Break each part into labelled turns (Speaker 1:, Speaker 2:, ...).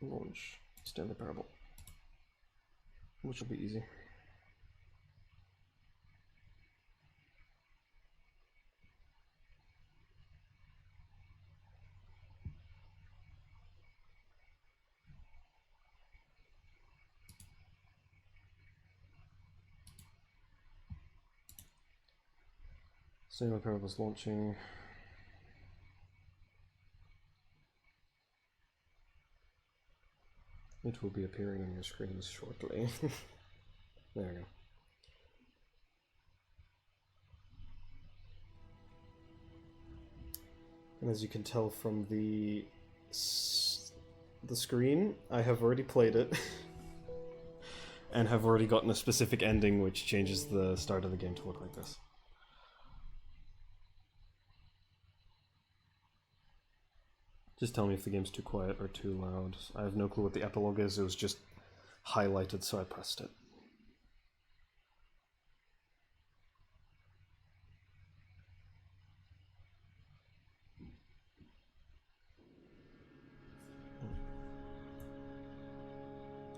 Speaker 1: launch Stanley Parable, which will be easy. Stanley Parable is launching. It will be appearing on your screens shortly. There we go. And as you can tell from the screen, I have already played it and have already gotten a specific ending which changes the start of the game to look like this. Just tell me if the game's too quiet or too loud. I have no clue what the epilogue is, it was just highlighted, so I pressed it.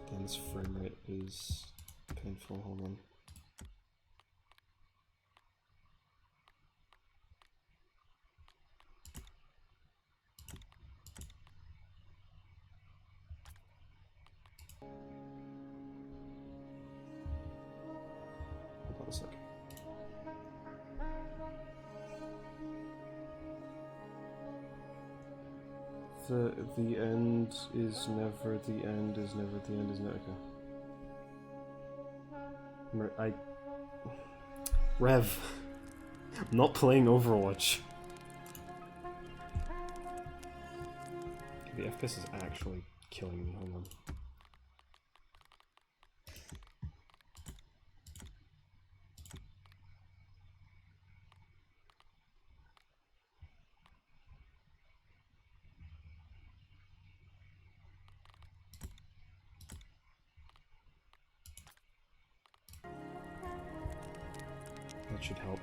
Speaker 1: Damn, this frame rate is painful, hold on. Hold on a sec. The end is never the end is never the end is never. Okay. Rev. I'm not playing Overwatch. The FPS is actually killing me. Hold on. That should help.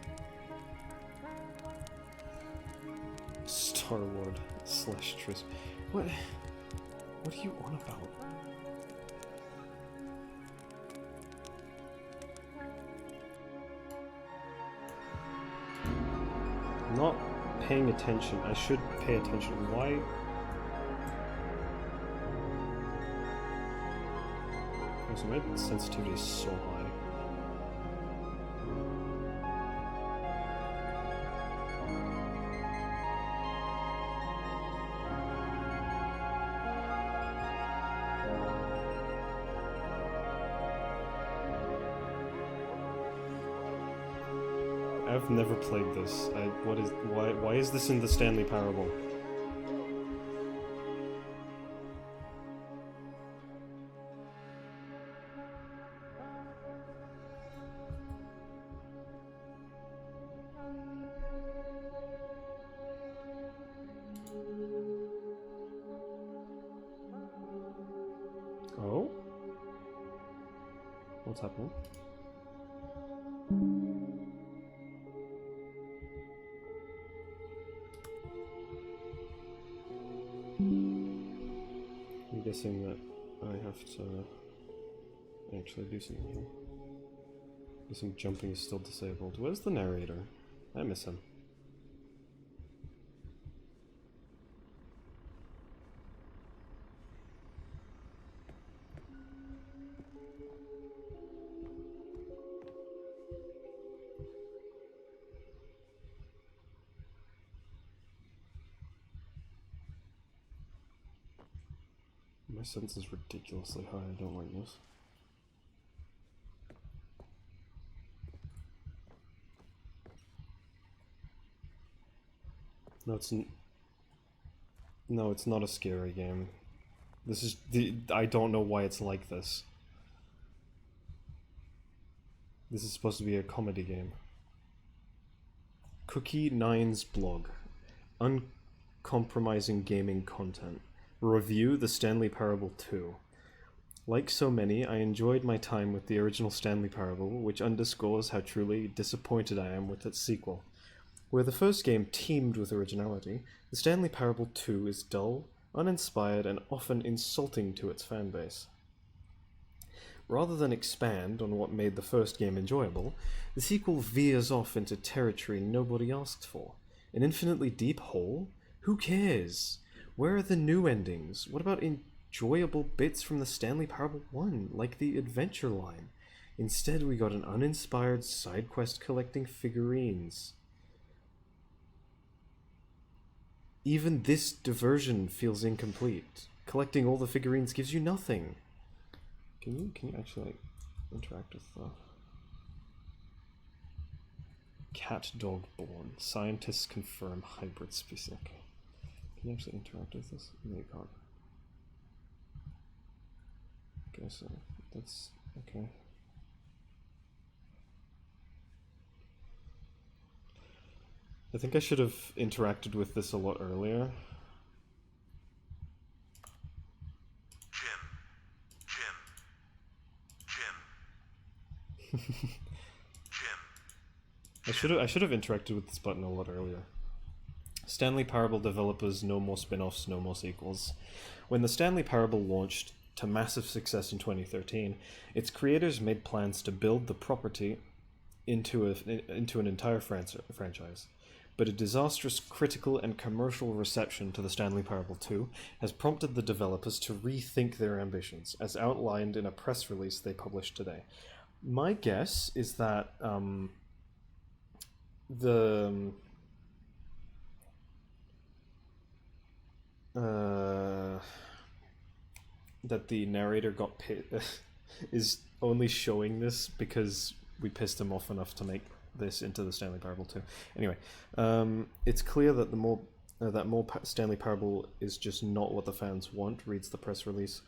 Speaker 1: Star-Lord slash Tris. What are you on about? I'm not paying attention. I should pay attention. Why? Also, my sensitivity is so high. I've never played this. Why is this in the Stanley Parable? Oh? What's happening? I'm guessing that I have to actually do something here. Guessing jumping is still disabled. Where's the narrator? I miss him. My sense is ridiculously high, I don't like this. No, it's not a scary game. This is I don't know why it's like this. This is supposed to be a comedy game. Cookie9's blog. Uncompromising gaming content. Review the Stanley Parable 2. Like so many, I enjoyed my time with the original Stanley Parable, which underscores how truly disappointed I am with its sequel. Where the first game teemed with originality, the Stanley Parable 2 is dull, uninspired, and often insulting to its fanbase. Rather than expand on what made the first game enjoyable, the sequel veers off into territory nobody asked for. An infinitely deep hole? Who cares? Where are the new endings? What about enjoyable bits from the Stanley Parable 1, like the adventure line? Instead, we got an uninspired side quest collecting figurines. Even this diversion feels incomplete. Collecting all the figurines gives you nothing. Can you actually like interact with the cat dog born? Scientists confirm hybrid species. Okay. Can you actually interact with this? No, you can't. Okay, so that's okay. I think I should have interacted with this a lot earlier. I should have interacted with this button a lot earlier. Stanley Parable developers, no more spin-offs, no more sequels. When the Stanley Parable launched to massive success in 2013, its creators made plans to build the property into an entire franchise. But a disastrous critical and commercial reception to the Stanley Parable 2 has prompted the developers to rethink their ambitions, as outlined in a press release they published today. My guess is that that the narrator is only showing this because we pissed him off enough to make this into the Stanley Parable 2. Anyway, it's clear that more Stanley Parable is just not what the fans want, reads the press release.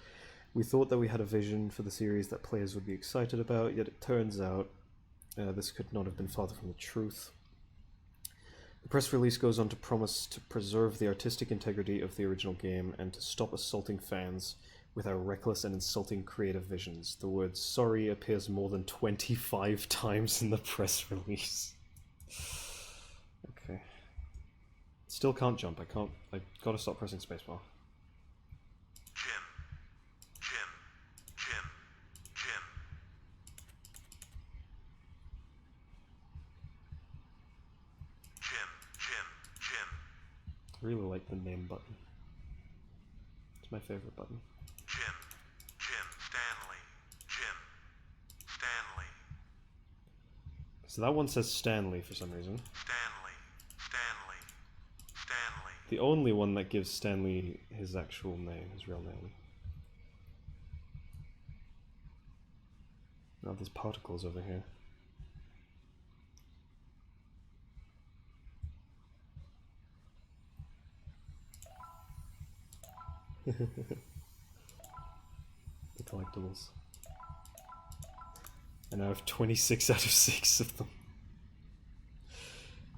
Speaker 1: We thought that we had a vision for the series that players would be excited about, yet it turns out this could not have been farther from the truth. The press release goes on to promise to preserve the artistic integrity of the original game and to stop assaulting fans with our reckless and insulting creative visions. The word sorry appears more than 25 times in the press release. Okay. Still can't jump. I gotta stop pressing spacebar. I really like the name button. It's my favorite button.
Speaker 2: Stanley.
Speaker 1: So that one says Stanley for some reason.
Speaker 2: Stanley.
Speaker 1: The only one that gives Stanley his actual name, his real name. Now there's particles over here. The collectibles. And I have 26 out of 6 of them.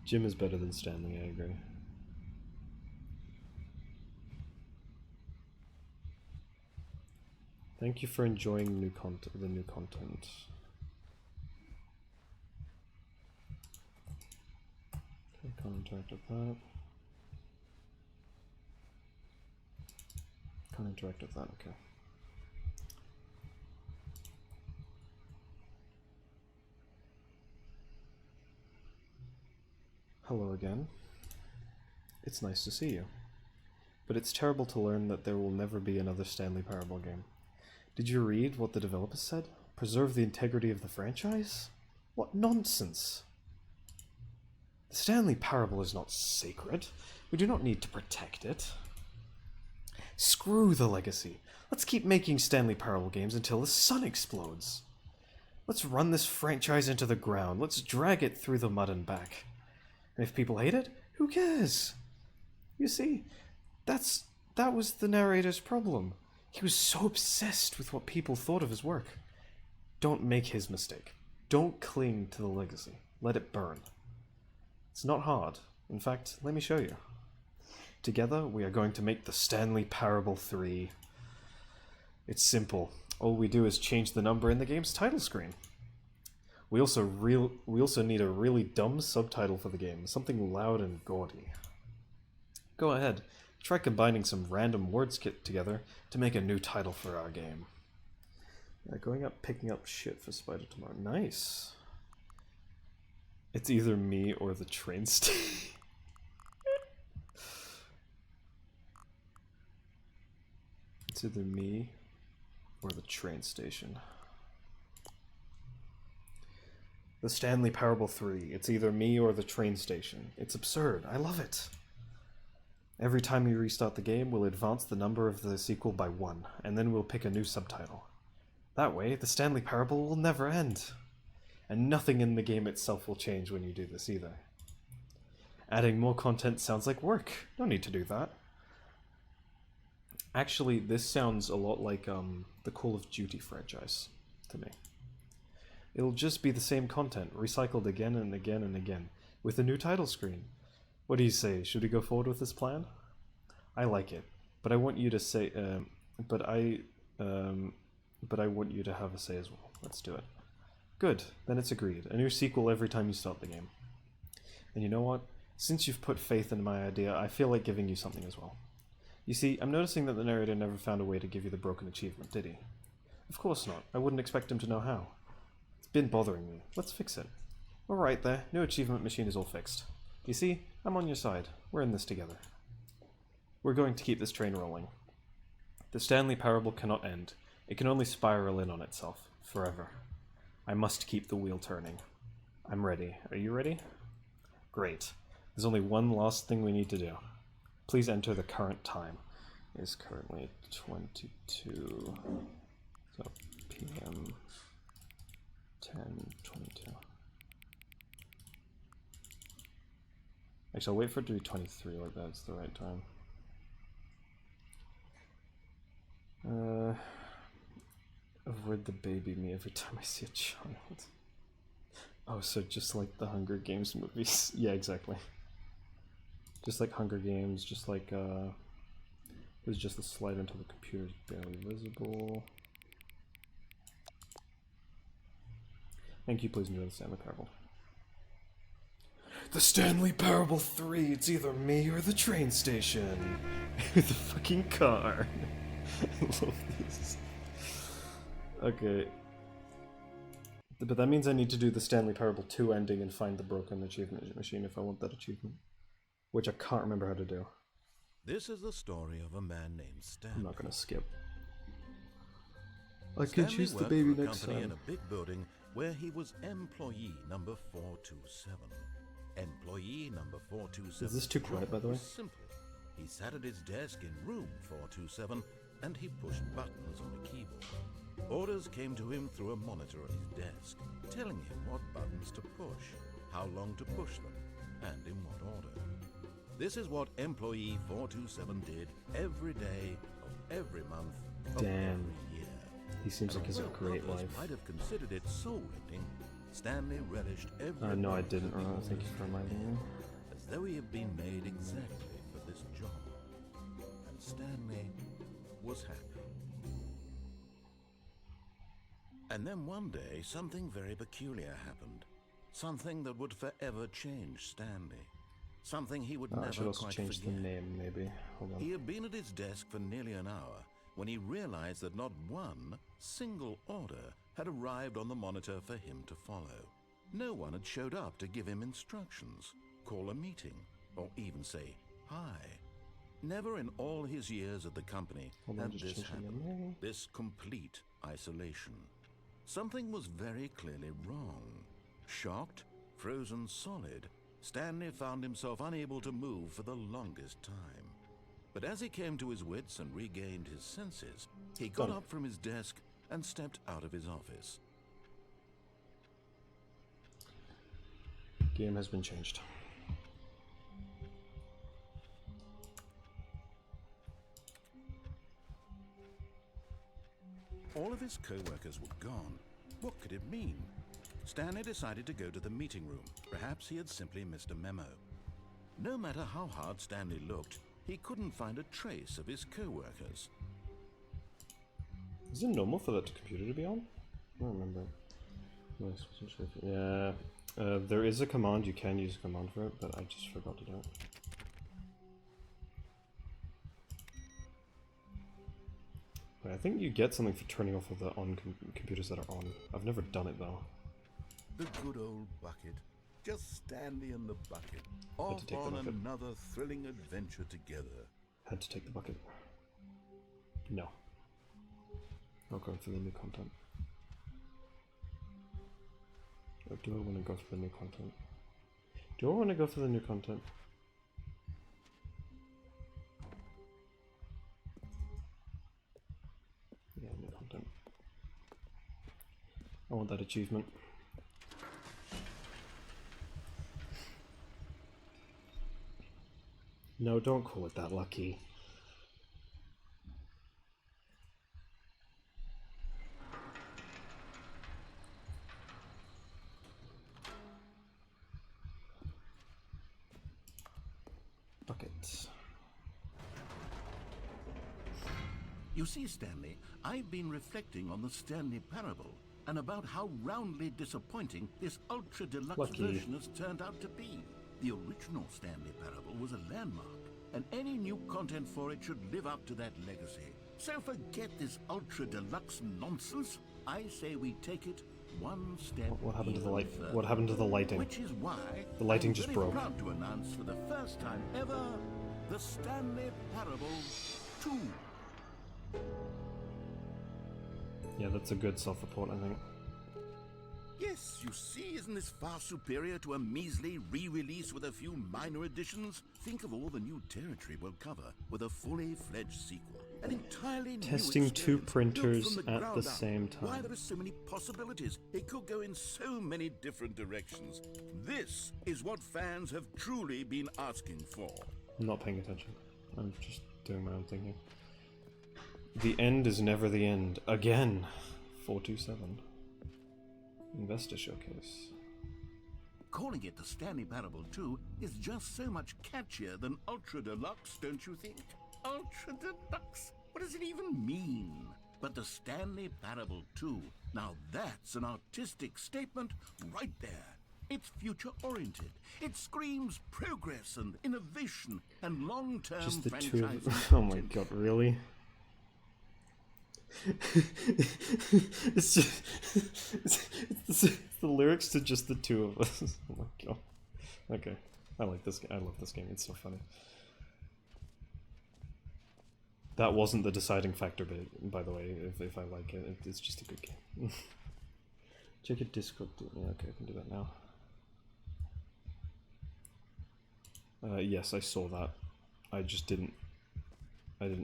Speaker 1: Jim is better than Stanley, I agree. Thank you for enjoying the new content. Okay, can't interact with that. Can't interact with that, okay. Hello again. It's nice to see you. But it's terrible to learn that there will never be another Stanley Parable game. Did you read what the developers said? Preserve the integrity of the franchise? What nonsense! The Stanley Parable is not sacred. We do not need to protect it. Screw the legacy. Let's keep making Stanley Parable games until the sun explodes. Let's run this franchise into the ground. Let's drag it through the mud and back. And if people hate it, who cares? You see, that was the narrator's problem. He was so obsessed with what people thought of his work. Don't make his mistake. Don't cling to the legacy. Let it burn. It's not hard. In fact, let me show you. Together, we are going to make the Stanley Parable 3. It's simple. All we do is change the number in the game's title screen. We also need a really dumb subtitle for the game, something loud and gaudy. Go ahead, Try combining some random words together to make a new title for our game. Going up, picking up shit for Spider tomorrow. Nice. It's either me or the train station. It's either me or the train station. The Stanley Parable 3. It's either me or the train station. It's absurd. I love it. Every time we restart the game, we'll advance the number of the sequel by 1, and then we'll pick a new subtitle. That way, the Stanley Parable will never end. And nothing in the game itself will change when you do this either. Adding more content sounds like work. No need to do that. Actually, this sounds a lot like the Call of Duty franchise to me. It'll just be the same content, recycled again and again and again, with a new title screen. What do you say? Should we go forward with this plan? I like it, but I want you to say, but I want you to have a say as well. Let's do it. Good, then it's agreed. A new sequel every time you start the game. And you know what? Since you've put faith in my idea, I feel like giving you something as well. You see, I'm noticing that the narrator never found a way to give you the broken achievement, did he? Of course not. I wouldn't expect him to know how. It's been bothering me. Let's fix it. Alright there, new achievement machine is all fixed. You see, I'm on your side. We're in this together. We're going to keep this train rolling. The Stanley Parable cannot end. It can only spiral in on itself, forever. I must keep the wheel turning. I'm ready. Are you ready? Great. There's only one last thing we need to do. Please enter the current time. It is currently 22. So PM 10:22. Actually, I'll wait for it to be 23, like that's the right time. Avoid the baby me every time I see a child. Oh, so just like the Hunger Games movies. Yeah, exactly. Just like Hunger Games, just like, there's just a slide until the computer is barely visible. Thank you, please enjoy the Stanley Parable. The Stanley Parable 3, it's either me or the train station. The fucking car. I love this. Okay. But that means I need to do the Stanley Parable 2 ending and find the broken achievement machine if I want that achievement. Which I can't remember how to do.
Speaker 2: This is the story of a man named Stanley.
Speaker 1: I'm not gonna skip. I can choose the baby next time.
Speaker 2: In a big building where he was employee number 427. Employee number 427.
Speaker 1: Is this too quiet, by the way?
Speaker 2: Simple. He sat at his desk in room 427 and he pushed buttons on a keyboard. Orders came to him through a monitor at his desk, telling him what buttons to push, how long to push them, and in what order. This is what employee 427 did every day of every month of every year.
Speaker 1: He seems like he's a great life.
Speaker 2: Might have considered it soul-rending. Stanley relished every
Speaker 1: no, I didn't. Thank you for reminding me.
Speaker 2: As though he had been made exactly for this job. And Stanley was happy. And then one day, something very peculiar happened. Something that would forever change Stanley. Something he would never
Speaker 1: I should also
Speaker 2: quite
Speaker 1: change
Speaker 2: forget.
Speaker 1: the name, maybe. Hold on.
Speaker 2: He had been at his desk for nearly an hour when he realized that not one single order had arrived on the monitor for him to follow. No one had showed up to give him instructions, call a meeting, or even say hi. Never in all his years at the company had this happened. This complete isolation. Something was very clearly wrong. Shocked, frozen solid, Stanley found himself unable to move for the longest time. But as he came to his wits and regained his senses, he got up from his desk and stepped out of his office.
Speaker 1: Game has been changed.
Speaker 2: All of his co-workers were gone. What could it mean? Stanley decided to go to the meeting room. Perhaps he had simply missed a memo. No matter how hard Stanley looked, he couldn't find a trace of his co-workers.
Speaker 1: Is it normal for that computer to be on? I don't remember. Yeah, there is a command, you can use a command for it, but I just forgot to do it. I think you get something for turning off of the computers that are on. I've never done it though.
Speaker 2: The good old bucket. Just Stanley and the bucket.
Speaker 1: Had
Speaker 2: Off
Speaker 1: to take the
Speaker 2: on
Speaker 1: bucket.
Speaker 2: another thrilling adventure together.
Speaker 1: Had to take the bucket. No. Not going for the new content. Or do I want to go for the new content? Do I want to go for the new content? Yeah, new content. I want that achievement. No, don't call it that, Lucky. Buckets.
Speaker 2: You see, Stanley, I've been reflecting on the Stanley Parable and about how roundly disappointing this ultra deluxe
Speaker 1: Lucky.
Speaker 2: version has turned out to be. The original Stanley Parable was a landmark, and any new content for it should live up to that legacy. So forget this ultra deluxe nonsense. I say we take it one step.
Speaker 1: What happened to the light?
Speaker 2: further.
Speaker 1: What happened to the lighting?
Speaker 2: Which is why
Speaker 1: The lighting
Speaker 2: I'm
Speaker 1: just
Speaker 2: very
Speaker 1: broke.
Speaker 2: proud to announce for the first time ever the Stanley Parable 2.
Speaker 1: Yeah, that's a good self-report, I think.
Speaker 2: Yes, you see, isn't this far superior to a measly re-release with a few minor additions? Think of all the new territory we'll cover with a fully fledged sequel. An entirely
Speaker 1: Testing
Speaker 2: new
Speaker 1: two
Speaker 2: experience,
Speaker 1: printers
Speaker 2: built from the
Speaker 1: at
Speaker 2: ground
Speaker 1: the
Speaker 2: up.
Speaker 1: same
Speaker 2: Why,
Speaker 1: time.
Speaker 2: there are so many possibilities. It could go in so many different directions. This is what fans have truly been asking for.
Speaker 1: I'm not paying attention. I'm just doing my own thing here. The end is never the end. Again. 427. Investor Showcase.
Speaker 2: Calling it the Stanley Parable 2 is just so much catchier than Ultra Deluxe, don't you think? Ultra Deluxe? What does it even mean? But the Stanley Parable 2, now that's an artistic statement right there. It's future-oriented. It screams progress and innovation and long-term
Speaker 1: Just the two
Speaker 2: franchising
Speaker 1: of Oh my
Speaker 2: content.
Speaker 1: god, really? it's just it's the lyrics to just the two of us. Oh my god. Okay. I like this game. I love this game. It's so funny. That wasn't the deciding factor, by the way, if I like it. It's just a good game. Check your Discord. Yeah, okay, I can do that now. Yes, I saw that. I just didn't make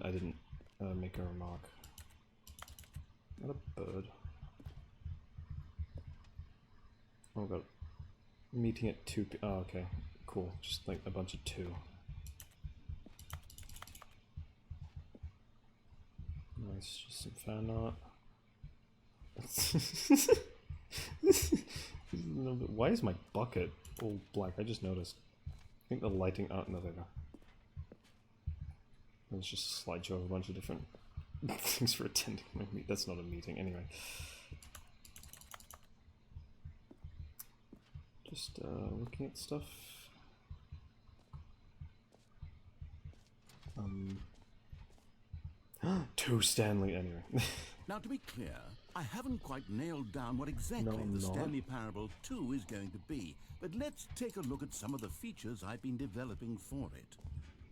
Speaker 1: a remark. Not a bird. Oh god. Meeting at 2 p. Oh, okay. Cool. Just like a bunch of 2. Nice. Just some fan art. Why is my bucket all black? I just noticed. I think the lighting. Oh, no, there we go. It's just a slideshow of a bunch of different things for attending my meet. That's not a meeting, anyway. Just looking at stuff. To Stanley, anyway.
Speaker 2: Now, to be clear, I haven't quite nailed down what exactly
Speaker 1: No, I'm
Speaker 2: the
Speaker 1: not.
Speaker 2: Stanley Parable 2 is going to be, but let's take a look at some of the features I've been developing for it.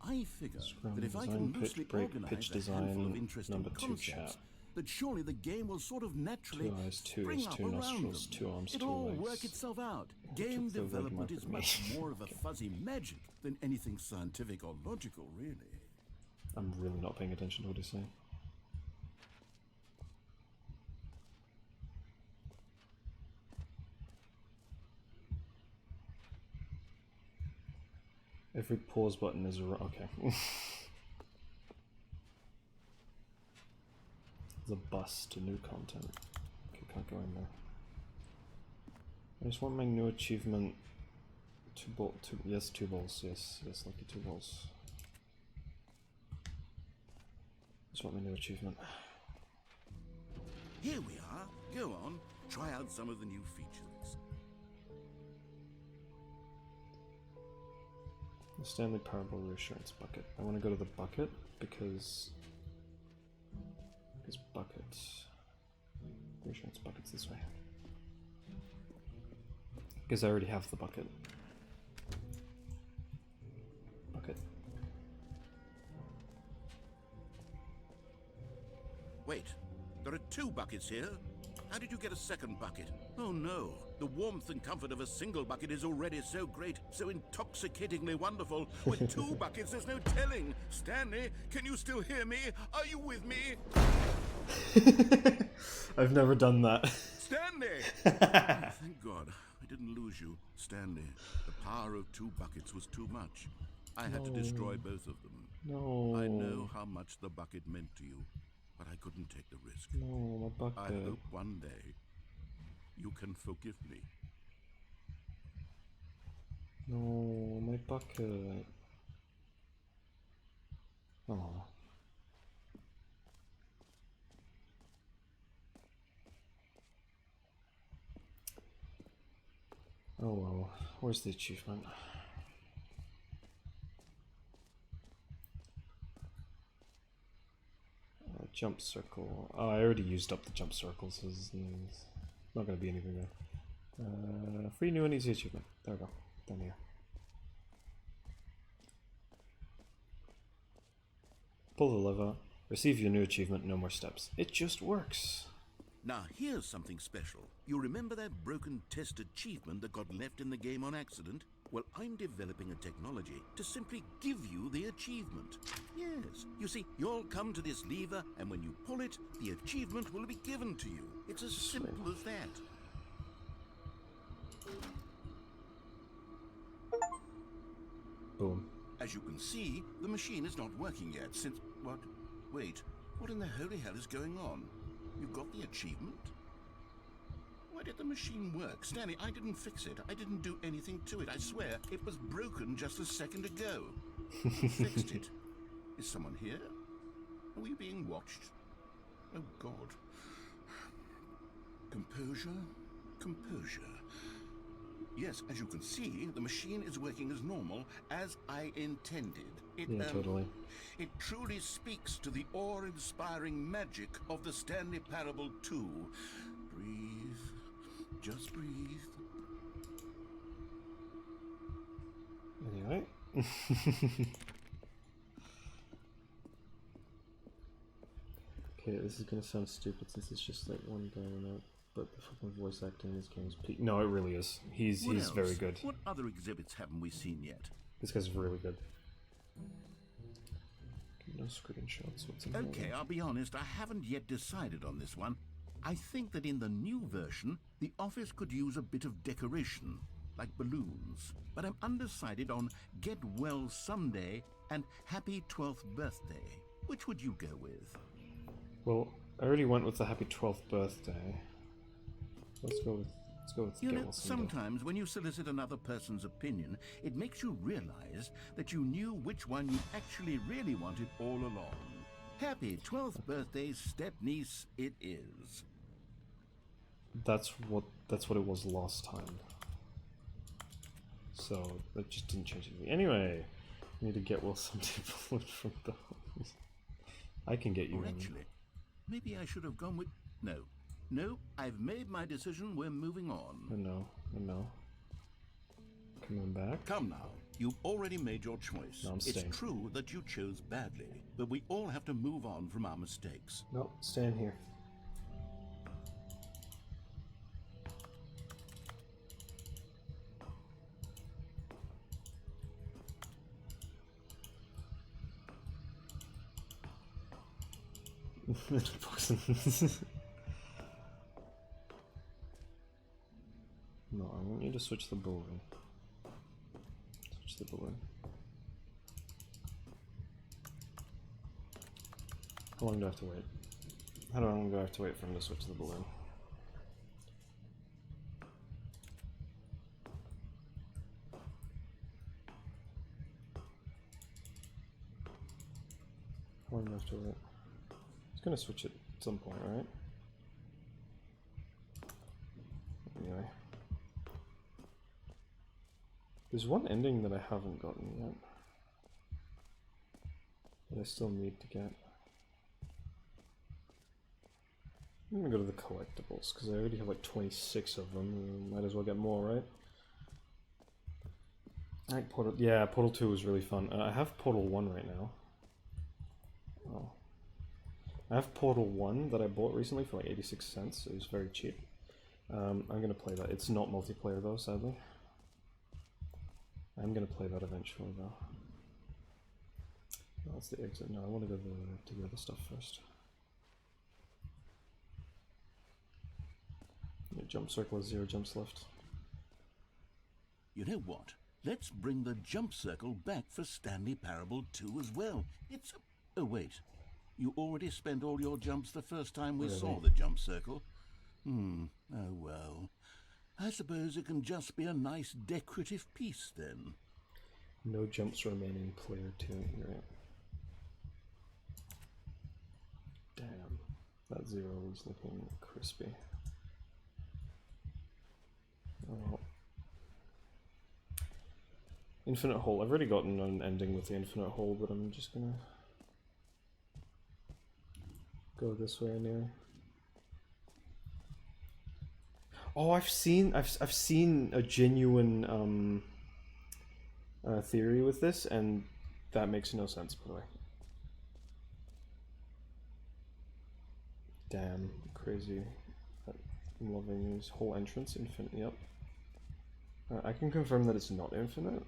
Speaker 2: I figure
Speaker 1: Scrum
Speaker 2: that if I
Speaker 1: design,
Speaker 2: can loosely
Speaker 1: pitch break,
Speaker 2: organize
Speaker 1: pitch
Speaker 2: a
Speaker 1: design,
Speaker 2: handful of interesting
Speaker 1: number 2
Speaker 2: concepts,
Speaker 1: chat.
Speaker 2: that surely the game will sort of naturally
Speaker 1: 2 eyes, 2
Speaker 2: spring
Speaker 1: ears,
Speaker 2: up
Speaker 1: 2
Speaker 2: around
Speaker 1: nostrils,
Speaker 2: them.
Speaker 1: 2 arms, 2
Speaker 2: It'll all
Speaker 1: legs.
Speaker 2: work itself out.
Speaker 1: Took
Speaker 2: Game
Speaker 1: the leg
Speaker 2: development
Speaker 1: mark
Speaker 2: is
Speaker 1: of me.
Speaker 2: much more of a fuzzy magic than anything scientific or logical, really.
Speaker 1: I'm really not paying attention to what he's saying. Every pause button is a okay. There's a bus to new content. Okay, can't go in there. I just want my new achievement. Yes, 2 balls. Yes, lucky 2 balls. Just want my new achievement.
Speaker 2: Here we are. Go on, try out some of the new features.
Speaker 1: The Stanley Parable Reassurance Bucket. I want to go to the bucket because is buckets. Pretty sure it's buckets this way. Because I already have the bucket. Bucket.
Speaker 2: Wait, there are 2 buckets here. How did you get a second bucket? Oh no, the warmth and comfort of a single bucket is already so great, so intoxicatingly wonderful. With 2 buckets, there's no telling. Stanley, can you still hear me? Are you with me?
Speaker 1: I've never done that.
Speaker 2: Stanley! Oh, thank God, I didn't lose you. Stanley, the power of 2 buckets was too much. I had to destroy both of them.
Speaker 1: No.
Speaker 2: I know how much the bucket meant to you, but I couldn't take the risk.
Speaker 1: No, my bucket.
Speaker 2: I hope one day you can forgive me.
Speaker 1: No, my bucket. Oh. Oh well, where's the achievement? Jump circle. Oh, I already used up the jump circles, so there's not going to be anything there. Free new and easy achievement. There we go. Down here. Pull the lever. Receive your new achievement, no more steps. It just works.
Speaker 2: Now here's something special. You remember that broken test achievement that got left in the game on accident? Well, I'm developing a technology to simply give you the achievement. Yes, you see, you'll come to this lever, and when you pull it, the achievement will be given to you. It's as simple as that.
Speaker 1: Boom.
Speaker 2: As you can see, the machine is not working yet since... What? Wait, what in the holy hell is going on? You got the achievement? Why did the machine work? Stanley, I didn't fix it. I didn't do anything to it. I swear, it was broken just a second ago. Who fixed it? Is someone here? Are we being watched? Oh, God. Composure? Composure. Yes, as you can see, the machine is working as normal, as I intended.
Speaker 1: Yeah, totally.
Speaker 2: It truly speaks to the awe-inspiring magic of the Stanley Parable 2. Breathe. Just breathe.
Speaker 1: Anyway. Okay, this is gonna sound stupid since it's just like one guy and out, but the fucking voice acting in this game is peak. No, it really is. He's very good.
Speaker 2: What other exhibits haven't we seen yet?
Speaker 1: This guy's really good. No screenshots. What's in here?
Speaker 2: Okay, I'll be honest, I haven't yet decided on this one. I think that in the new version, the office could use a bit of decoration, like balloons. But I'm undecided on Get Well Someday and Happy 12th Birthday. Which would you go with?
Speaker 1: Well, I already went with the happy 12th birthday. Let's go with
Speaker 2: You
Speaker 1: Get
Speaker 2: know,
Speaker 1: Well Someday.
Speaker 2: sometimes when you solicit another person's opinion, it makes you realize that you knew which one you actually really wanted all along. Happy 12th birthday, step-niece, it is.
Speaker 1: That's what it was last time. So that just didn't change anything. Anyway, I need to get Well Someday balloon from the homes. I can get you
Speaker 2: Or
Speaker 1: one.
Speaker 2: actually, maybe I should have gone with... No, I've made my decision, we're moving on.
Speaker 1: I know. Coming back.
Speaker 2: Come now, you've already made your choice.
Speaker 1: No, I'm
Speaker 2: it's
Speaker 1: staying.
Speaker 2: true that you chose badly, but we all have to move on from our mistakes.
Speaker 1: No, stand here. No, I want you to switch the balloon. Switch the balloon. How long do I have to wait? How long do I have to wait for him to switch the balloon? How long do I have to wait? It's gonna switch it at some point, right? Anyway. There's one ending that I haven't gotten yet. That I still need to get. I'm gonna go to the collectibles, because I already have like 26 of them. Might as well get more, right? Alright, Portal... Yeah, Portal 2 was really fun. I have Portal 1 right now. Oh. I have Portal 1 that I bought recently for like 86 cents. It was very cheap. I'm gonna play that. It's not multiplayer though, sadly. I'm gonna play that eventually though. Oh, that's the exit. No, I want to go to the other stuff first. Yeah, jump circle is 0 jumps left.
Speaker 3: You know what? Let's bring the jump circle back for Stanley Parable 2 as well. It's a... Oh, wait. You already spent all your jumps the first time we saw the jump circle? Oh well. I suppose it can just be a nice decorative piece then.
Speaker 1: No jumps remaining, player 2. You're right. Damn. That 0 is looking crispy. Oh. Infinite hole. I've already gotten an ending with the infinite hole, but I'm just gonna go this way anyway. Oh, I've seen a genuine theory with this, and that makes no sense, by the way. Damn, crazy. I'm loving his whole entrance, infinite. Yep. I can confirm that it's not infinite.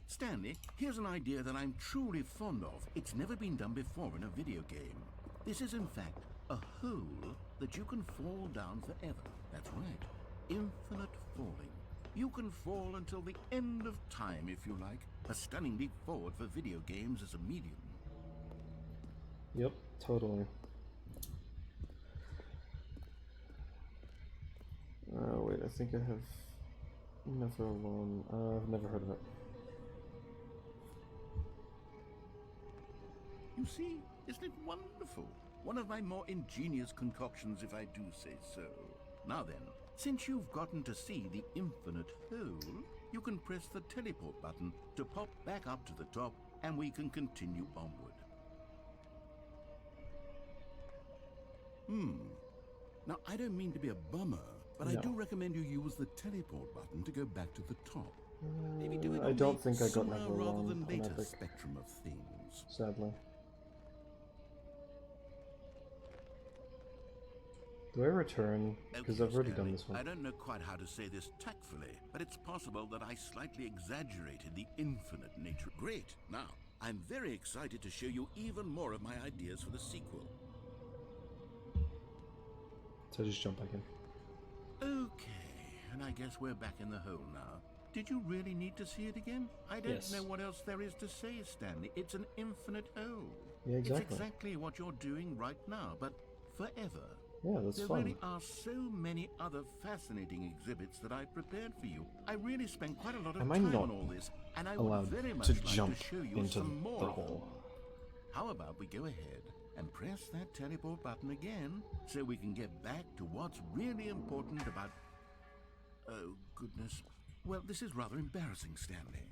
Speaker 3: Stanley, here's an idea that I'm truly fond of. It's never been done before in a video game. This is in fact a hole that you can fall down forever. That's right. Infinite falling. You can fall until the end of time if you like. A stunning leap forward for video games as a medium.
Speaker 1: Yep, totally. Wait, I think I have Never Alone. I've never heard of it.
Speaker 3: You see, isn't it wonderful? One of my more ingenious concoctions, if I do say so. Now then, since you've gotten to see the infinite hole, you can press the teleport button to pop back up to the top, and we can continue onward. Now, I don't mean to be a bummer, but I do recommend you use the teleport button to go back to the top. Maybe do it
Speaker 1: I
Speaker 3: on
Speaker 1: don't
Speaker 3: the
Speaker 1: think I got
Speaker 3: sooner
Speaker 1: Never
Speaker 3: rather
Speaker 1: Alone
Speaker 3: than
Speaker 1: on
Speaker 3: later
Speaker 1: Epic.
Speaker 3: spectrum of things.
Speaker 1: Sadly. Do I return? Because I've already done this one.
Speaker 3: I don't know quite how to say this tactfully, but it's possible that I slightly exaggerated the infinite nature. Great! Now, I'm very excited to show you even more of my ideas for the sequel.
Speaker 1: So just jump back in.
Speaker 3: Okay, and I guess we're back in the hole now. Did you really need to see it again? I don't know what else there is to say, Stanley. It's an infinite hole.
Speaker 1: Yeah, exactly.
Speaker 3: It's exactly what you're doing right now, but forever.
Speaker 1: Yeah, that's
Speaker 3: There
Speaker 1: fun.
Speaker 3: really are so many other fascinating exhibits that I prepared for you. I really spent quite a lot of
Speaker 1: Am I
Speaker 3: time
Speaker 1: not
Speaker 3: on all this, and I would
Speaker 1: allowed
Speaker 3: very much
Speaker 1: to
Speaker 3: like
Speaker 1: jump
Speaker 3: to show you
Speaker 1: into
Speaker 3: some more
Speaker 1: the
Speaker 3: of them.
Speaker 1: hole?
Speaker 3: How about we go ahead and press that teleport button again so we can get back to what's really important about... Oh, goodness. Well, this is rather embarrassing, Stanley.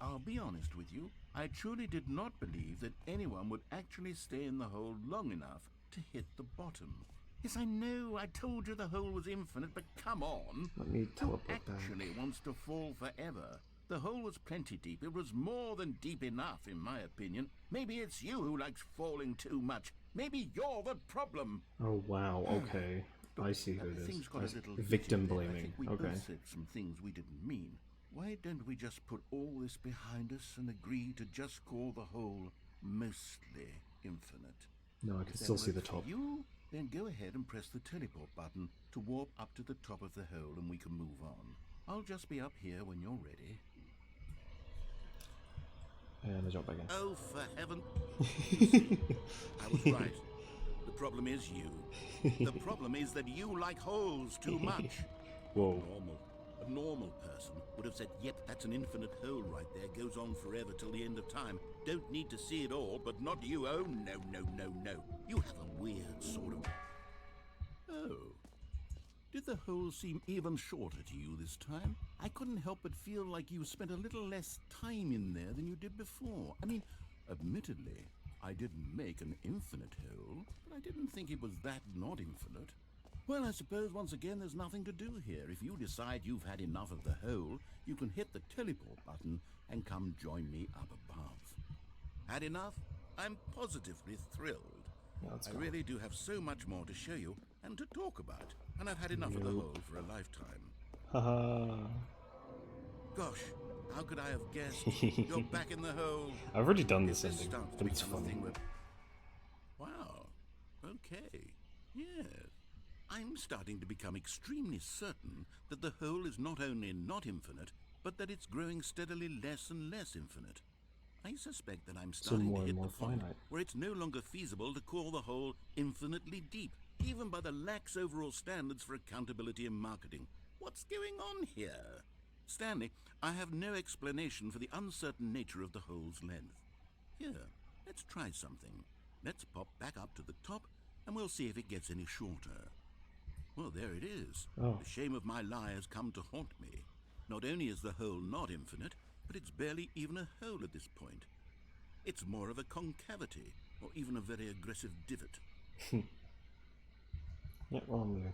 Speaker 3: I'll be honest with you. I truly did not believe that anyone would actually stay in the hole long enough to hit the bottom. Yes, I know, I told you the hole was infinite, but come on.
Speaker 1: Let me
Speaker 3: Who
Speaker 1: teleport back.
Speaker 3: actually wants to fall forever? The hole was plenty deep. It was more than deep enough, in my opinion. Maybe it's you who likes falling too much. Maybe you're the problem.
Speaker 1: Oh wow, okay. I see who it
Speaker 3: Things
Speaker 1: is.
Speaker 3: got a little
Speaker 1: Victim
Speaker 3: heated there. I
Speaker 1: blaming.
Speaker 3: think we
Speaker 1: Okay.
Speaker 3: both said some things we didn't mean. Why don't we just put all this behind us and agree to just call the hole mostly infinite?
Speaker 1: No, I can
Speaker 3: If that
Speaker 1: still see the
Speaker 3: works for
Speaker 1: top.
Speaker 3: you, then go ahead and press the teleport button to warp up to the top of the hole and we can move on. I'll just be up here when you're ready.
Speaker 1: And I jump back in.
Speaker 3: Oh, for heaven... You see, I was right. The problem is you. The problem is that you like holes too much.
Speaker 1: Whoa.
Speaker 3: A normal person would have said, yep, that's an infinite hole right there, goes on forever till the end of time. Don't need to see it all, but not you. Oh, no, no, no, no. You have a weird sort of... Oh. Did the hole seem even shorter to you this time? I couldn't help but feel like you spent a little less time in there than you did before. I mean, Admittedly, I didn't make an infinite hole, but I didn't think it was that not infinite. Well, I suppose once again there's nothing to do here. If you decide you've had enough of the hole, you can hit the teleport button and come join me up above. Had enough? I'm positively thrilled.
Speaker 1: Yeah, let's
Speaker 3: I
Speaker 1: go.
Speaker 3: really do have so much more to show you and to talk about, and I've had enough of the hole for a lifetime.
Speaker 1: Haha.
Speaker 3: Gosh, how could I have guessed? You're back in the hole.
Speaker 1: I've already done
Speaker 3: If
Speaker 1: this ending,
Speaker 3: starts to
Speaker 1: but it's
Speaker 3: become a
Speaker 1: fun.
Speaker 3: thing where... Wow. Okay. Yes. I'm starting to become extremely certain that the hole is not only not infinite, but that it's growing steadily less and less infinite. I suspect that I'm starting
Speaker 1: more
Speaker 3: to
Speaker 1: and
Speaker 3: hit
Speaker 1: more
Speaker 3: the point
Speaker 1: finite.
Speaker 3: where it's no longer feasible to call the hole infinitely deep, even by the lax overall standards for accountability in marketing. What's going on here? Stanley, I have no explanation for the uncertain nature of the hole's length. Here, let's try something. Let's pop back up to the top, and we'll see if it gets any shorter. Well, there it is.
Speaker 1: Oh.
Speaker 3: The shame of my lie has come to haunt me. Not only is the hole not infinite, but it's barely even a hole at this point. It's more of a concavity, or even a very aggressive divot.
Speaker 1: Yeah, well, I'm there.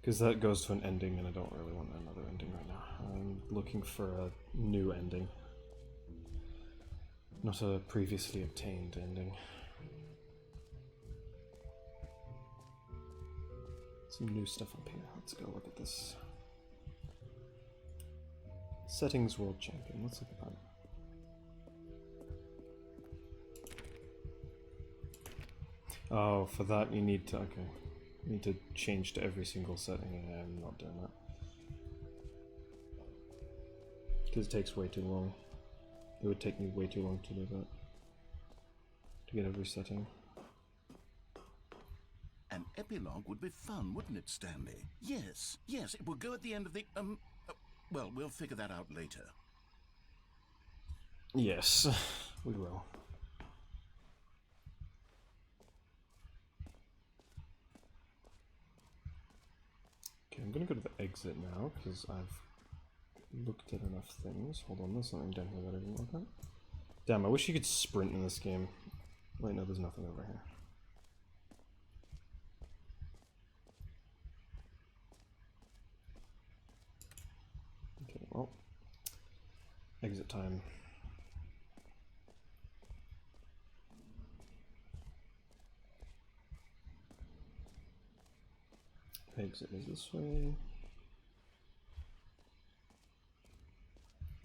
Speaker 1: Because that goes to an ending, and I don't really want another ending right now. I'm looking for a new ending, not a previously obtained ending. Some new stuff up here. Let's go look at this. Settings World Champion. Let's look at that. Oh, for that you need to... Okay. You need to change to every single setting. Yeah, I'm not doing that. Because it takes way too long. It would take me way too long to do that. To get every setting.
Speaker 3: An epilogue would be fun, wouldn't it, Stanley? Yes, yes, it will go at the end of the, well, we'll figure that out later.
Speaker 1: Yes, we will. Okay, I'm gonna go to the exit now, because I've looked at enough things. Hold on, there's something down here that I didn't look at. Damn, I wish you could sprint in this game. Wait, no, there's nothing over here. Okay, well, exit time. Exit is this way.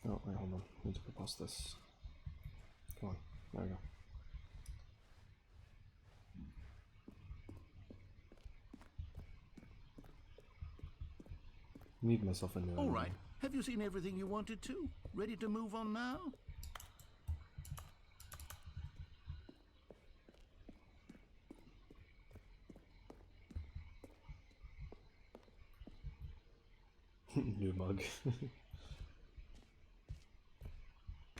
Speaker 1: Oh, wait, hold on. I need to go past this. Come on, there we go. Need myself a new
Speaker 3: All
Speaker 1: enemy.
Speaker 3: right, have you seen everything you wanted to? Ready to move on now?
Speaker 1: New mug.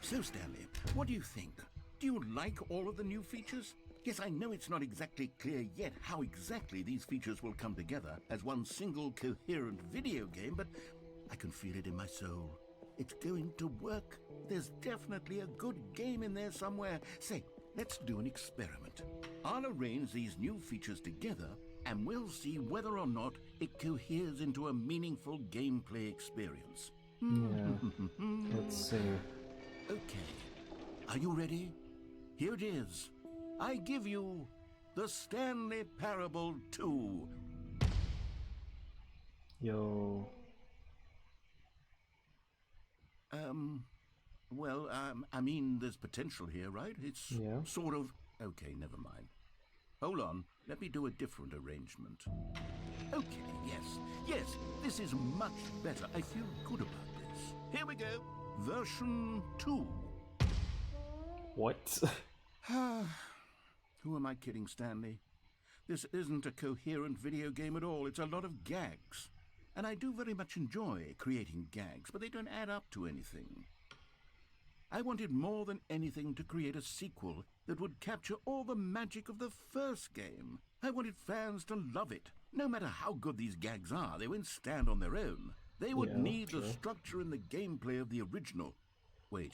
Speaker 3: So, Stanley, what do you think? Do you like all of the new features? Yes, I know it's not exactly clear yet how exactly these features will come together as one single coherent video game, but I can feel it in my soul. It's going to work. There's definitely a good game in there somewhere. Say, let's do an experiment. I'll arrange these new features together, and we'll see whether or not it coheres into a meaningful gameplay experience.
Speaker 1: Yeah. Let's see.
Speaker 3: Okay. Are you ready? Here it is. I give you the Stanley Parable 2.
Speaker 1: Yo.
Speaker 3: I mean, there's potential here, right? It's
Speaker 1: Yeah.
Speaker 3: sort of... Okay, never mind. Hold on. Let me do a different arrangement. Okay, yes, this is much better. I feel good about this. Here we go. Version 2.
Speaker 1: What?
Speaker 3: Who am I kidding, Stanley? This isn't a coherent video game at all. It's a lot of gags. And I do very much enjoy creating gags, but they don't add up to anything. I wanted more than anything to create a sequel that would capture all the magic of the first game. I wanted fans to love it. No matter how good these gags are, they won't stand on their own. They would need the structure and the gameplay of the original. Wait,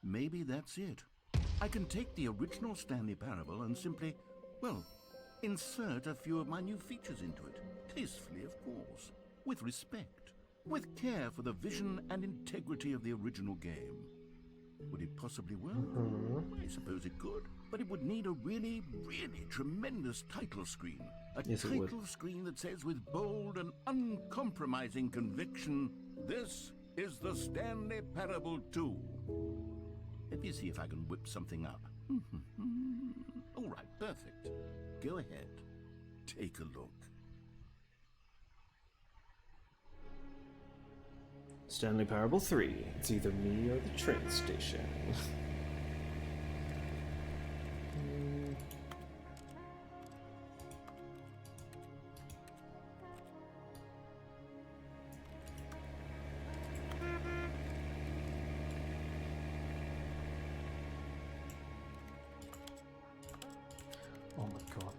Speaker 3: maybe that's it. I can take the original Stanley Parable and simply, well, insert a few of my new features into it. Tastefully, of course. With respect. With care for the vision and integrity of the original game. Would it possibly work? I suppose it could. But it would need a really, really tremendous title screen. A title screen that says with bold and uncompromising conviction, "This is the Stanley Parable 2. Let me see if I can whip something up. All right, perfect. Go ahead. Take a look.
Speaker 1: Stanley Parable 3. It's either me or the train station. Oh my god.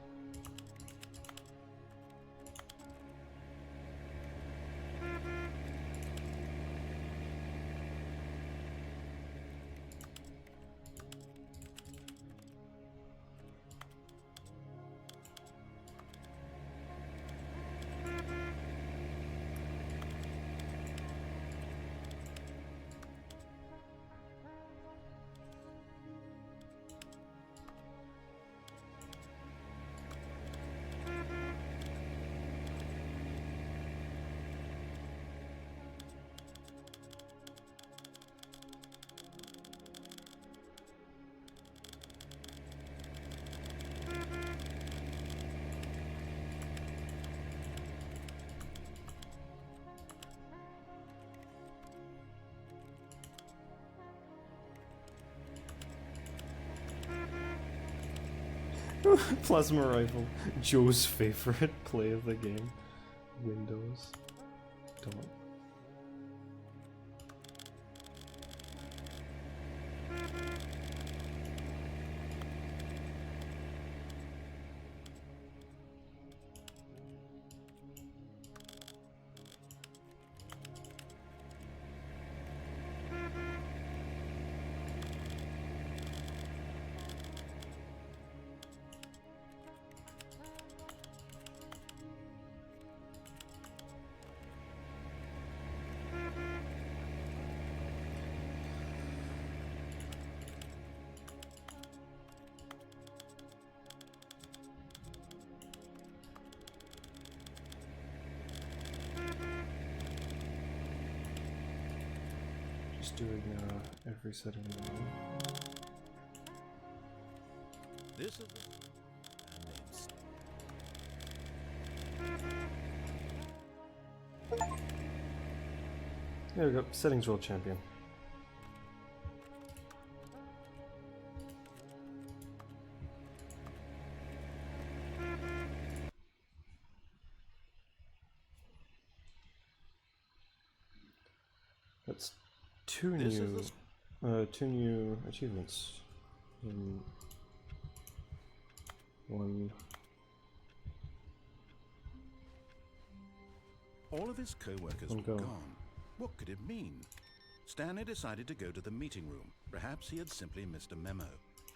Speaker 1: Plasma rifle. Joe's favorite play of the game. Windows. Don't. Doing every setting in the room.
Speaker 2: This is
Speaker 1: There we go. Settings world champion. That's two new achievements in one.
Speaker 2: All of his co-workers were gone. What could it mean? Stanley decided to go to the meeting room. Perhaps he had simply missed a memo.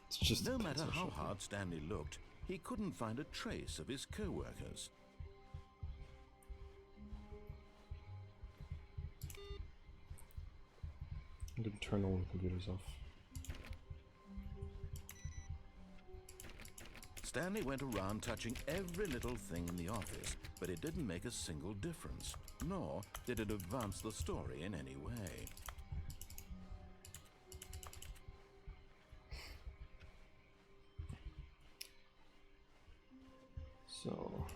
Speaker 1: It's just
Speaker 2: no matter how hard Stanley looked, he couldn't find a trace of his co-workers.
Speaker 1: I'm going to turn all the computers off.
Speaker 2: Stanley went around touching every little thing in the office, but it didn't make a single difference, nor did it advance the story in any way.
Speaker 1: So...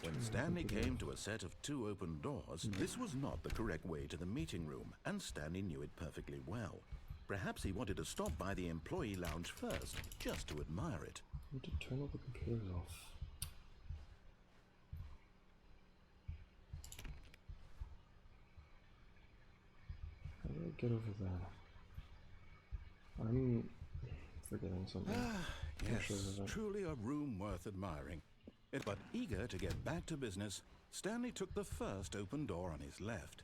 Speaker 2: When Stanley came to a set of 2 open doors, this was not the correct way to the meeting room, and Stanley knew it perfectly well. Perhaps he wanted to stop by the employee lounge first, just to admire it.
Speaker 1: I need to turn all the computers off. How do I get over there? I'm forgetting something.
Speaker 2: Yes,
Speaker 1: Sure of it.
Speaker 2: truly a room worth admiring. But eager to get back to business, Stanley took the first open door on his left.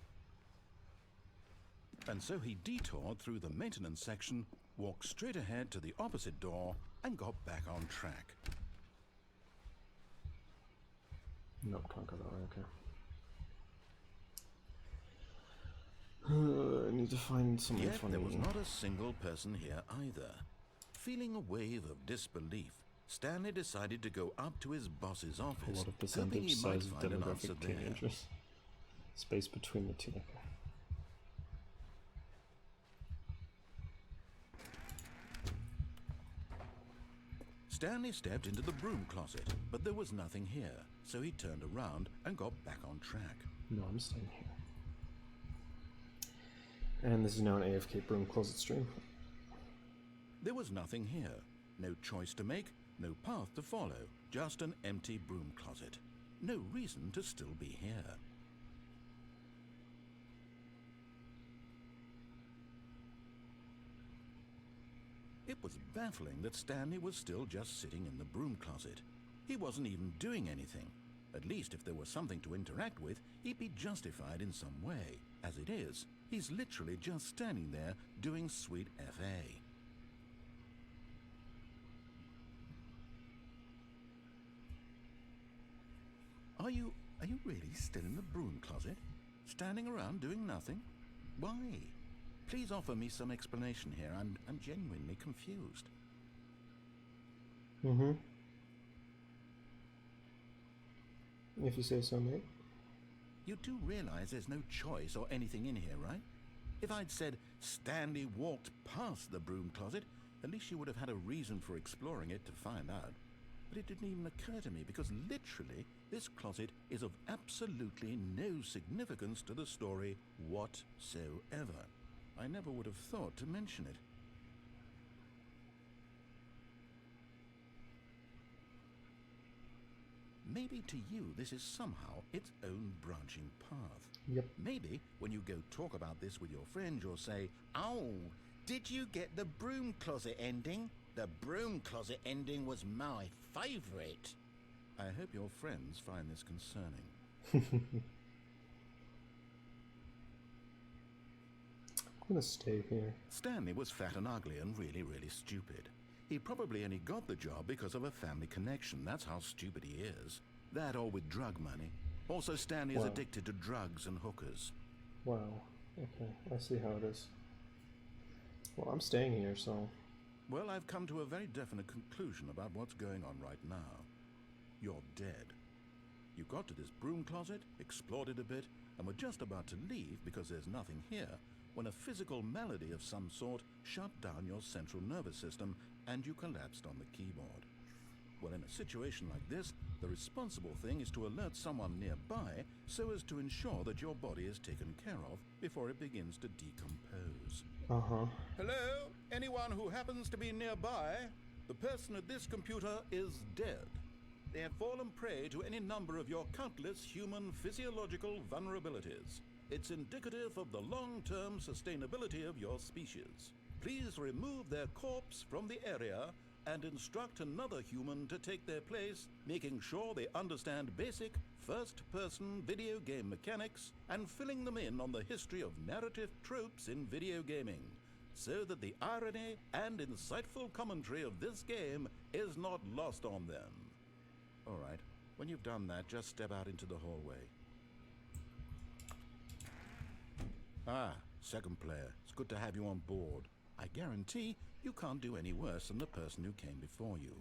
Speaker 2: And so he detoured through the maintenance section, walked straight ahead to the opposite door, and got back on track.
Speaker 1: Nope, can't go that way, okay. I need to find something
Speaker 2: Yet
Speaker 1: funny.
Speaker 2: there was not a single person here either. Feeling a wave of disbelief, Stanley decided to go up to his boss's
Speaker 1: A
Speaker 2: office,
Speaker 1: lot of
Speaker 2: hoping
Speaker 1: percentage
Speaker 2: he might
Speaker 1: size of
Speaker 2: find an answer
Speaker 1: demographic
Speaker 2: there.
Speaker 1: teenagers. Space between the two. Okay.
Speaker 2: Stanley stepped into the broom closet, but there was nothing here, so he turned around and got back on track.
Speaker 1: No, I'm staying here. And this is now an AFK broom closet stream.
Speaker 2: There was nothing here. No choice to make, no path to follow, just an empty broom closet. No reason to still be here. It was baffling that Stanley was still just sitting in the broom closet. He wasn't even doing anything. At least if there was something to interact with, he'd be justified in some way. As it is, he's literally just standing there doing sweet FA. Are you really still in the broom closet? Standing around doing nothing? Why? Please offer me some explanation here. I'm genuinely confused.
Speaker 1: Mm-hmm. If you say so, mate.
Speaker 2: You do realize there's no choice or anything in here, right? If I'd said Stanley walked past the broom closet, at least you would have had a reason for exploring it to find out. But it didn't even occur to me because literally this closet is of absolutely no significance to the story whatsoever. I never would have thought to mention it. Maybe to you this is somehow its own branching path.
Speaker 1: Yep.
Speaker 2: Maybe when you go talk about this with your friend, you'll say, "Oh, did you get the broom closet ending? The broom closet ending was my favorite." I hope your friends find this concerning.
Speaker 1: I'm gonna stay here.
Speaker 2: Stanley was fat and ugly and really, really stupid. He probably only got the job because of a family connection. That's how stupid he is. That or with drug money. Also, Stanley is
Speaker 1: Wow.
Speaker 2: addicted to drugs and hookers.
Speaker 1: Wow. Okay, I see how it is. Well, I'm staying here, so...
Speaker 2: Well, I've come to a very definite conclusion about what's going on right now. You're dead. You got to this broom closet, explored it a bit, and were just about to leave because there's nothing here, when a physical malady of some sort shut down your central nervous system and you collapsed on the keyboard. Well, in a situation like this, the responsible thing is to alert someone nearby so as to ensure that your body is taken care of before it begins to decompose.
Speaker 1: Uh-huh.
Speaker 2: Hello? Anyone who happens to be nearby? The person at this computer is dead. They have fallen prey to any number of your countless human physiological vulnerabilities. It's indicative of the long-term sustainability of your species. Please remove their corpse from the area and instruct another human to take their place, making sure they understand basic first-person video game mechanics and filling them in on the history of narrative tropes in video gaming, so that the irony and insightful commentary of this game is not lost on them. All right, when you've done that, just step out into the hallway. Ah, second player. It's good to have you on board. I guarantee you can't do any worse than the person who came before you.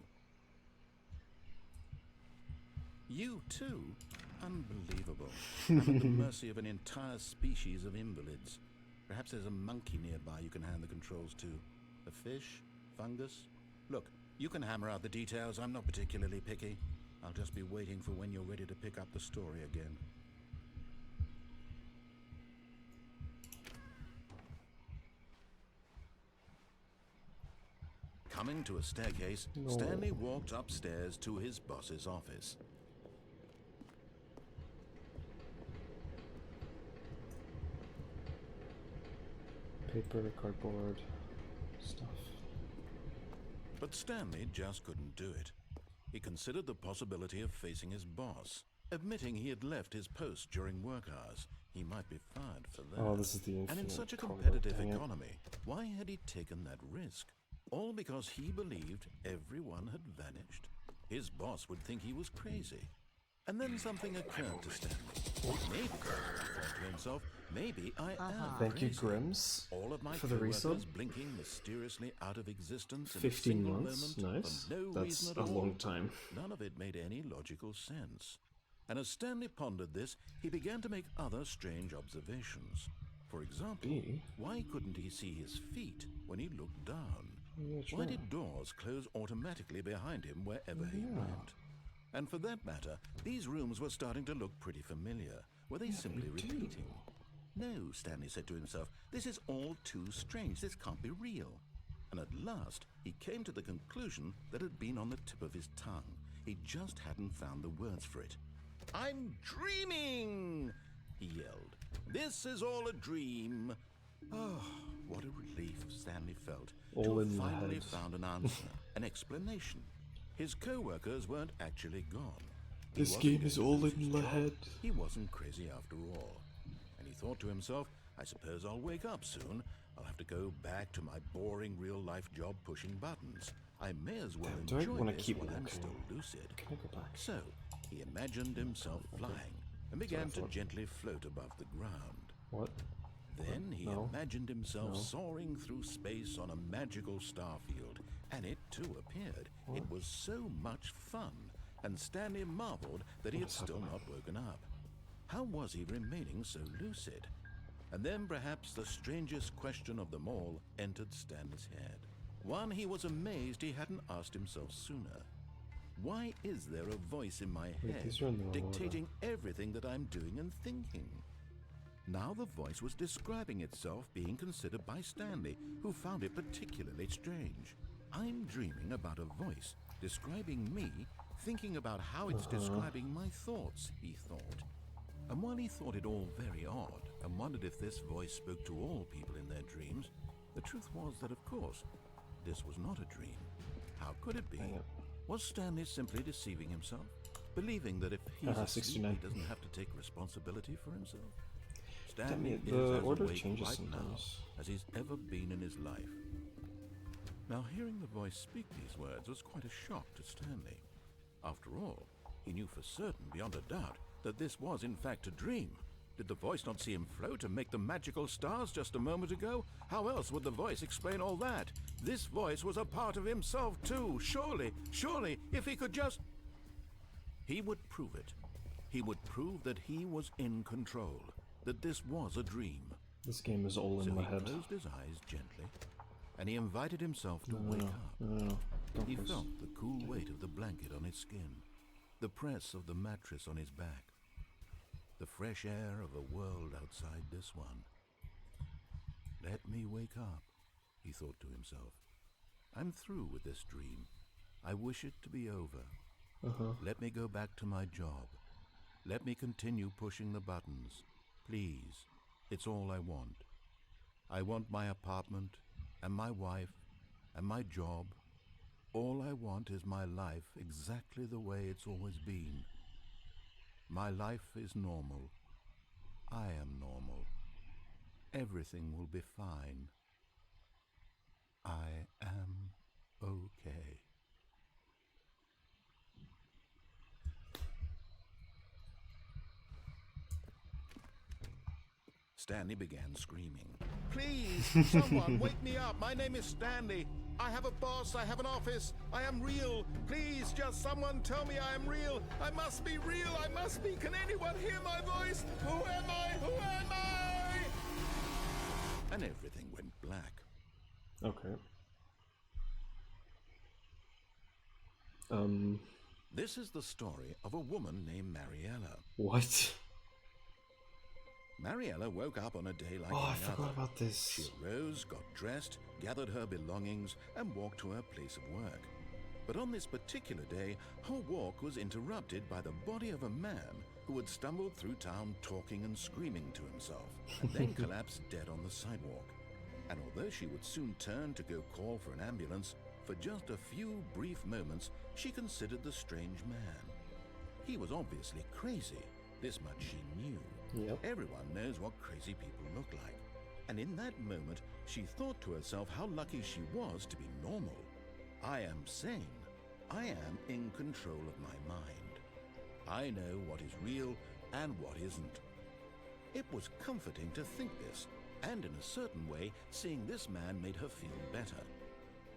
Speaker 2: You too? Unbelievable. I'm at the mercy of an entire species of invalids. Perhaps there's a monkey nearby you can hand the controls to. A fish? Fungus? Look, you can hammer out the details. I'm not particularly picky. I'll just be waiting for when you're ready to pick up the story again. Coming to a staircase,
Speaker 1: No.
Speaker 2: Stanley walked upstairs to his boss's office.
Speaker 1: Paper, cardboard, stuff.
Speaker 2: But Stanley just couldn't do it. He considered the possibility of facing his boss, admitting he had left his post during work hours. He might be fired for that.
Speaker 1: Oh, this is the infinite
Speaker 2: And in such a
Speaker 1: corridor,
Speaker 2: competitive
Speaker 1: dang it.
Speaker 2: economy, why had he taken that risk? All because he believed everyone had vanished? His boss would think he was crazy. And then something occurred to Stanley. Maybe, he thought to himself, maybe I am
Speaker 1: Thank you,
Speaker 2: crazy.
Speaker 1: Grims,
Speaker 2: All of my
Speaker 1: for the resub.
Speaker 2: coworkers blinking mysteriously out of existence in a
Speaker 1: 15
Speaker 2: single
Speaker 1: months,
Speaker 2: moment
Speaker 1: nice.
Speaker 2: for no
Speaker 1: That's
Speaker 2: reason
Speaker 1: a
Speaker 2: at all.
Speaker 1: long time.
Speaker 2: None of it made any logical sense. And as Stanley pondered this, he began to make other strange observations. For example, why couldn't he see his feet when he looked down?
Speaker 1: Yeah,
Speaker 2: Why
Speaker 1: sure.
Speaker 2: did doors close automatically behind him wherever he went? And for that matter, these rooms were starting to look pretty familiar. Were they simply repeating? No, Stanley said to himself, this is all too strange. This can't be real. And at last, he came to the conclusion that had been on the tip of his tongue. He just hadn't found the words for it. I'm dreaming, he yelled. This is all a dream. Oh, what a relief Stanley felt
Speaker 1: All
Speaker 2: to have
Speaker 1: in my
Speaker 2: finally
Speaker 1: head.
Speaker 2: found an answer, an explanation. His co-workers weren't actually gone. He
Speaker 1: This
Speaker 2: wasn't
Speaker 1: game
Speaker 2: going
Speaker 1: is
Speaker 2: to
Speaker 1: all
Speaker 2: lose
Speaker 1: in
Speaker 2: his
Speaker 1: my
Speaker 2: job.
Speaker 1: head.
Speaker 2: He wasn't crazy after all. And he thought to himself, I suppose I'll wake up soon. I'll have to go back to my boring real-life job pushing buttons. I may as well
Speaker 1: Do I
Speaker 2: enjoy
Speaker 1: wanna
Speaker 2: this
Speaker 1: keep
Speaker 2: while I'm
Speaker 1: walking?
Speaker 2: still lucid.
Speaker 1: Can I go back?
Speaker 2: So, he imagined himself flying and began to
Speaker 1: thought.
Speaker 2: gently float above the ground.
Speaker 1: What?
Speaker 2: Then he
Speaker 1: No.
Speaker 2: imagined himself
Speaker 1: No.
Speaker 2: soaring through space on a magical star field, and it too appeared. It was so much fun, and Stanley marveled that he had still not woken up. How was he remaining so lucid? And then perhaps the strangest question of them all entered Stanley's head. One he was amazed he hadn't asked himself sooner. Why is there a voice in my head
Speaker 1: these are in the wrong order.
Speaker 2: dictating everything that I'm doing and thinking? Now the voice was describing itself being considered by Stanley, who found it particularly strange. I'm dreaming about a voice describing me, thinking about how it's describing my thoughts, he thought. And while he thought it all very odd and wondered if this voice spoke to all people in their dreams, the truth was that, of course, this was not a dream. How could it be? Was Stanley simply deceiving himself, believing that if he's asleep,
Speaker 1: 69.
Speaker 2: he doesn't have to take responsibility for himself?
Speaker 1: Damn
Speaker 2: Stanley
Speaker 1: it,
Speaker 2: is
Speaker 1: the
Speaker 2: as
Speaker 1: order
Speaker 2: awake
Speaker 1: changes
Speaker 2: right now
Speaker 1: sometimes.
Speaker 2: as he's ever been in his life. Now, hearing the voice speak these words was quite a shock to Stanley. After all, he knew for certain, beyond a doubt, that this was in fact a dream. Did the voice not see him float and make the magical stars just a moment ago? How else would the voice explain all that? This voice was a part of himself too. Surely, if he could just... He would prove it. He would prove that he was in control, that this was a dream.
Speaker 1: This game is all
Speaker 2: So
Speaker 1: in my
Speaker 2: he
Speaker 1: head.
Speaker 2: closed his eyes gently, and he invited himself to wake up.
Speaker 1: No, don't
Speaker 2: He
Speaker 1: press.
Speaker 2: felt the cool weight of the blanket on his skin, the press of the mattress on his back, the fresh air of a world outside this one. Let me wake up, he thought to himself. I'm through with this dream. I wish it to be over. Let me go back to my job. Let me continue pushing the buttons. Please, it's all I want. I want my apartment, and my wife, and my job. All I want is my life exactly the way it's always been. My life is normal. I am normal. Everything will be fine. I am okay. Stanley began screaming. Please, someone, wake me up. My name is Stanley. I have a boss. I have an office. I am real. Please, just someone tell me I am real. I must be real. I must be. Can anyone hear my voice? Who am I? Who am I? And everything went black.
Speaker 1: Okay.
Speaker 2: This is the story of a woman named Mariella.
Speaker 1: What?
Speaker 2: Mariella woke up on a day like
Speaker 1: Oh, I
Speaker 2: any
Speaker 1: forgot
Speaker 2: other.
Speaker 1: about this.
Speaker 2: She arose, got dressed, gathered her belongings, and walked to her place of work. But on this particular day, her walk was interrupted by the body of a man who had stumbled through town talking and screaming to himself, and then collapsed dead on the sidewalk. And although she would soon turn to go call for an ambulance, for just a few brief moments she considered the strange man. He was obviously crazy. This much she knew.
Speaker 1: Yep.
Speaker 2: Everyone knows what crazy people look like. And in that moment, she thought to herself how lucky she was to be normal. I am sane. I am in control of my mind. I know what is real and what isn't. It was comforting to think this, and in a certain way, seeing this man made her feel better.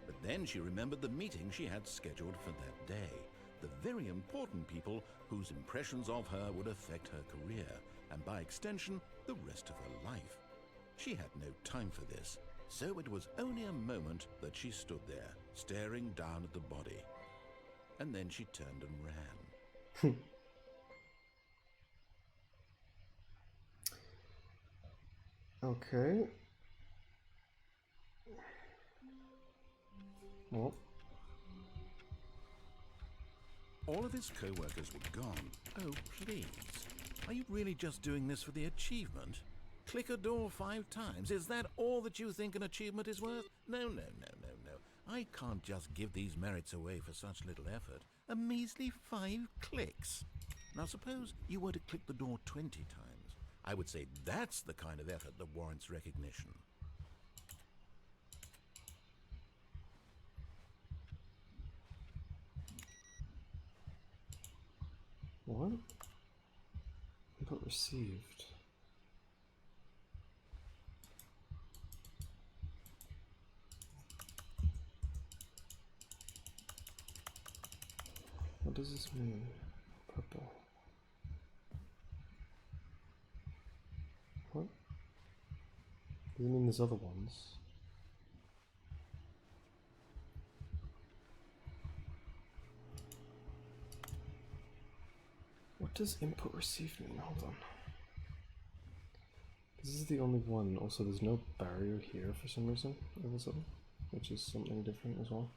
Speaker 2: But then she remembered the meeting she had scheduled for that day. The very important people whose impressions of her would affect her career, and by extension, the rest of her life. She had no time for this, so it was only a moment that she stood there, staring down at the body. And then she turned and ran.
Speaker 1: Okay. Well.
Speaker 2: All of his co-workers were gone. Oh, please. Are you really just doing this for the achievement? Click a door 5 times. Is that all that you think an achievement is worth? No. I can't just give these merits away for such little effort. A measly 5 clicks. Now suppose you were to click the door 20 times. I would say that's the kind of effort that warrants recognition.
Speaker 1: What? Input received. What does this mean? Purple. What? Does it mean there's other ones? What does input received mean? Hold on. This is the only one. Also, there's no barrier here for some reason, all of a sudden, which is something different as well.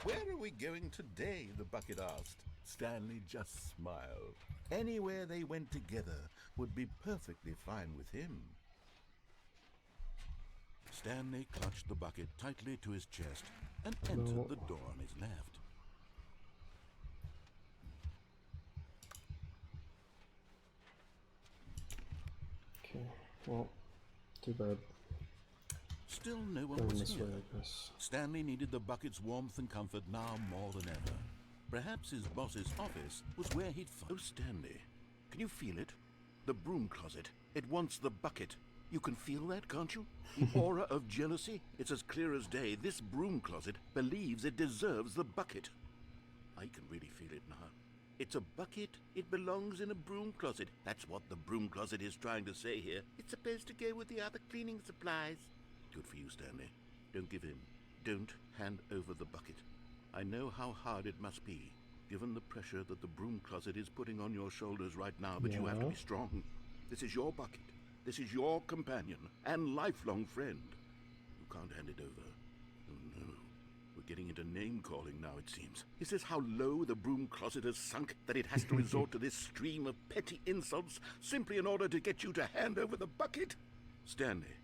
Speaker 3: Where are we going today? The bucket asked. Stanley just smiled. Anywhere they went together would be perfectly fine with him.
Speaker 2: Stanley clutched the bucket tightly to his chest and entered the door on his left.
Speaker 1: Okay, well, too bad.
Speaker 2: Still no one
Speaker 1: Going
Speaker 2: was
Speaker 1: this
Speaker 2: here.
Speaker 1: way, I guess.
Speaker 2: Stanley needed the bucket's warmth and comfort now more than ever. Perhaps his boss's office was where he'd find...
Speaker 3: Oh, Stanley, can you feel it? The broom closet. It wants the bucket. You can feel that, can't you? The aura of jealousy? It's as clear as day. This broom closet believes it deserves the bucket. I can really feel it now. It's a bucket. It belongs in a broom closet. That's what the broom closet is trying to say here. It's supposed to go with the other cleaning supplies. Good for you, Stanley. Don't give in. Don't hand over the bucket. I know how hard it must be, given the pressure that the broom closet is putting on your shoulders right now, but you have to be strong. This is your bucket. This is your companion and lifelong friend. You can't hand it over. Oh no. We're getting into name-calling now, it seems. Is this how low the broom closet has sunk, that it has to resort to this stream of petty insults simply in order to get you to hand over the bucket? Stanley,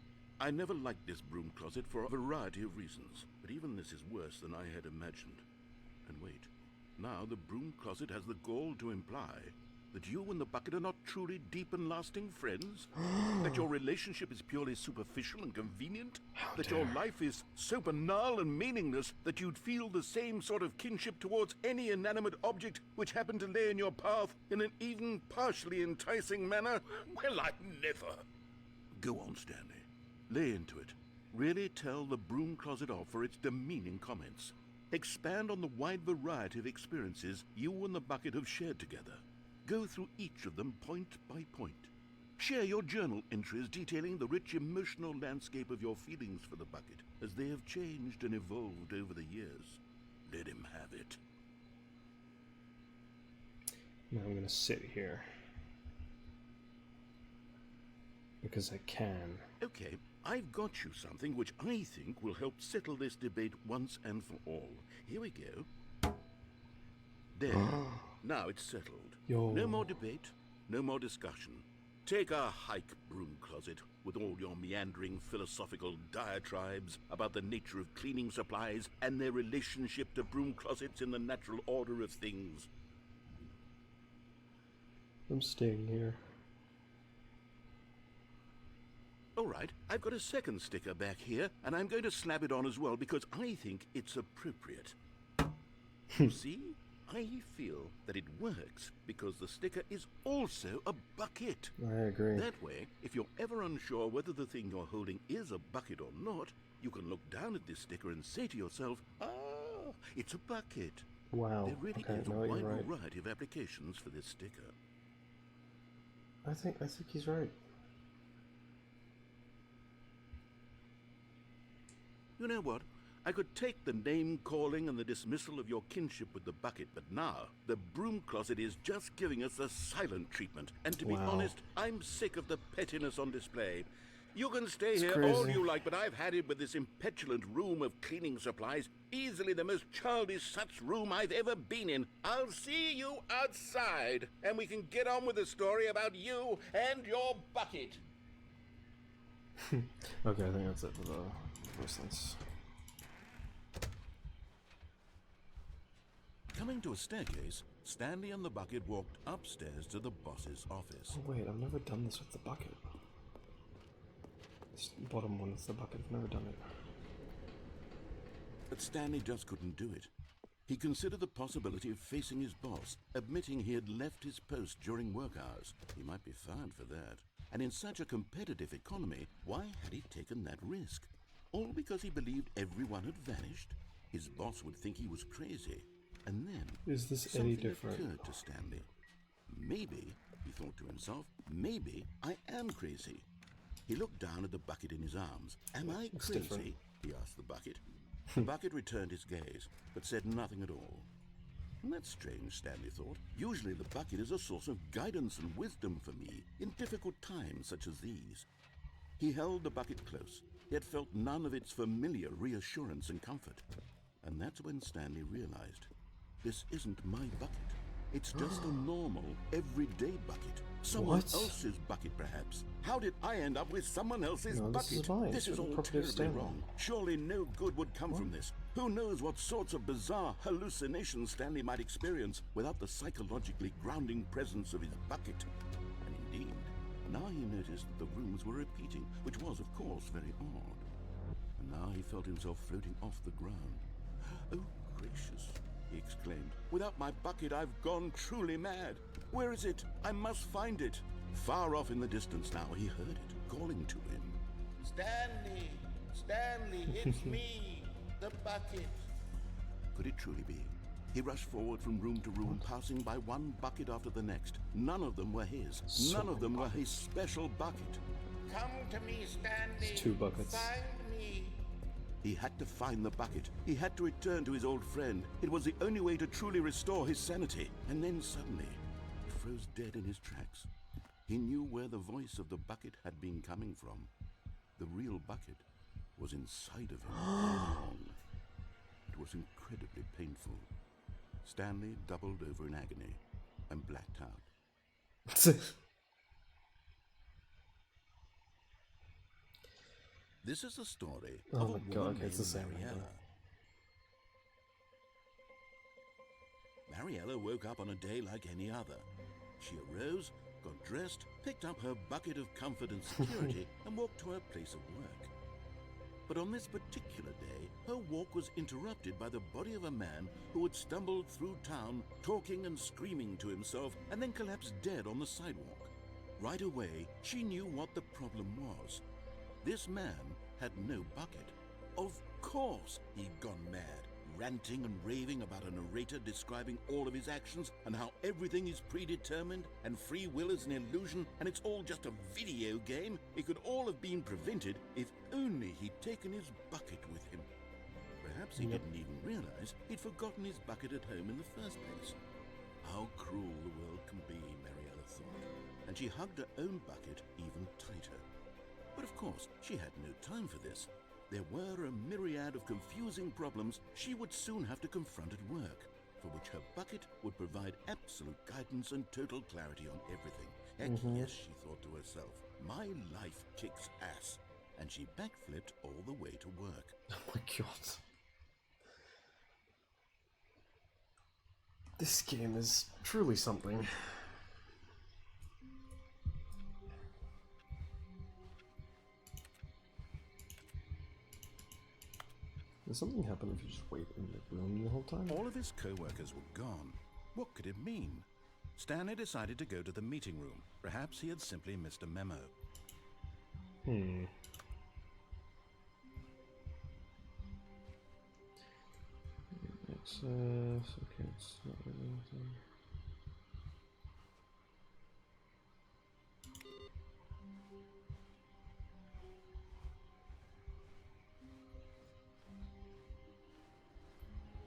Speaker 3: I never liked this broom closet for a variety of reasons, but even this is worse than I had imagined. And wait, now the broom closet has the gall to imply that you and the bucket are not truly deep and lasting friends? That your relationship is purely superficial and convenient? That your life is so banal and meaningless that you'd feel the same sort of kinship towards any inanimate object which happened to lay in your path in an even partially enticing manner? Well, I never. Go on, Stanley. Lay into it. Really tell the broom closet off for its demeaning comments. Expand on the wide variety of experiences you and the bucket have shared together. Go through each of them point by point. Share your journal entries detailing the rich emotional landscape of your feelings for the bucket as they have changed and evolved over the years. Let him have it.
Speaker 1: Now I'm going to sit here. Because I can.
Speaker 3: Okay, I've got you something which I think will help settle this debate once and for all. Here we go. There. Now it's settled.
Speaker 1: Yo.
Speaker 3: No more debate, no more discussion. Take a hike, Broom Closet, with all your meandering philosophical diatribes about the nature of cleaning supplies and their relationship to broom closets in the natural order of things.
Speaker 1: I'm staying here.
Speaker 3: All right, I've got a second sticker back here, and I'm going to slap it on as well because I think it's appropriate. You see? I feel that it works because the sticker is also a bucket.
Speaker 1: I agree.
Speaker 3: That way, if you're ever unsure whether the thing you're holding is a bucket or not, you can look down at this sticker and say to yourself, ah, it's a bucket.
Speaker 1: Wow.
Speaker 3: There really
Speaker 1: Okay,
Speaker 3: is a
Speaker 1: no, you're
Speaker 3: wide
Speaker 1: right.
Speaker 3: variety of applications for this sticker.
Speaker 1: I think he's right.
Speaker 3: You know what? I could take the name-calling and the dismissal of your kinship with the bucket, but now the broom closet is just giving us the silent treatment. And to be
Speaker 1: Wow.
Speaker 3: honest, I'm sick of the pettiness on display. You can stay
Speaker 1: It's
Speaker 3: here
Speaker 1: crazy.
Speaker 3: all you like, but I've had it with this impetulant room of cleaning supplies. Easily the most childish such room I've ever been in. I'll see you outside, and we can get on with the story about you and your bucket.
Speaker 1: Okay, I think that's it for the bracelets.
Speaker 2: Coming to a staircase, Stanley and the bucket walked upstairs to the boss's office.
Speaker 1: Oh wait, I've never done this with the bucket. This bottom one is the bucket. I've never done it.
Speaker 2: But Stanley just couldn't do it. He considered the possibility of facing his boss, admitting he had left his post during work hours. He might be fired for that. And in such a competitive economy, why had he taken that risk? All because he believed everyone had vanished? His boss would think he was crazy. And then
Speaker 1: Is this any
Speaker 2: something
Speaker 1: different?
Speaker 2: occurred to Stanley. Maybe, he thought to himself, maybe I am crazy. He looked down at the bucket in his arms. Am I
Speaker 1: It's
Speaker 2: crazy?
Speaker 1: different.
Speaker 2: He asked the bucket. The bucket returned his gaze, but said nothing at all. That's strange, Stanley thought. Usually the bucket is a source of guidance and wisdom for me in difficult times such as these. He held the bucket close, yet felt none of its familiar reassurance and comfort. And that's when Stanley realized, this isn't my bucket. It's just a normal, everyday bucket. Someone
Speaker 1: What?
Speaker 2: else's bucket, perhaps. How did I end up with someone else's
Speaker 1: No, this
Speaker 2: bucket?
Speaker 1: is mine.
Speaker 2: This
Speaker 1: It's
Speaker 2: is all
Speaker 1: the property of
Speaker 2: terribly
Speaker 1: Stanley.
Speaker 2: wrong. Surely no good would come from this. Who knows what sorts of bizarre hallucinations Stanley might experience without the psychologically grounding presence of his bucket. And indeed, now he noticed that the rooms were repeating, which was, of course, very odd. And now he felt himself floating off the ground. Oh, gracious, he exclaimed. Without my bucket, I've gone truly mad. Where is it? I must find it. Far off in the distance now, he heard it, calling to him.
Speaker 3: Stanley! Stanley, it's me, the bucket.
Speaker 2: Could it truly be? He rushed forward from room to room, passing by one bucket after the next. None of them were his.
Speaker 1: So
Speaker 2: None of them
Speaker 1: many
Speaker 2: were his special bucket.
Speaker 3: Come to me, Stanley.
Speaker 1: It's 2 buckets.
Speaker 3: Find me.
Speaker 2: He had to find the bucket. He had to return to his old friend. It was the only way to truly restore his sanity. And then suddenly, he froze dead in his tracks. He knew where the voice of the bucket had been coming from. The real bucket was inside of him. It was incredibly painful. Stanley doubled over in agony and blacked out. This is the story
Speaker 1: Oh
Speaker 2: of a
Speaker 1: my
Speaker 2: woman
Speaker 1: God, okay,
Speaker 2: named
Speaker 1: it's the same one,
Speaker 2: Mariella. Mariella woke up on a day like any other. She arose, got dressed, picked up her bucket of comfort and security, and walked to her place of work. But on this particular day, her walk was interrupted by the body of a man who had stumbled through town, talking and screaming to himself, and then collapsed dead on the sidewalk. Right away, she knew what the problem was. This man had no bucket. Of course he'd gone mad, ranting and raving about a narrator describing all of his actions and how everything is predetermined and free will is an illusion and it's all just a video game. It could all have been prevented if only he'd taken his bucket with him. Perhaps he didn't even realize he'd forgotten his bucket at home in the first place. How cruel the world can be, Mariella thought, and she hugged her own bucket even tighter. But of course, she had no time for this. There were a myriad of confusing problems she would soon have to confront at work, for which her bucket would provide absolute guidance and total clarity on everything. Heck yes, she thought to herself. My life kicks ass. And she backflipped all the way to work.
Speaker 1: Oh my god. This game is truly something. Does something happen if you just wait in the room the whole time?
Speaker 2: All of his co-workers were gone. What could it mean? Stanley decided to go to the meeting room. Perhaps he had simply missed a memo.
Speaker 1: Access, okay, it's not really anything.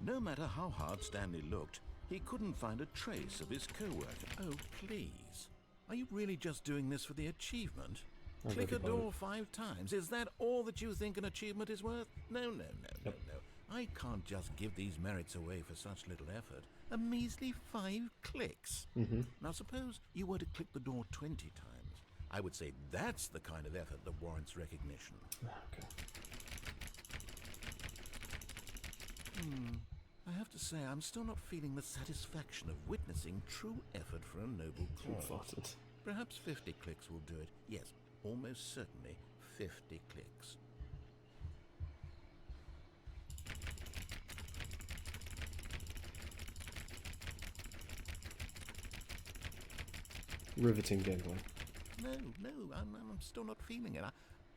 Speaker 2: No matter how hard Stanley looked, he couldn't find a trace of his co-worker. Oh, please. Are you really just doing this for the achievement? Click a door 5 times. Is that all that you think an achievement is worth? No. I can't just give these merits away for such little effort. A measly 5 clicks. Now suppose you were to click the door 20 times. I would say that's the kind of effort that warrants recognition.
Speaker 1: Okay.
Speaker 2: I have to say, I'm still not feeling the satisfaction of witnessing true effort for a noble cause. Perhaps 50 clicks will do it. Yes, almost certainly 50 clicks.
Speaker 1: Riveting gameplay.
Speaker 2: No, I'm still not feeling it.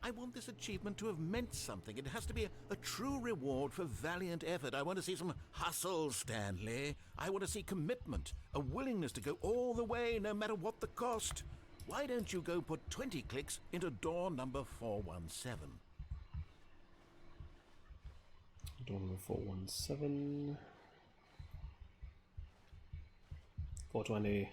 Speaker 2: I want this achievement to have meant something. It has to be a true reward for valiant effort. I want to see some hustle, Stanley. I want to see commitment, a willingness to go all the way no matter what the cost. Why don't you go put 20 clicks into door number 417?
Speaker 1: Door number 417. 420.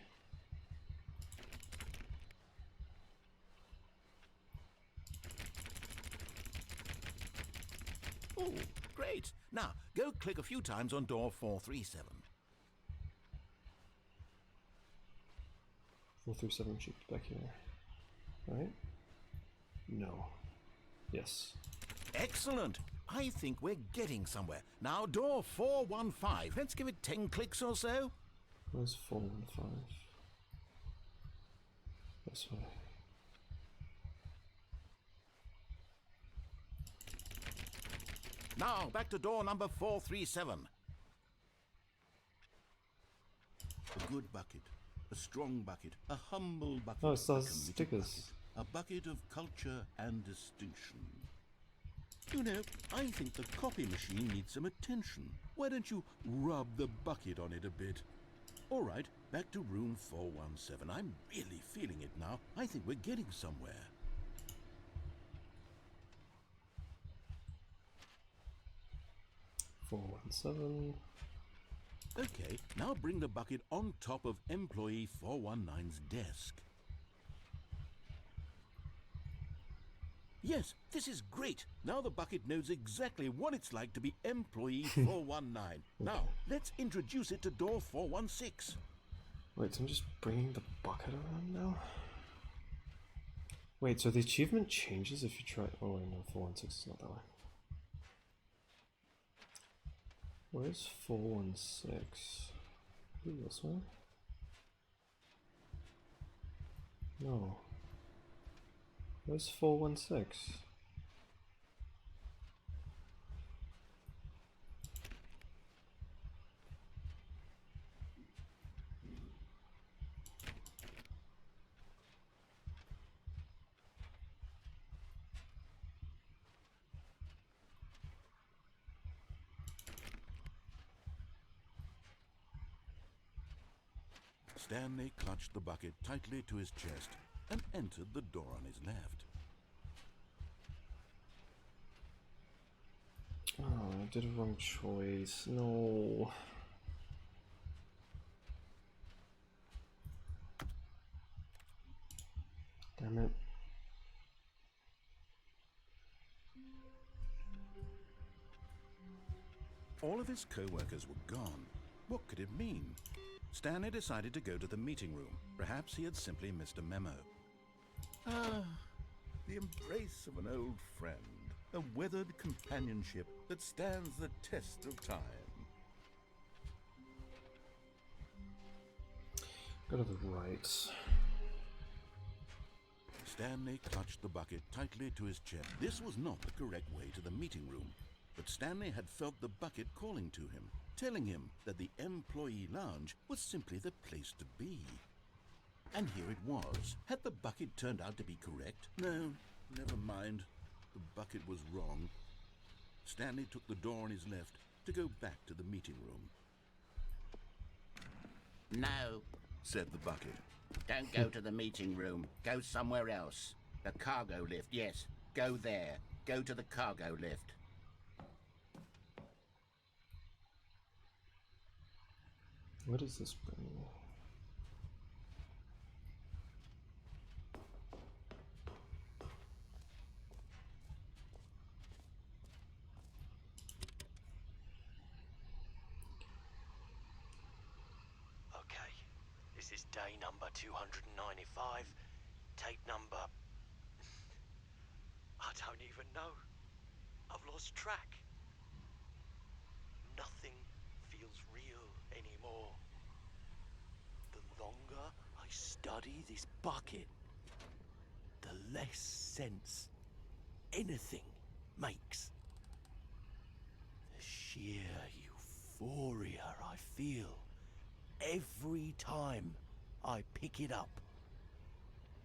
Speaker 2: Oh, great. Now, go click a few times on door 437.
Speaker 1: 437 should be back here. Right? No. Yes.
Speaker 2: Excellent. I think we're getting somewhere. Now, door 415. Let's give it 10 clicks or so.
Speaker 1: Where's 415? This way.
Speaker 2: Now, back to door number 437. A good bucket. A strong bucket. A humble bucket.
Speaker 1: Oh, it's those
Speaker 2: a committed
Speaker 1: stickers.
Speaker 2: Bucket, a bucket of culture and distinction. You know, I think the copy machine needs some attention. Why don't you rub the bucket on it a bit? All right, back to room 417. I'm really feeling it now. I think we're getting somewhere.
Speaker 1: 417.
Speaker 2: Okay, now bring the bucket on top of employee 419's desk. Yes, this is great. Now the bucket knows exactly what it's like to be employee 419. Now, let's introduce it to door 416.
Speaker 1: Wait, so I'm just bringing the bucket around now? Wait, so the achievement changes if you try... Oh wait, no, 416 is not that way. Where's 416? This way? No. Where's 416?
Speaker 2: Stanley clutched the bucket tightly to his chest and entered the door on his left.
Speaker 1: Oh, I did a wrong choice. No. Damn it.
Speaker 2: All of his co-workers were gone. What could it mean? Stanley decided to go to the meeting room. Perhaps he had simply missed a memo.
Speaker 3: Ah, the embrace of an old friend. A weathered companionship that stands the test of time.
Speaker 1: Go to the right.
Speaker 2: Stanley clutched the bucket tightly to his chest. This was not the correct way to the meeting room, but Stanley had felt the bucket calling to him, telling him that the employee lounge was simply the place to be. And here it was. Had the bucket turned out to be correct? No, never mind. The bucket was wrong. Stanley took the door on his left to go back to the meeting room.
Speaker 3: No,
Speaker 2: Said the bucket.
Speaker 3: don't go to the meeting room. Go somewhere else. The cargo lift, yes. Go there. Go to the cargo lift.
Speaker 1: What does this bring me?
Speaker 4: Okay, this is day number 295. Tape number... I don't even know. I've lost track. Nothing feels real anymore. The longer I study this bucket, the less sense anything makes. The sheer euphoria I feel every time I pick it up.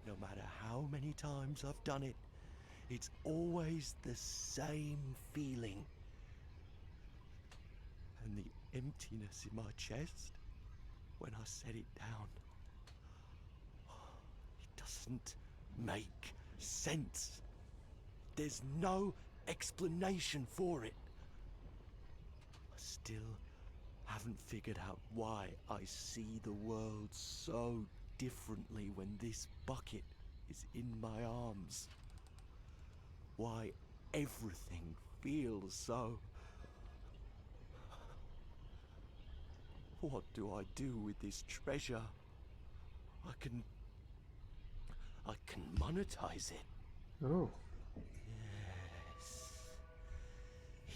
Speaker 4: No matter how many times I've done it, it's always the same feeling. And the emptiness in my chest when I set it down. It doesn't make sense. There's no explanation for it. I still haven't figured out why I see the world so differently when this bucket is in my arms. Why everything feels so... What do I do with this treasure? I can monetize it.
Speaker 1: Oh.
Speaker 4: Yes.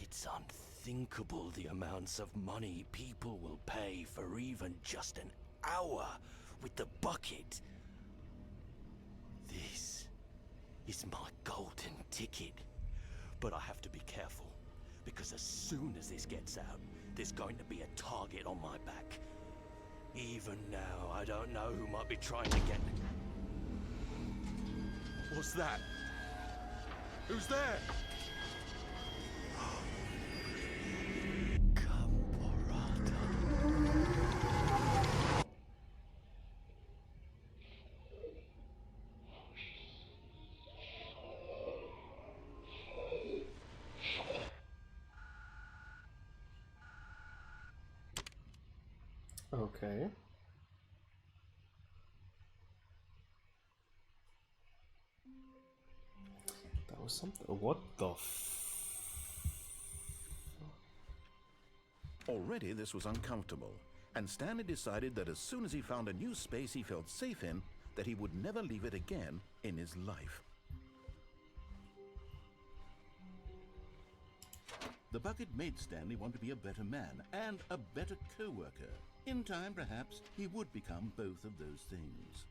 Speaker 4: It's unthinkable the amounts of money people will pay for even just an hour with the bucket. This is my golden ticket. But I have to be careful, because as soon as this gets out, there's going to be a target on my back. Even now, I don't know who might be trying to get... What's that? Who's there? Camporata.
Speaker 1: Okay. That was something. What the
Speaker 2: Already this was uncomfortable, and Stanley decided that as soon as he found a new space he felt safe in, that he would never leave it again in his life.
Speaker 3: The bucket made Stanley want to be a better man and a better co-worker. In time, perhaps, he would become both of those things.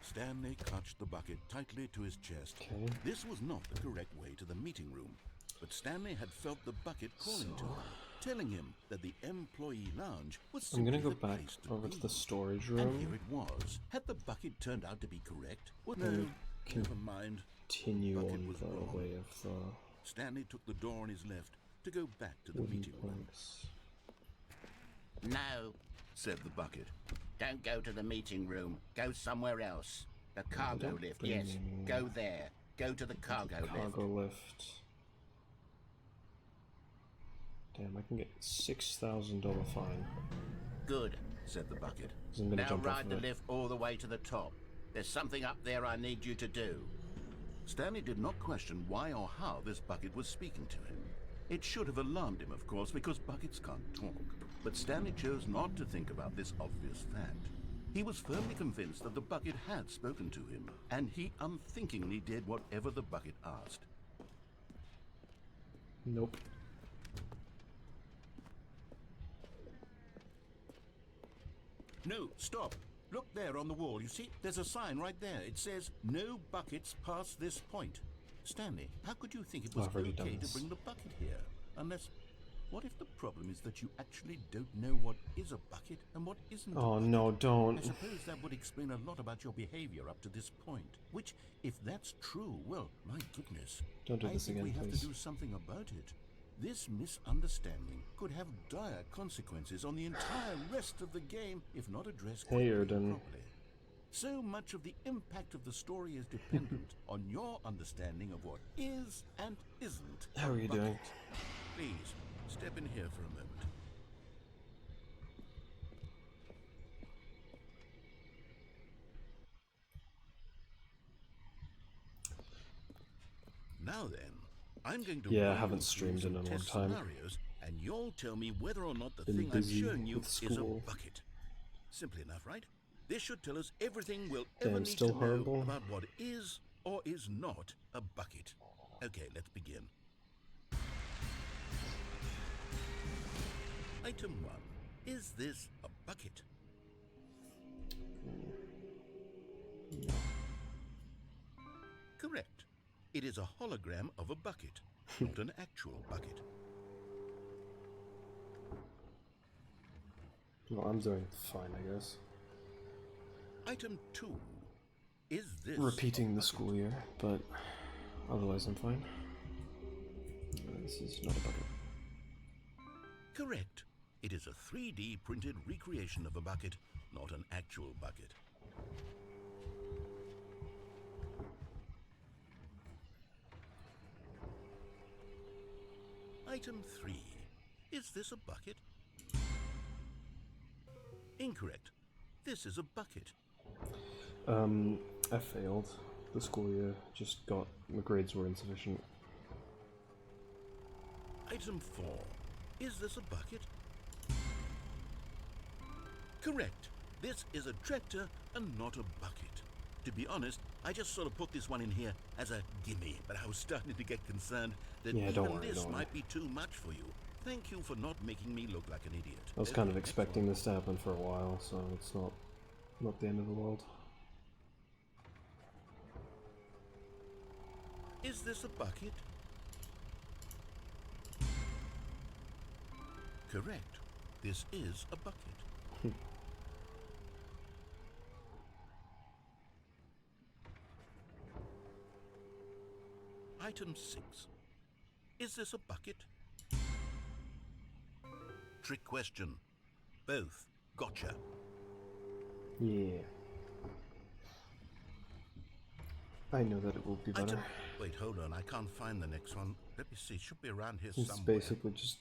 Speaker 2: Stanley clutched the bucket tightly to his chest.
Speaker 1: Okay.
Speaker 2: This was not the correct way to the meeting room, but Stanley had felt the bucket calling to him, telling him that the employee lounge was
Speaker 1: I'm
Speaker 2: simply
Speaker 1: gonna go
Speaker 2: the
Speaker 1: back
Speaker 2: place to
Speaker 1: over
Speaker 2: be.
Speaker 1: to the storage
Speaker 2: And
Speaker 1: room.
Speaker 2: here it was. Had the bucket turned out to be correct? Well,
Speaker 1: And
Speaker 2: no,
Speaker 1: we
Speaker 2: never mind.
Speaker 1: continue
Speaker 2: Bucket
Speaker 1: on
Speaker 2: was
Speaker 1: the
Speaker 2: wrong.
Speaker 1: way of the
Speaker 2: Stanley took the door on his left to go back to the
Speaker 1: wooden
Speaker 2: meeting room.
Speaker 1: planks.
Speaker 3: No,
Speaker 2: Said the bucket.
Speaker 3: don't go to the meeting room. Go somewhere else. The cargo
Speaker 1: don't
Speaker 3: lift,
Speaker 1: bring
Speaker 3: yes.
Speaker 1: me-
Speaker 3: Go there. Go to the cargo lift.
Speaker 1: Cargo lift. Damn, I can get $6,000 fine.
Speaker 3: Good, said the bucket.
Speaker 1: 'Cause I'm gonna
Speaker 3: Now
Speaker 1: jump off
Speaker 3: ride
Speaker 1: of
Speaker 3: the
Speaker 1: it.
Speaker 3: lift all the way to the top. There's something up there I need you to do.
Speaker 2: Stanley did not question why or how this bucket was speaking to him. It should have alarmed him, of course, because buckets can't talk.
Speaker 3: But Stanley chose not to think about this obvious fact. He was firmly convinced that the bucket had spoken to him, and he unthinkingly did whatever the bucket asked.
Speaker 1: Nope.
Speaker 3: No, stop. Look there on the wall, you see? There's a sign right there. It says, no buckets past this point. Stanley, how could you think it was
Speaker 1: I've already done
Speaker 3: okay to
Speaker 1: this.
Speaker 3: bring the bucket here? Unless, what if the problem is that you actually don't know what is a bucket and what isn't a
Speaker 1: Oh
Speaker 3: bucket?
Speaker 1: no, don't.
Speaker 3: I suppose that would explain a lot about your behavior up to this point. Which, if that's true, well, my goodness.
Speaker 1: Don't do this
Speaker 3: I think
Speaker 1: again,
Speaker 3: we have
Speaker 1: please.
Speaker 3: to do something about it. This misunderstanding could have dire consequences on the entire rest of the game if not addressed
Speaker 1: Hey,
Speaker 3: quickly and
Speaker 1: Erden.
Speaker 3: properly. So much of the impact of the story is dependent on your understanding of what is and isn't
Speaker 1: How
Speaker 3: a
Speaker 1: are you
Speaker 3: bucket.
Speaker 1: doing?
Speaker 3: Please, step in here for a moment. Now then, I'm going to
Speaker 1: Yeah, I
Speaker 3: run
Speaker 1: haven't
Speaker 3: you through
Speaker 1: streamed
Speaker 3: some
Speaker 1: in a long
Speaker 3: test
Speaker 1: time.
Speaker 3: scenarios, and you'll tell me whether or not the
Speaker 1: Been
Speaker 3: thing I'm
Speaker 1: busy
Speaker 3: showing you
Speaker 1: with
Speaker 3: is a
Speaker 1: school.
Speaker 3: bucket. Simple enough, right? This should tell us everything we'll
Speaker 1: Damn,
Speaker 3: ever need
Speaker 1: still
Speaker 3: to know
Speaker 1: horrible.
Speaker 3: about what is or is not a bucket. Okay, let's begin. Item 1. Is this a bucket? Correct. It is a hologram of a bucket, not an actual bucket.
Speaker 1: Well, I'm doing fine, I guess.
Speaker 3: Item 2. Is this
Speaker 1: Repeating
Speaker 3: a
Speaker 1: the
Speaker 3: bucket?
Speaker 1: school year, but otherwise I'm fine. This is not a bucket.
Speaker 3: Correct. It is a 3D printed recreation of a bucket, not an actual bucket. Item 3. Is this a bucket? Incorrect. This is a bucket.
Speaker 1: I failed the school year, just got, the grades were insufficient.
Speaker 3: Item 4. Is this a bucket? Correct. This is a tractor and not a bucket. To be honest, I just sort of put this one in here as a gimme, but I was starting to get concerned that
Speaker 1: Yeah, don't
Speaker 3: even
Speaker 1: worry,
Speaker 3: this
Speaker 1: don't worry.
Speaker 3: might be too much for you. Thank you for not making me look like an idiot.
Speaker 1: I was kind of
Speaker 3: Okay,
Speaker 1: expecting
Speaker 3: next
Speaker 1: this to happen for a while, so it's not the end of the world.
Speaker 3: one. Is this a bucket? Correct. This is a bucket. Item 6. Is this a bucket? Trick question. Both. Gotcha.
Speaker 1: Yeah. I know that it will be better.
Speaker 3: Item... Wait, hold on. I can't find the next one. Let me see. It should be around here
Speaker 1: It's
Speaker 3: somewhere.
Speaker 1: basically just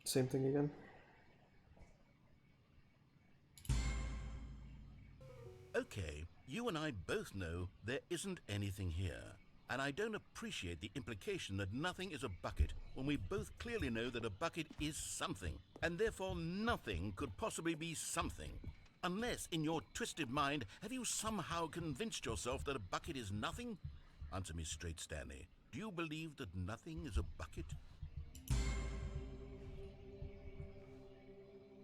Speaker 1: same thing again.
Speaker 3: Okay, you and I both know there isn't anything here. And I don't appreciate the implication that nothing is a bucket when we both clearly know that a bucket is something. And therefore nothing could possibly be something. Unless, in your twisted mind, have you somehow convinced yourself that a bucket is nothing? Answer me straight, Stanley. Do you believe that nothing is a bucket?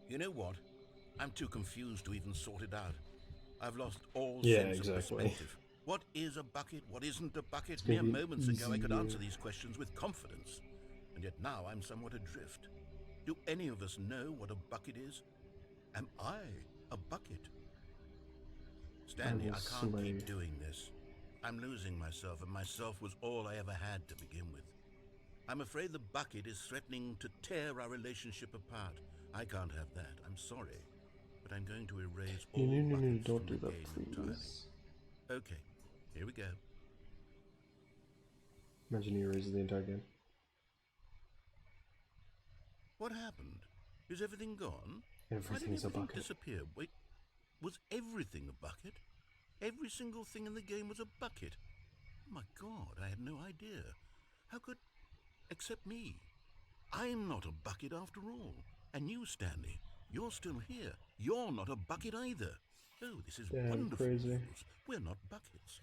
Speaker 3: You know what? I'm too confused to even sort it out. I've lost all
Speaker 1: Yeah,
Speaker 3: sense of
Speaker 1: exactly.
Speaker 3: perspective. What is a bucket? What isn't a bucket?
Speaker 1: gonna
Speaker 3: Mere
Speaker 1: be
Speaker 3: moments ago I could
Speaker 1: easier.
Speaker 3: answer these questions with confidence. And yet now I'm somewhat adrift. Do any of us know what a bucket is? Am I a bucket? Stanley,
Speaker 1: will
Speaker 3: I can't
Speaker 1: slay.
Speaker 3: keep doing this. I'm losing myself, and myself was all I ever had to begin with. I'm afraid the bucket is threatening to tear our relationship apart. I can't have that. I'm sorry. But I'm going to erase all
Speaker 1: No,
Speaker 3: buckets
Speaker 1: don't
Speaker 3: from
Speaker 1: do
Speaker 3: the
Speaker 1: that,
Speaker 3: game entirely.
Speaker 1: please.
Speaker 3: Okay, here we go.
Speaker 1: Imagine you erase the entire game.
Speaker 3: What happened? Is everything gone? Why did
Speaker 1: Everything's a
Speaker 3: everything
Speaker 1: bucket.
Speaker 3: disappear? Wait, was everything a bucket? Every single thing in the game was a bucket. Oh my God, I had no idea. How could... except me. I'm not a bucket after all. And you, Stanley, you're still here. You're not a bucket either. Oh, this is
Speaker 1: Damn,
Speaker 3: wonderful
Speaker 1: crazy.
Speaker 3: news. We're not buckets.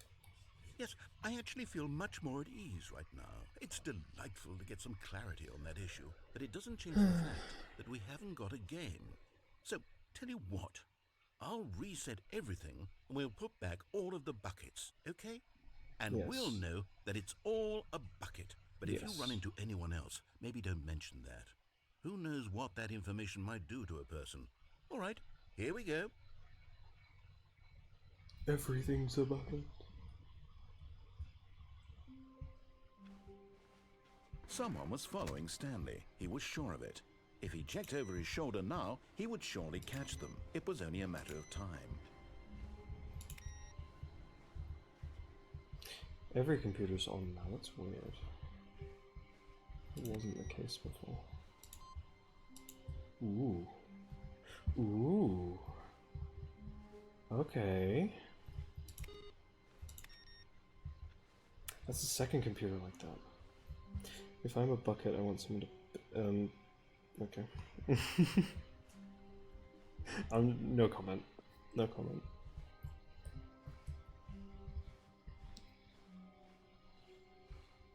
Speaker 3: Yes, I actually feel much more at ease right now. It's delightful to get some clarity on that issue, but it doesn't change the fact that we haven't got a game. So, tell you what, I'll reset everything and we'll put back all of the buckets, okay? And
Speaker 1: Yes.
Speaker 3: we'll know that it's all a bucket. But if you
Speaker 1: Yes.
Speaker 3: run into anyone else, maybe don't mention that. Who knows what that information might do to a person? All right, here we go.
Speaker 1: Everything's a bucket.
Speaker 2: Someone was following Stanley. He was sure of it. If he checked over his shoulder now, he would surely catch them. It was only a matter of time.
Speaker 1: Every computer's on now, that's weird. It wasn't the case before. Ooh. Ooh. Okay. That's the second computer like that. If I'm a bucket, I want someone to... okay. No comment. No comment.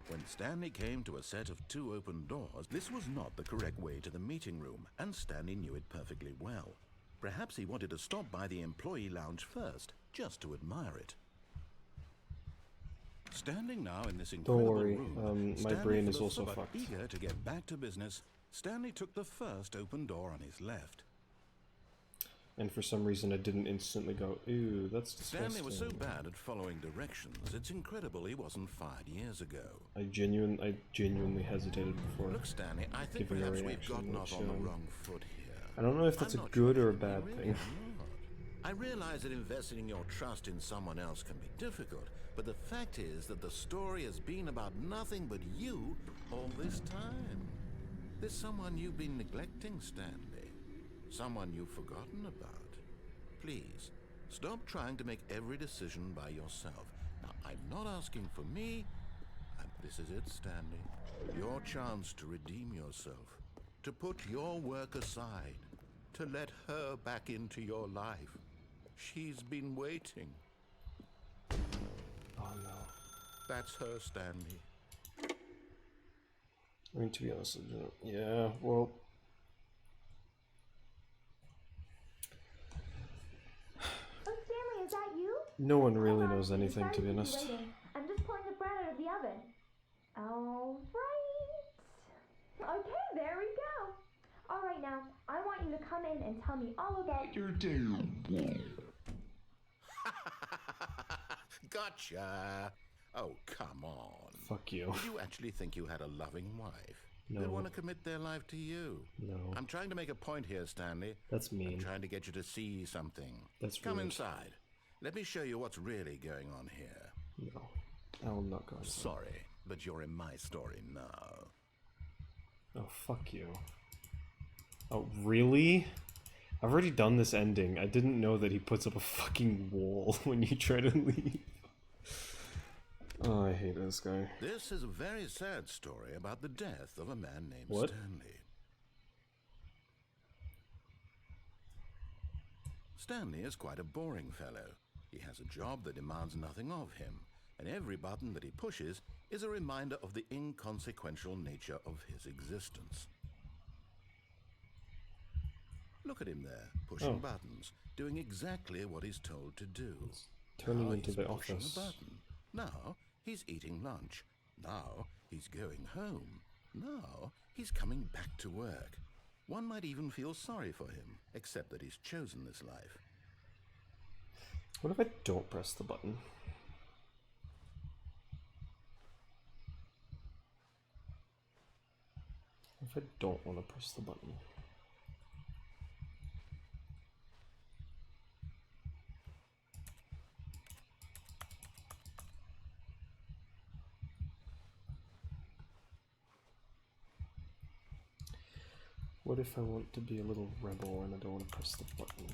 Speaker 2: When Stanley came to a set of 2 open doors, this was not the correct way to the meeting room, and Stanley knew it perfectly well. Perhaps he wanted to stop by the employee lounge first, just to admire it. Standing now in this incredible
Speaker 1: worry,
Speaker 2: room,
Speaker 1: my
Speaker 2: Stanley
Speaker 1: brain is
Speaker 2: full of
Speaker 1: also
Speaker 2: thought,
Speaker 1: fucked.
Speaker 2: eager to get back to business, Stanley took the first open door on his left.
Speaker 1: And for some reason I didn't instantly go, ew, that's disgusting.
Speaker 2: Stanley was so bad at following directions, it's incredible he wasn't fired years ago.
Speaker 1: I genuinely hesitated before.
Speaker 2: Look, Stanley, I think
Speaker 1: Giving a
Speaker 2: perhaps we've
Speaker 1: reaction,
Speaker 2: gotten off
Speaker 1: which,
Speaker 2: on the wrong foot here.
Speaker 1: I don't know if that's
Speaker 2: I'm
Speaker 1: a
Speaker 2: not
Speaker 1: good
Speaker 2: sure
Speaker 1: or a
Speaker 2: if we
Speaker 1: bad
Speaker 2: really
Speaker 1: thing.
Speaker 2: are. I realize that investing your trust in someone else can be difficult, but the fact is that the story has been about nothing but you all this time. There's someone you've been neglecting, Stanley. Someone you've forgotten about. Please, stop trying to make every decision by yourself. Now, I'm not asking for me, and this is it, Stanley. Your chance to redeem yourself, to put your work aside, to let her back into your life. She's been waiting.
Speaker 1: Oh no.
Speaker 2: That's her, Stanley.
Speaker 1: I mean, to be honest, yeah, well...
Speaker 5: Oh, Stanley, is that you?
Speaker 1: No one really
Speaker 5: Hold on,
Speaker 1: knows anything,
Speaker 5: sorry
Speaker 1: to be
Speaker 5: keep you
Speaker 1: honest.
Speaker 5: waiting. I'm just pulling the bread out of the oven. All right. Okay, there we go. All right, now, I want you to come in and tell me all about your day.
Speaker 2: Gotcha. Oh, come on.
Speaker 1: Fuck you.
Speaker 2: Did you actually think you had a loving wife?
Speaker 1: No.
Speaker 2: They'd want to commit their life to you.
Speaker 1: No.
Speaker 2: I'm trying to make a point here, Stanley.
Speaker 1: That's
Speaker 2: I'm
Speaker 1: mean.
Speaker 2: trying to get you to see something.
Speaker 1: That's
Speaker 2: Come
Speaker 1: rude.
Speaker 2: inside. Let me show you what's really going on here.
Speaker 1: No. I will not go inside.
Speaker 2: Sorry, but you're in my story now.
Speaker 1: Oh, fuck you. Oh, really? I've already done this ending. I didn't know that he puts up a fucking wall when you try to leave. Oh, I hate this guy.
Speaker 2: This is a very sad story about the death of a man named
Speaker 1: What?
Speaker 2: Stanley. Stanley is quite a boring fellow. He has a job that demands nothing of him, and every button that he pushes is a reminder of the inconsequential nature of his existence. Look at him there, pushing
Speaker 1: Oh.
Speaker 2: buttons, doing exactly what he's told to do.
Speaker 1: Turning
Speaker 2: Now
Speaker 1: into
Speaker 2: he's
Speaker 1: the
Speaker 2: pushing
Speaker 1: office.
Speaker 2: a button. Now he's eating lunch. Now he's going home. Now he's coming back to work. One might even feel sorry for him, except that he's chosen this life.
Speaker 1: What if I don't press the button? What if I don't want to press the button? What if I want to be a little rebel and I don't want to press the button?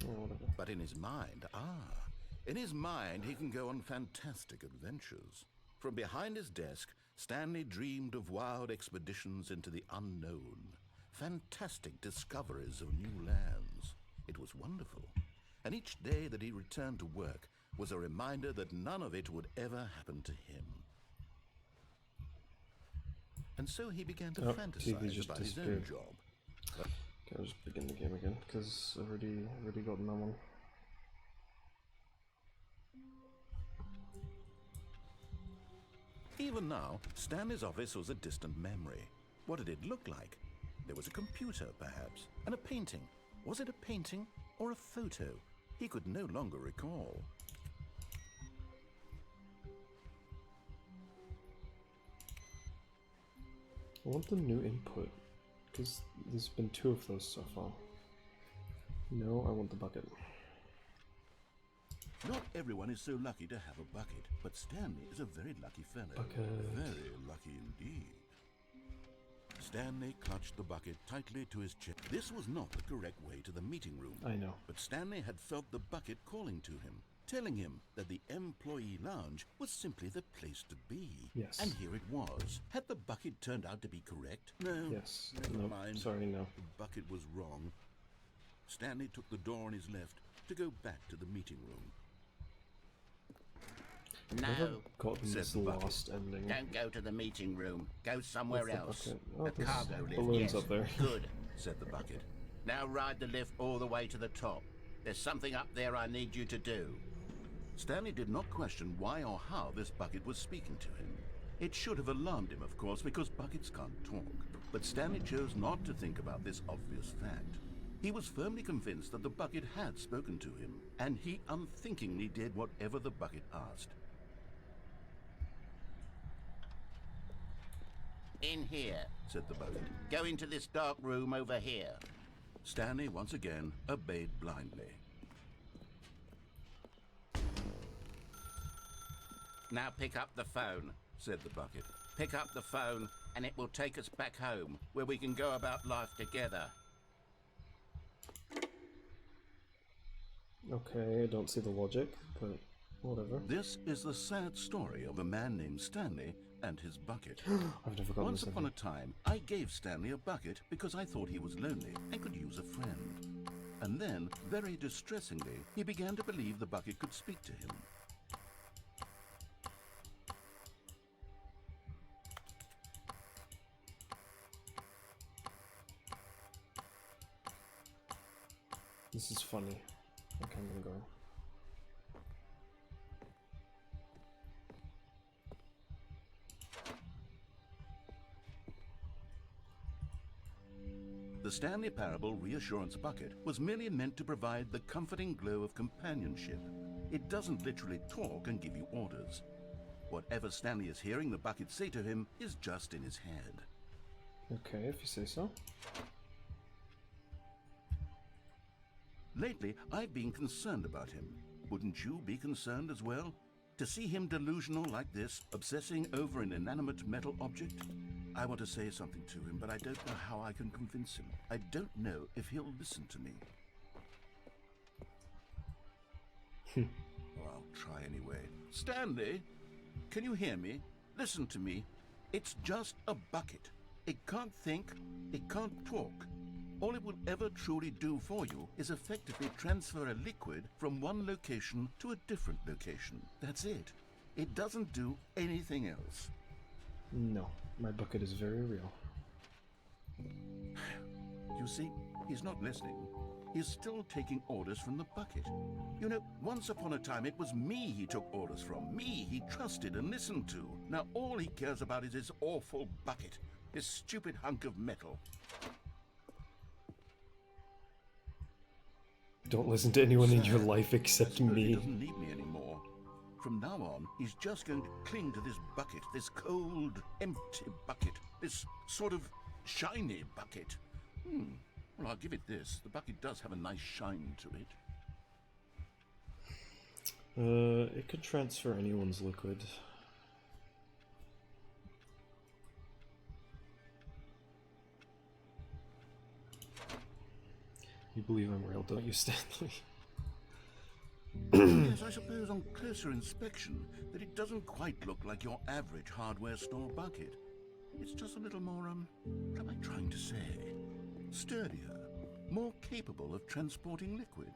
Speaker 1: Oh, whatever.
Speaker 2: But in his mind, he can go on fantastic adventures. From behind his desk, Stanley dreamed of wild expeditions into the unknown, fantastic discoveries of new lands. It was wonderful. And each day that he returned to work was a reminder that none of it would ever happen to him. And so he began to
Speaker 1: he
Speaker 2: fantasize
Speaker 1: just
Speaker 2: about his own
Speaker 1: disappeared.
Speaker 2: job.
Speaker 1: Okay, I'll just begin the game again, because I've already gotten that one.
Speaker 2: Even now, Stanley's office was a distant memory. What did it look like? There was a computer, perhaps, and a painting. Was it a painting or a photo? He could no longer recall.
Speaker 1: I want the new input, because there's been 2 of those so far. No, I want the bucket.
Speaker 3: Not everyone is so lucky to have a bucket, but Stanley is a very lucky fellow.
Speaker 1: Bucket.
Speaker 3: Very lucky indeed.
Speaker 2: Stanley clutched the bucket tightly to his chest. This was not the correct way to the meeting room.
Speaker 1: I know.
Speaker 2: But Stanley had felt the bucket calling to him, telling him that the employee lounge was simply the place to be.
Speaker 1: Yes.
Speaker 2: And here it was. Had the bucket turned out to be correct? No.
Speaker 1: Yes.
Speaker 2: Never
Speaker 1: No,
Speaker 2: mind.
Speaker 1: sorry, no.
Speaker 2: The bucket was wrong. Stanley took the door on his left to go back to the meeting room.
Speaker 3: No,
Speaker 1: Gotten
Speaker 2: said
Speaker 1: this
Speaker 2: the bucket.
Speaker 1: last ending.
Speaker 3: don't go to the meeting room. Go somewhere
Speaker 1: What's the
Speaker 3: else.
Speaker 1: bucket? Oh,
Speaker 3: A
Speaker 1: there's
Speaker 3: cargo lift,
Speaker 1: balloons
Speaker 3: yes.
Speaker 1: up there.
Speaker 3: Good.
Speaker 2: Said the bucket.
Speaker 3: Now ride the lift all the way to the top. There's something up there I need you to do.
Speaker 2: Stanley did not question why or how this bucket was speaking to him. It should have alarmed him, of course, because buckets can't talk. But Stanley chose not to think about this obvious fact. He was firmly convinced that the bucket had spoken to him, and he unthinkingly did whatever the bucket asked.
Speaker 3: In here,
Speaker 2: Said the bucket.
Speaker 3: go into this dark room over here.
Speaker 2: Stanley once again obeyed blindly.
Speaker 3: Now pick up the phone.
Speaker 2: Said the bucket.
Speaker 3: Pick up the phone and it will take us back home, where we can go about life together.
Speaker 1: Okay, I don't see the logic, but whatever.
Speaker 2: This is the sad story of a man named Stanley and his bucket.
Speaker 1: I've never gotten
Speaker 2: Once
Speaker 1: this
Speaker 2: upon a
Speaker 1: ending.
Speaker 2: time, I gave Stanley a bucket because I thought he was lonely and could use a friend. And then, very distressingly, he began to believe the bucket could speak to him.
Speaker 1: This is funny. Okay, I'm gonna go.
Speaker 2: The Stanley Parable Reassurance Bucket was merely meant to provide the comforting glow of companionship. It doesn't literally talk and give you orders. Whatever Stanley is hearing the bucket say to him is just in his head.
Speaker 1: Okay, if you say so.
Speaker 2: Lately, I've been concerned about him. Wouldn't you be concerned as well? To see him delusional like this, obsessing over an inanimate metal object? I want to say something to him, but I don't know how I can convince him. I don't know if he'll listen to me. Well, I'll try anyway. Stanley, can you hear me? Listen to me. It's just a bucket. It can't think, it can't talk. All it will ever truly do for you is effectively transfer a liquid from one location to a different location. That's it. It doesn't do anything else.
Speaker 1: No, my bucket is very real.
Speaker 2: You see, he's not listening. He's still taking orders from the bucket. You know, once upon a time it was me he took orders from. Me he trusted and listened to. Now all he cares about is his awful bucket. This stupid hunk of metal.
Speaker 1: Don't listen to anyone in your life except
Speaker 2: I suppose He
Speaker 1: me.
Speaker 2: doesn't need me anymore. From now on, he's just going to cling to this bucket, this cold, empty bucket, this sort of shiny bucket. Well, I'll give it this. The bucket does have a nice shine to it.
Speaker 1: It could transfer anyone's liquid. You believe I'm real, don't you, Stanley?
Speaker 3: Yes, I suppose on closer inspection that it doesn't quite look like your average hardware store bucket. It's just a little more, what am I trying to say? Sturdier, more capable of transporting liquid.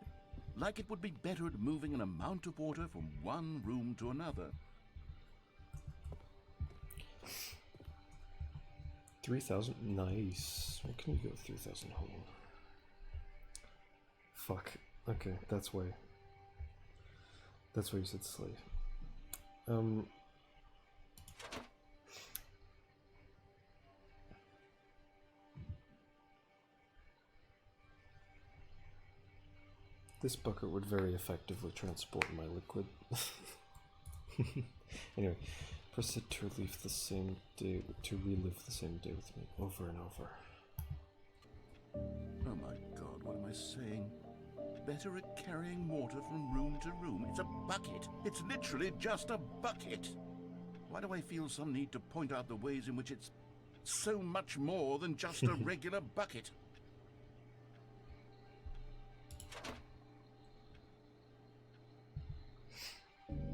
Speaker 3: Like it would be better at moving an amount of water from one room to another.
Speaker 1: 3,000? Nice. What can you go 3,000 hole? Fuck. Okay, that's why. That's why you said slave. This bucket would very effectively transport my liquid. Anyway, press it to relive the same day with me over and over.
Speaker 3: Oh my god, what am I saying? Better at carrying water from room to room. It's a bucket. It's literally just a bucket. Why do I feel some need to point out the ways in which it's so much more than just a regular bucket?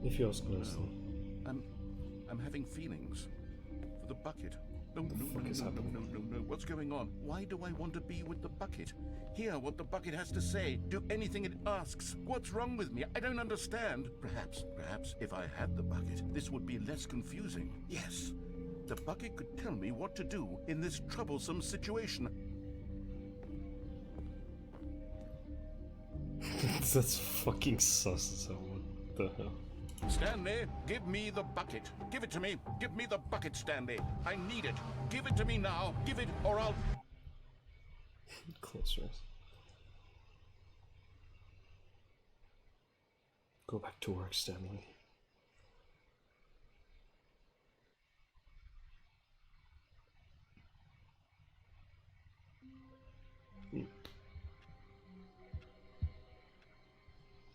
Speaker 1: If you ask nicely.
Speaker 3: I'm having feelings for the bucket. No, no. What's going on? Why do I want to be with the bucket? Hear what the bucket has to say. Do anything it asks. What's wrong with me? I don't understand. Perhaps if I had the bucket, this would be less confusing. Yes, the bucket could tell me what to do in this troublesome situation.
Speaker 1: That's fucking sus as hell. What the hell?
Speaker 3: Stanley, give me the bucket. Give it to me. Give me the bucket, Stanley. I need it. Give it to me now. Give it or I'll...
Speaker 1: Close race. Go back to work, Stanley.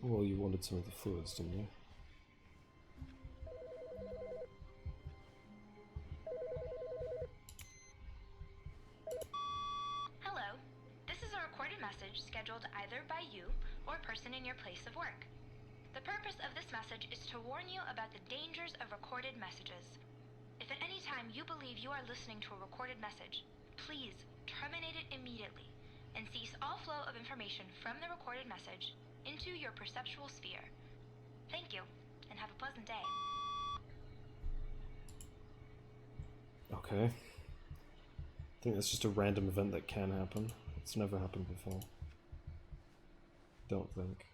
Speaker 1: Well, you wanted some of the fluids, didn't you?
Speaker 5: Hello. This is a recorded message scheduled either by you or a person in your place of work. The purpose of this message is to warn you about the dangers of recorded messages. If at any time you believe you are listening to a recorded message, please terminate it immediately and cease all flow of information from the recorded message into your perceptual sphere. Thank you, and have a pleasant day.
Speaker 1: Okay. I think that's just a random event that can happen. It's never happened before. Don't think.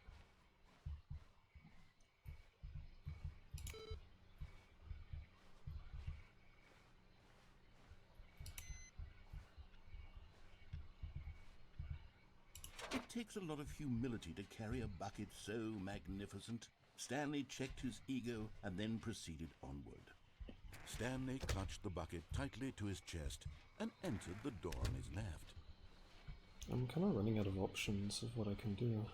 Speaker 3: It takes a lot of humility to carry a bucket so magnificent. Stanley checked his ego and then proceeded onward.
Speaker 2: Stanley clutched the bucket tightly to his chest and entered the door on his left.
Speaker 1: I'm kind of running out of options of what I can do.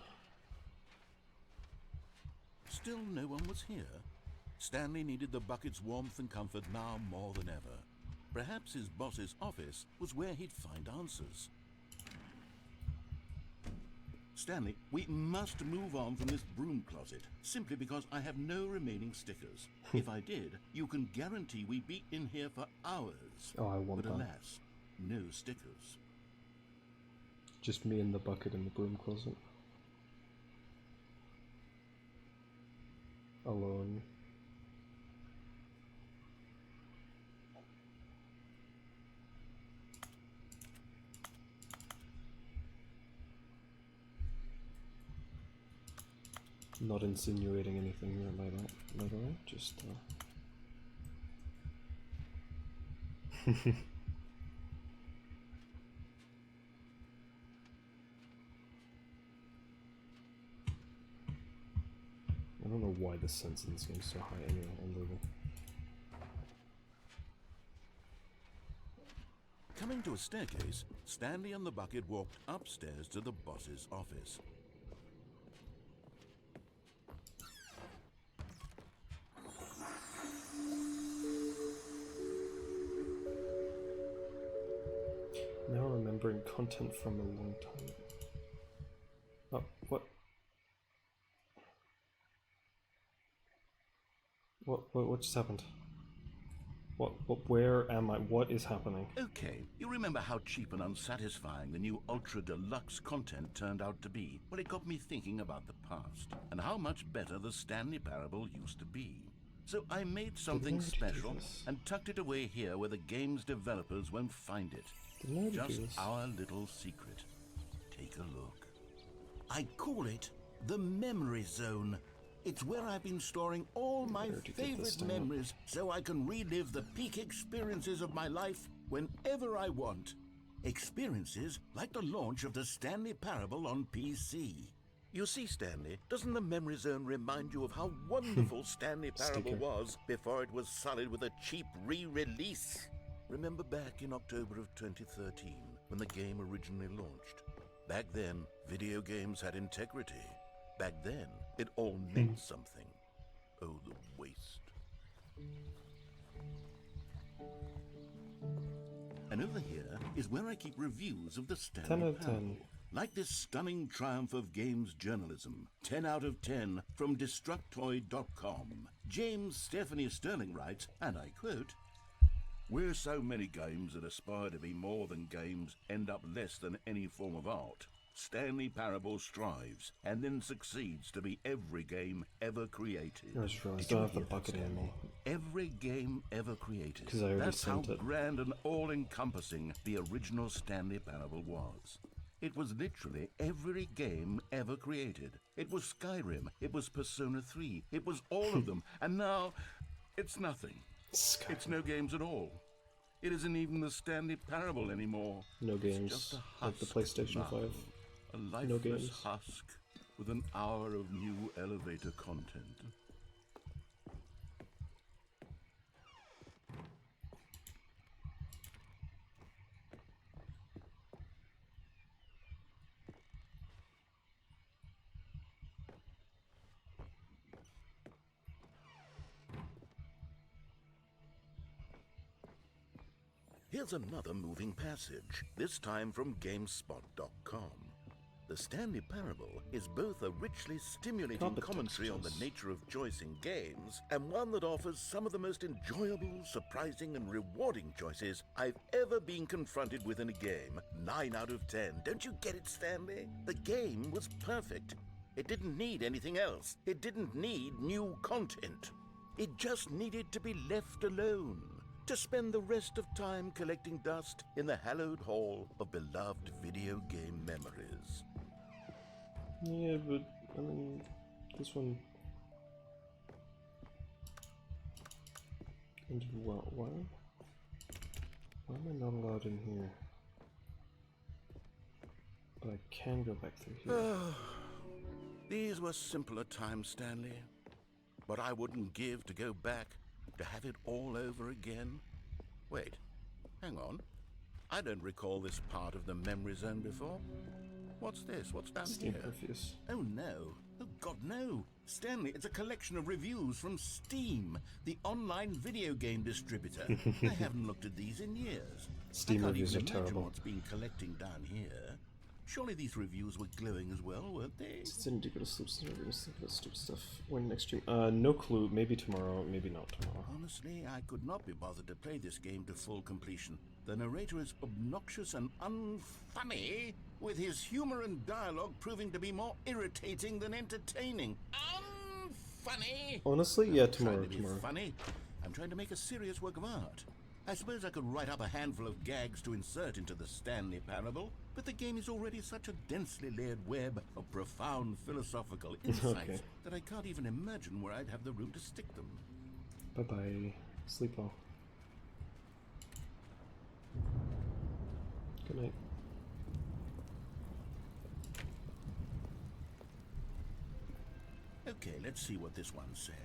Speaker 2: Still no one was here. Stanley needed the bucket's warmth and comfort now more than ever. Perhaps his boss's office was where he'd find answers.
Speaker 3: Stanley, we must move on from this broom closet, simply because I have no remaining stickers. If I did, you can guarantee we'd be in here for hours.
Speaker 1: Oh, I want
Speaker 3: but
Speaker 1: that.
Speaker 3: alas, no stickers.
Speaker 1: Just me and the bucket in the broom closet. Alone. Not insinuating anything here by that, by the way, just I don't know why the sense in this game is so high. Anyway, I'm leaving.
Speaker 2: Coming to a staircase, Stanley and the bucket walked upstairs to the boss's office.
Speaker 1: Now remembering content from a long time. Oh, what? What just happened? Where am I? What is happening?
Speaker 3: Okay, you remember how cheap and unsatisfying the new Ultra Deluxe content turned out to be? Well, it got me thinking about the past, and how much better the Stanley Parable used to be. So I made something
Speaker 1: Didn't I already do
Speaker 3: special
Speaker 1: this?
Speaker 3: and tucked it away here where the game's developers won't find it.
Speaker 1: Didn't I already do
Speaker 3: Just
Speaker 1: this?
Speaker 3: our little secret. Take a look. I call it the Memory Zone. It's where I've been storing all my
Speaker 1: Where to get this
Speaker 3: favorite
Speaker 1: thing?
Speaker 3: memories so I can relive the peak experiences of my life whenever I want. Experiences like the launch of the Stanley Parable on PC. You see, Stanley, doesn't the Memory Zone remind you of how wonderful Stanley Parable
Speaker 1: Sticker.
Speaker 3: was before it was sullied with a cheap re-release? Remember back in October of 2013 when the game originally launched? Back then, video games had integrity. Back then, it all meant something. Oh, the waste. And over here is where I keep reviews of the
Speaker 1: 10
Speaker 3: Stanley
Speaker 1: out of 10.
Speaker 3: Parable. Like this stunning triumph of games journalism. 10 out of 10 from Destructoid.com. James Stephanie Sterling writes, and I quote, "Where so many games that aspire to be more than games end up less than any form of art, Stanley Parable strives and then succeeds to be every game ever created."
Speaker 1: I just realized
Speaker 3: Did
Speaker 1: I don't
Speaker 3: you
Speaker 1: have the
Speaker 3: hear that,
Speaker 1: bucket
Speaker 3: Stanley?
Speaker 1: anymore.
Speaker 3: Every game ever created.
Speaker 1: 'Cause I already
Speaker 3: That's how
Speaker 1: sent it.
Speaker 3: grand and all-encompassing the original Stanley Parable was. It was literally every game ever created. It was Skyrim, it was Persona 3, it was all of them, and now it's nothing.
Speaker 1: Sky.
Speaker 3: It's no games at all. It isn't even the Stanley Parable anymore.
Speaker 1: No
Speaker 3: It's
Speaker 1: games
Speaker 3: just a
Speaker 1: like the
Speaker 3: husk
Speaker 1: PlayStation
Speaker 3: now.
Speaker 1: 5.
Speaker 3: A
Speaker 1: No
Speaker 3: lifeless
Speaker 1: games.
Speaker 3: husk with an hour of new elevator content. Here's another moving passage, this time from GameSpot.com. The Stanley Parable is both a richly stimulating
Speaker 1: Carpet
Speaker 3: commentary on the
Speaker 1: textures.
Speaker 3: nature of choice in games, and one that offers some of the most enjoyable, surprising, and rewarding choices I've ever been confronted with in a game. 9 out of 10. Don't you get it, Stanley? The game was perfect. It didn't need anything else. It didn't need new content. It just needed to be left alone, to spend the rest of time collecting dust in the hallowed hall of beloved video game memories.
Speaker 1: Yeah, but I mean, this one. And why? Why am I not allowed in here? But I can go back through here.
Speaker 3: These were simpler times, Stanley. But I wouldn't give to go back, to have it all over again. Wait, hang on. I don't recall this part of the Memory Zone before. What's this? What's down
Speaker 1: Steam
Speaker 3: here?
Speaker 1: Perfume.
Speaker 3: Oh no. Oh God, no. Stanley, it's a collection of reviews from Steam, the online video game distributor. I haven't looked at these in years.
Speaker 1: Steam
Speaker 3: I can't
Speaker 1: reviews
Speaker 3: even
Speaker 1: are
Speaker 3: imagine
Speaker 1: terrible.
Speaker 3: what's been collecting down here. Surely these reviews were glowing as well, weren't they?
Speaker 1: Didn't go to sleep, so we're gonna think about stupid stuff. When next stream? No clue. Maybe tomorrow, maybe not tomorrow.
Speaker 3: Honestly, I could not be bothered to play this game to full completion. The narrator is obnoxious and unfunny, with his humor and dialogue proving to be more irritating than entertaining. Unfunny!
Speaker 1: Honestly, yeah,
Speaker 3: I'm
Speaker 1: tomorrow,
Speaker 3: trying to be
Speaker 1: tomorrow.
Speaker 3: funny. I'm trying to make a serious work of art. I suppose I could write up a handful of gags to insert into the Stanley Parable, but the game is already such a densely layered web of profound philosophical insights
Speaker 1: Okay.
Speaker 3: that I can't even imagine where I'd have the room to stick them.
Speaker 1: Bye bye. Sleep well. Good night.
Speaker 3: Okay, let's see what this one says.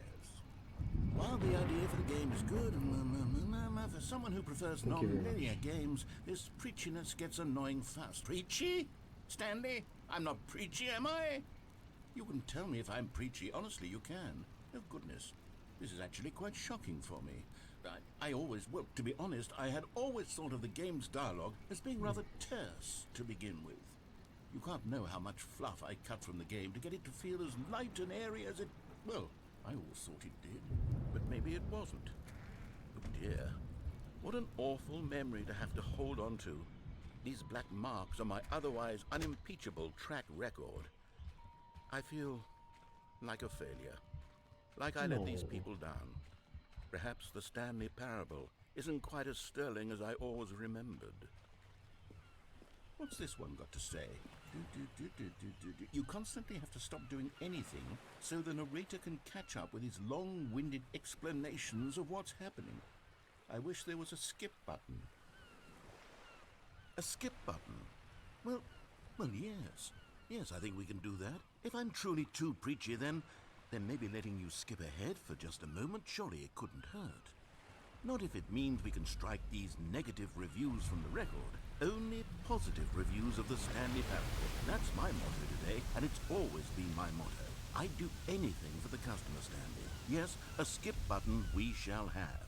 Speaker 3: While the idea for the game is good, for someone who prefers
Speaker 1: Thank you very
Speaker 3: non-linear games, this preachiness gets annoying fast. Preachy? Stanley? I'm not preachy, am I? You can tell me if I'm preachy. Honestly, you can. Oh, goodness. This is actually quite shocking for me. I always, well, to be honest, I had always thought of the game's dialogue as being rather terse to begin with. You can't know how much fluff I cut from the game to get it to feel as light and airy as it, well, I always thought it did, but maybe it wasn't. Oh dear, what an awful memory to have to hold on to. These black marks on my otherwise unimpeachable track record. I feel like a failure, like I let these
Speaker 1: No.
Speaker 3: people down. Perhaps the Stanley Parable isn't quite as sterling as I always remembered. What's this one got to say? You constantly have to stop doing anything so the narrator can catch up with his long-winded explanations of what's happening. I wish there was a skip button. A skip button? Well, yes. Yes, I think we can do that. If I'm truly too preachy, then maybe letting you skip ahead for just a moment, surely it couldn't hurt. Not if it means we can strike these negative reviews from the record. Only positive reviews of the Stanley Parable. That's my motto today, and it's always been my motto. I'd do anything for the customer, Stanley. Yes, a skip button we shall have.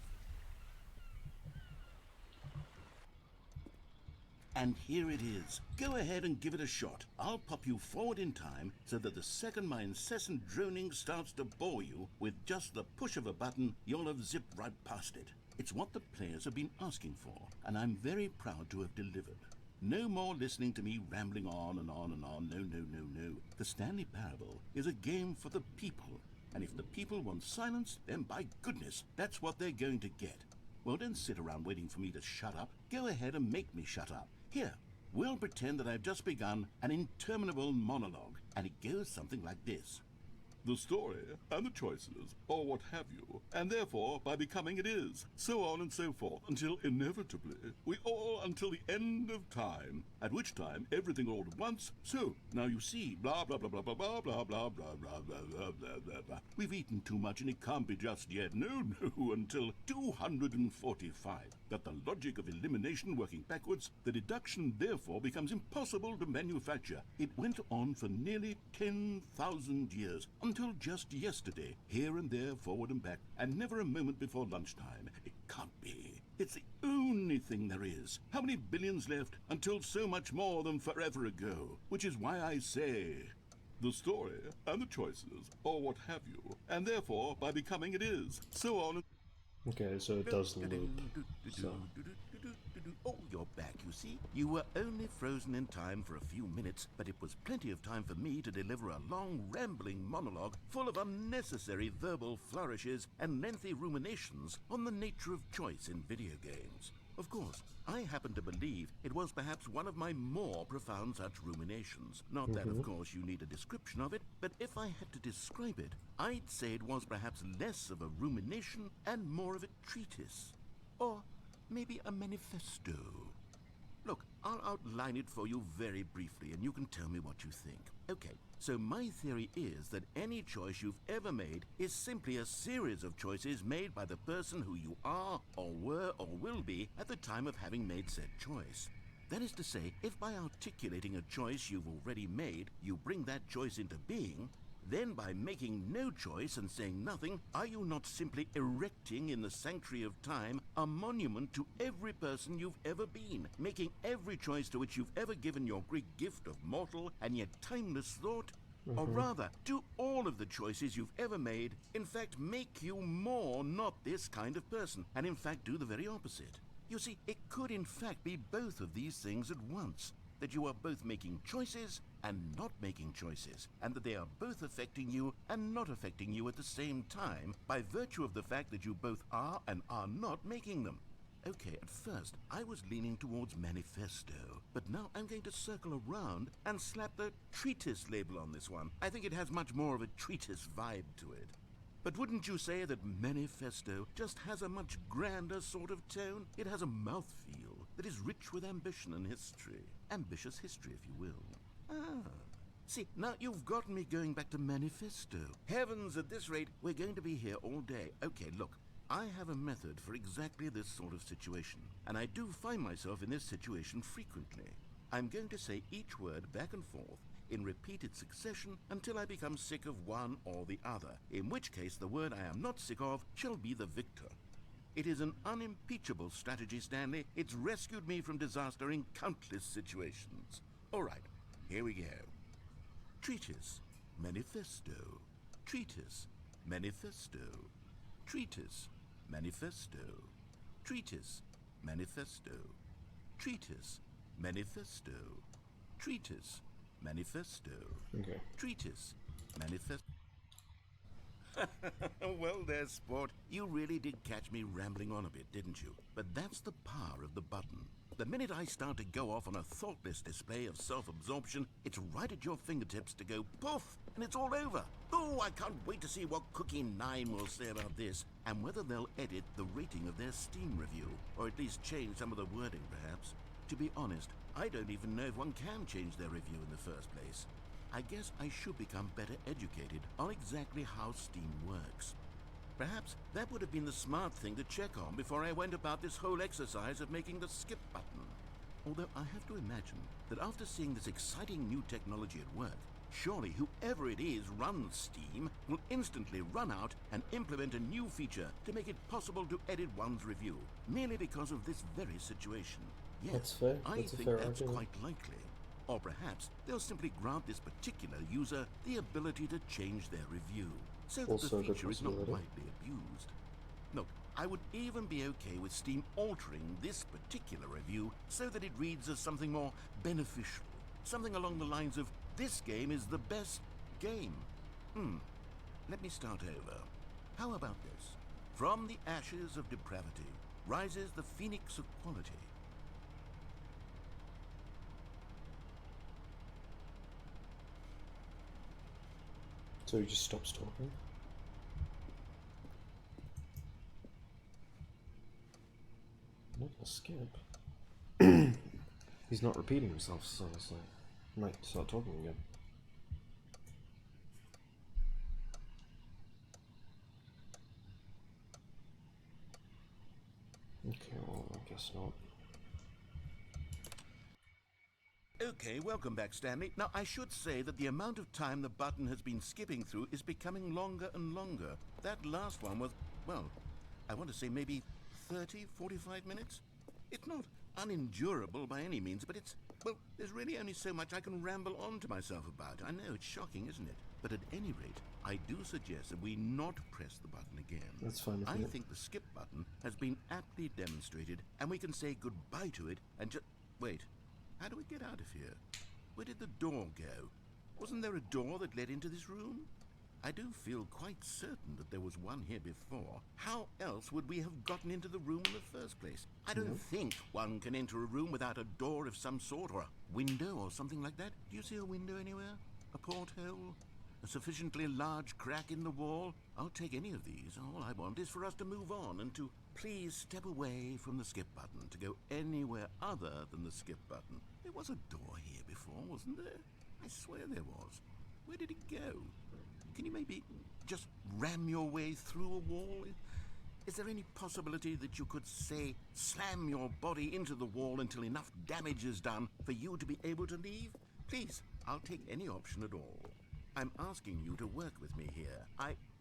Speaker 3: And here it is. Go ahead and give it a shot. I'll pop you forward in time so that the second my incessant droning starts to bore you, with just the push of a button, you'll have zipped right past it. It's what the players have been asking for, and I'm very proud to have delivered. No more listening to me rambling on and on and on. No. The Stanley Parable is a game for the people, and if the people want silence, then by goodness, that's what they're going to get. Well, don't sit around waiting for me to shut up. Go ahead and make me shut up. Here, we'll pretend that I've just begun an interminable monologue, and it goes something like this. The story, and the choices, or what have you, and therefore, by becoming it is, so on and so forth, until inevitably, we all until the end of time, at which time everything all at once, so, now you see, blah blah blah blah blah blah blah blah blah blah blah blah blah blah blah. We've eaten too much and it can't be just yet, no, until 245. That the logic of elimination working backwards, the deduction therefore becomes impossible to manufacture. It went on for nearly 10,000 years, until just yesterday, here and there, forward and back, and never a moment before lunchtime. It can't be. It's the only thing there is. How many billions left until so much more than forever ago? Which is why I say, the story, and the choices, or what have you, and therefore, by becoming it is, so on.
Speaker 1: Okay, so it does loop. So.
Speaker 3: Oh, you're back, you see. You were only frozen in time for a few minutes, but it was plenty of time for me to deliver a long, rambling monologue full of unnecessary verbal flourishes and lengthy ruminations on the nature of choice in video games. Of course, I happen to believe it was perhaps one of my more profound such ruminations. Not that, of course, you need a description of it, but if I had to describe it, I'd say it was perhaps less of a rumination and more of a treatise. Or maybe a manifesto. Look, I'll outline it for you very briefly, and you can tell me what you think. Okay, so my theory is that any choice you've ever made is simply a series of choices made by the person who you are, or were, or will be at the time of having made said choice. That is to say, if by articulating a choice you've already made, you bring that choice into being, then by making no choice and saying nothing, are you not simply erecting in the sanctuary of time a monument to every person you've ever been, making every choice to which you've ever given your great gift of mortal and yet timeless thought? Or rather, do all of the choices you've ever made, in fact, make you more not this kind of person, and in fact do the very opposite? You see, it could in fact be both of these things at once. That you are both making choices and not making choices, and that they are both affecting you and not affecting you at the same time by virtue of the fact that you both are and are not making them. Okay, at first I was leaning towards manifesto, but now I'm going to circle around and slap the treatise label on this one. I think it has much more of a treatise vibe to it. But wouldn't you say that manifesto just has a much grander sort of tone? It has a mouthfeel that is rich with ambition and history. Ambitious history, if you will. See, now you've gotten me going back to manifesto. Heavens, at this rate, we're going to be here all day. Okay, look, I have a method for exactly this sort of situation, and I do find myself in this situation frequently. I'm going to say each word back and forth in repeated succession until I become sick of one or the other, in which case the word I am not sick of shall be the victor. It is an unimpeachable strategy, Stanley. It's rescued me from disaster in countless situations. All right, here we go. Treatise, manifesto. Treatise, manifesto. Treatise, manifesto. Treatise, manifesto. Treatise, manifesto. Treatise, manifesto.
Speaker 1: Okay.
Speaker 3: Treatise, manifesto. Well there, sport. You really did catch me rambling on a bit, didn't you? But that's the power of the button. The minute I start to go off on a thoughtless display of self-absorption, it's right at your fingertips to go poof, and it's all over. Oh, I can't wait to see what Cookie 9 will say about this, and whether they'll edit the rating of their Steam review, or at least change some of the wording, perhaps. To be honest, I don't even know if one can change their review in the first place. I guess I should become better educated on exactly how Steam works. Perhaps that would have been the smart thing to check on before I went about this whole exercise of making the skip button. Although I have to imagine that after seeing this exciting new technology at work, surely whoever it is runs Steam will instantly run out and implement a new feature to make it possible to edit one's review, merely because of this very situation. Yes,
Speaker 1: That's fair.
Speaker 3: I
Speaker 1: That's a
Speaker 3: think
Speaker 1: fair
Speaker 3: that's
Speaker 1: argument.
Speaker 3: quite likely. Or perhaps they'll simply grant this particular user the ability to change their review, so that
Speaker 1: Also a
Speaker 3: the
Speaker 1: good
Speaker 3: feature is not
Speaker 1: possibility.
Speaker 3: widely abused. Look, I would even be okay with Steam altering this particular review so that it reads as something more beneficial. Something along the lines of, this game is the best game. Let me start over. How about this? From the ashes of depravity rises the phoenix of quality.
Speaker 1: So he just stops talking? Not a skip. He's not repeating himself, so it's like, might start talking again. Okay, well, I guess not.
Speaker 3: Okay, welcome back, Stanley. Now, I should say that the amount of time the button has been skipping through is becoming longer and longer. That last one was, well, I want to say maybe 30, 45 minutes? It's not unendurable by any means, but it's, well, there's really only so much I can ramble on to myself about. I know, it's shocking, isn't it? But at any rate, I do suggest that we not press the button again.
Speaker 1: That's fine with
Speaker 3: I
Speaker 1: me.
Speaker 3: think the skip button has been aptly demonstrated, and we can say goodbye to it and just... Wait. How do we get out of here? Where did the door go? Wasn't there a door that led into this room? I do feel quite certain that there was one here before. How else would we have gotten into the room in the first place? I don't think one can enter a room without a door of some sort, or a window or something like that. Do you see a window anywhere? A porthole? A sufficiently large crack in the wall? I'll take any of these. All I want is for us to move on and to please step away from the skip button, to go anywhere other than the skip button. There was a door here before, wasn't there? I swear there was. Where did it go? Can you maybe just ram your way through a wall? Is there any possibility that you could, say, slam your body into the wall until enough damage is done for you to be able to leave? Please, I'll take any option at all. I'm asking you to work with me here.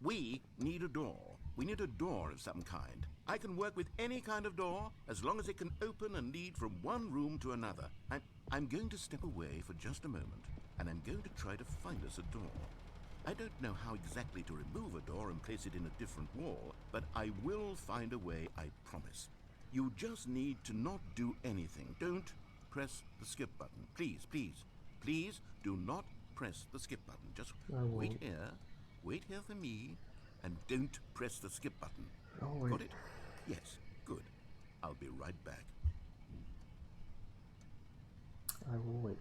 Speaker 3: We need a door. We need a door of some kind. I can work with any kind of door as long as it can open and lead from one room to another. I'm going to step away for just a moment, and I'm going to try to find us a door. I don't know how exactly to remove a door and place it in a different wall, but I will find a way, I promise. You just need to not do anything. Don't press the skip button. Please, please, please do not press the skip button. Just wait here for me, and don't press the skip button.
Speaker 1: I'll wait.
Speaker 3: Got it? Yes, good. I'll be right back.
Speaker 1: I will wait.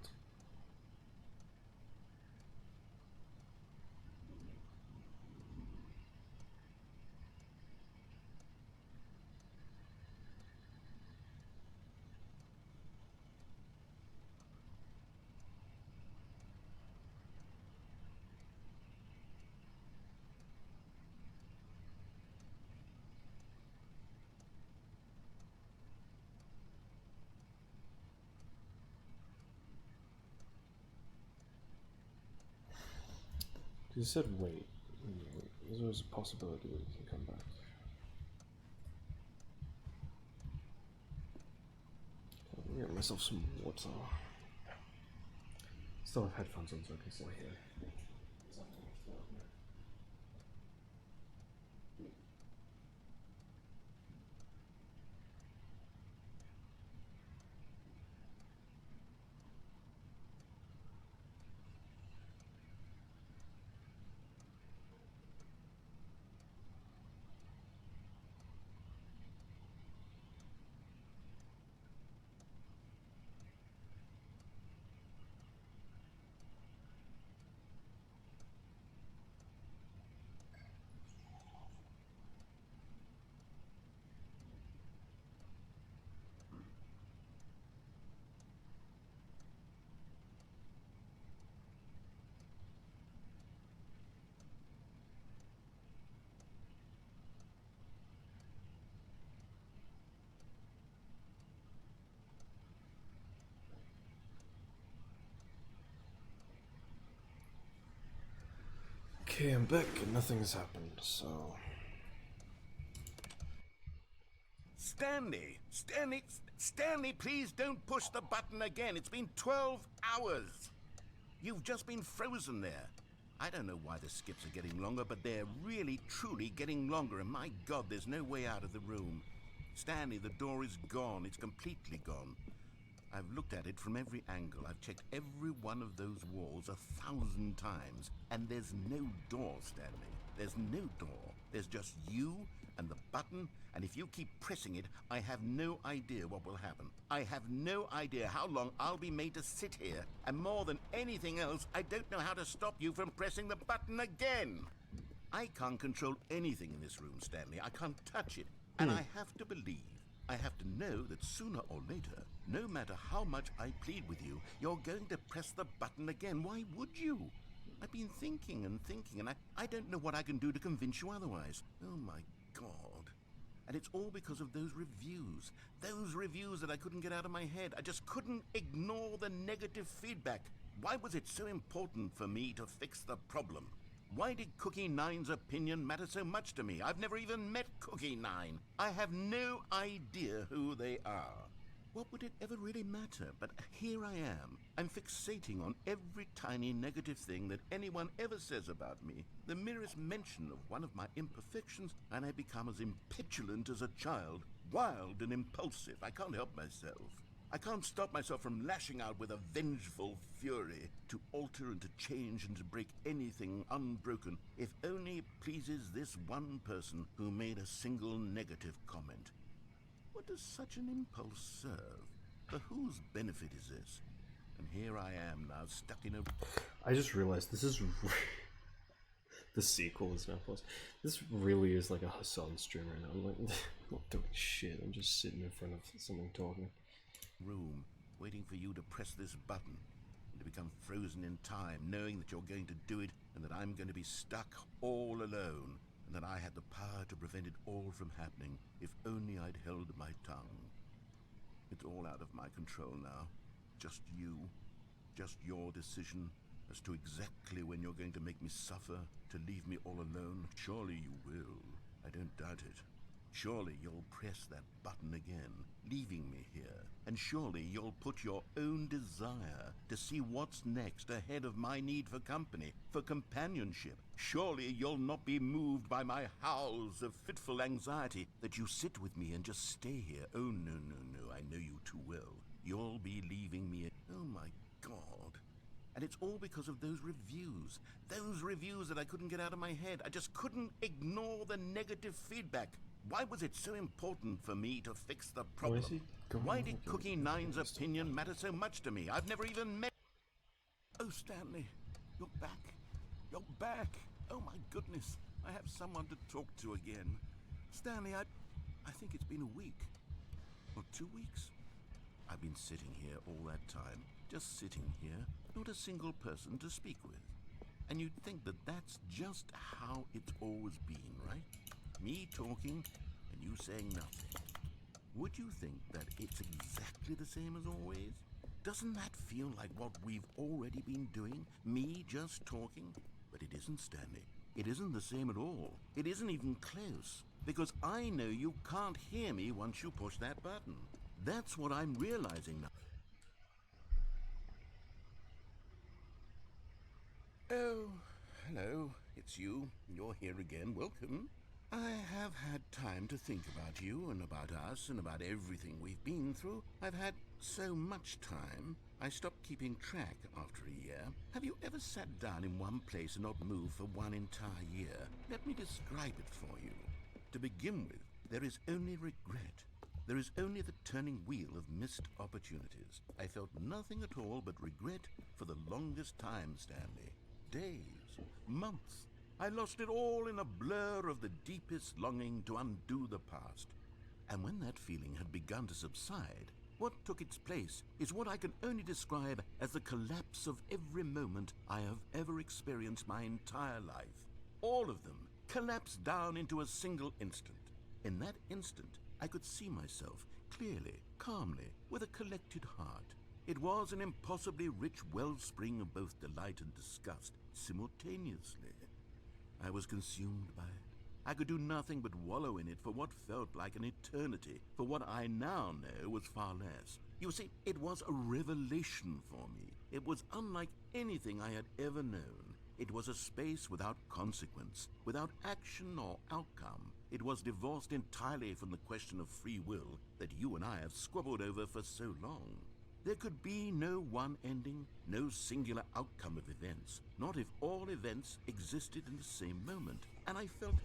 Speaker 1: You said wait. There's always a possibility that you can come back. I'll get myself some water. Still have headphones on so I can still hear. Okay, I'm back and nothing's happened, so...
Speaker 3: Stanley, please don't push the button again. It's been 12 hours. You've just been frozen there. I don't know why the skips are getting longer, but they're really, truly getting longer, and my God, there's no way out of the room. Stanley, the door is gone. It's completely gone. I've looked at it from every angle. I've checked every one of those walls 1,000 times, and there's no door, Stanley. There's no door. There's just you and the button, and if you keep pressing it, I have no idea what will happen. I have no idea how long I'll be made to sit here, and more than anything else, I don't know how to stop you from pressing the button again. I can't control anything in this room, Stanley. I can't touch it, and I have to believe, I have to know that sooner or later, no matter how much I plead with you, you're going to press the button again. Why would you? I've been thinking and thinking, and I don't know what I can do to convince you otherwise. Oh my God. And it's all because of those reviews. Those reviews that I couldn't get out of my head. I just couldn't ignore the negative feedback. Why was it so important for me to fix the problem? Why did Cookie Nine's opinion matter so much to me? I've never even met Cookie Nine. I have no idea who they are. What would it ever really matter? But here I am. I'm fixating on every tiny negative thing that anyone ever says about me. The merest mention of one of my imperfections, and I become as impetulant as a child. Wild and impulsive. I can't help myself. I can't stop myself from lashing out with a vengeful fury to alter and to change and to break anything unbroken, if only it pleases this one person who made a single negative comment. What does such an impulse serve? For whose benefit is this? And here I am now, stuck in a...
Speaker 1: I just realized this is... the sequel is now close. This really is like a Hassan stream right now. I'm like, I'm not doing shit. I'm just sitting in front of something talking.
Speaker 3: room, waiting for you to press this button, and to become frozen in time, knowing that you're going to do it, and that I'm going to be stuck all alone, and that I had the power to prevent it all from happening, if only I'd held my tongue. It's all out of my control now. Just you. Just your decision as to exactly when you're going to make me suffer, to leave me all alone. Surely you will. I don't doubt it. Surely you'll press that button again, leaving me here. And surely you'll put your own desire to see what's next ahead of my need for company, for companionship. Surely you'll not be moved by my howls of fitful anxiety, that you sit with me and just stay here. Oh, no, no, no, I know you too well. You'll be leaving me. Oh, my God. And it's all because of those reviews. Those reviews that I couldn't get out of my head. I just couldn't ignore the negative feedback. Why was it so important for me to fix the problem? Why did Cookie Nine's opinion matter so much to me? I've never even met... Oh, Stanley, you're back. You're back. Oh, my goodness. I have someone to talk to again. Stanley, I think it's been a week. Or 2 weeks. I've been sitting here all that time. Just sitting here. Not a single person to speak with. And you'd think that that's just how it's always been, right? Me talking, and you saying nothing. Would you think that it's exactly the same as always? Doesn't that feel like what we've already been doing? Me just talking? But it isn't, Stanley. It isn't the same at all. It isn't even close. Because I know you can't hear me once you push that button. That's what I'm realizing now. Oh, hello. It's you. You're here again. Welcome. I have had time to think about you and about us and about everything we've been through. I've had so much time, I stopped keeping track after a year. Have you ever sat down in one place and not moved for one entire year? Let me describe it for you. To begin with, there is only regret. There is only the turning wheel of missed opportunities. I felt nothing at all but regret for the longest time, Stanley. Days, months. I lost it all in a blur of the deepest longing to undo the past. And when that feeling had begun to subside, what took its place is what I can only describe as the collapse of every moment I have ever experienced my entire life. All of them collapsed down into a single instant. In that instant, I could see myself clearly, calmly, with a collected heart. It was an impossibly rich wellspring of both delight and disgust simultaneously. I was consumed by it. I could do nothing but wallow in it for what felt like an eternity, for what I now know was far less. You see, it was a revelation for me. It was unlike anything I had ever known. It was a space without consequence, without action or outcome. It was divorced entirely from the question of free will that you and I have squabbled over for so long. There could be no one ending, no singular outcome of events, not if all events existed in the same moment, and I felt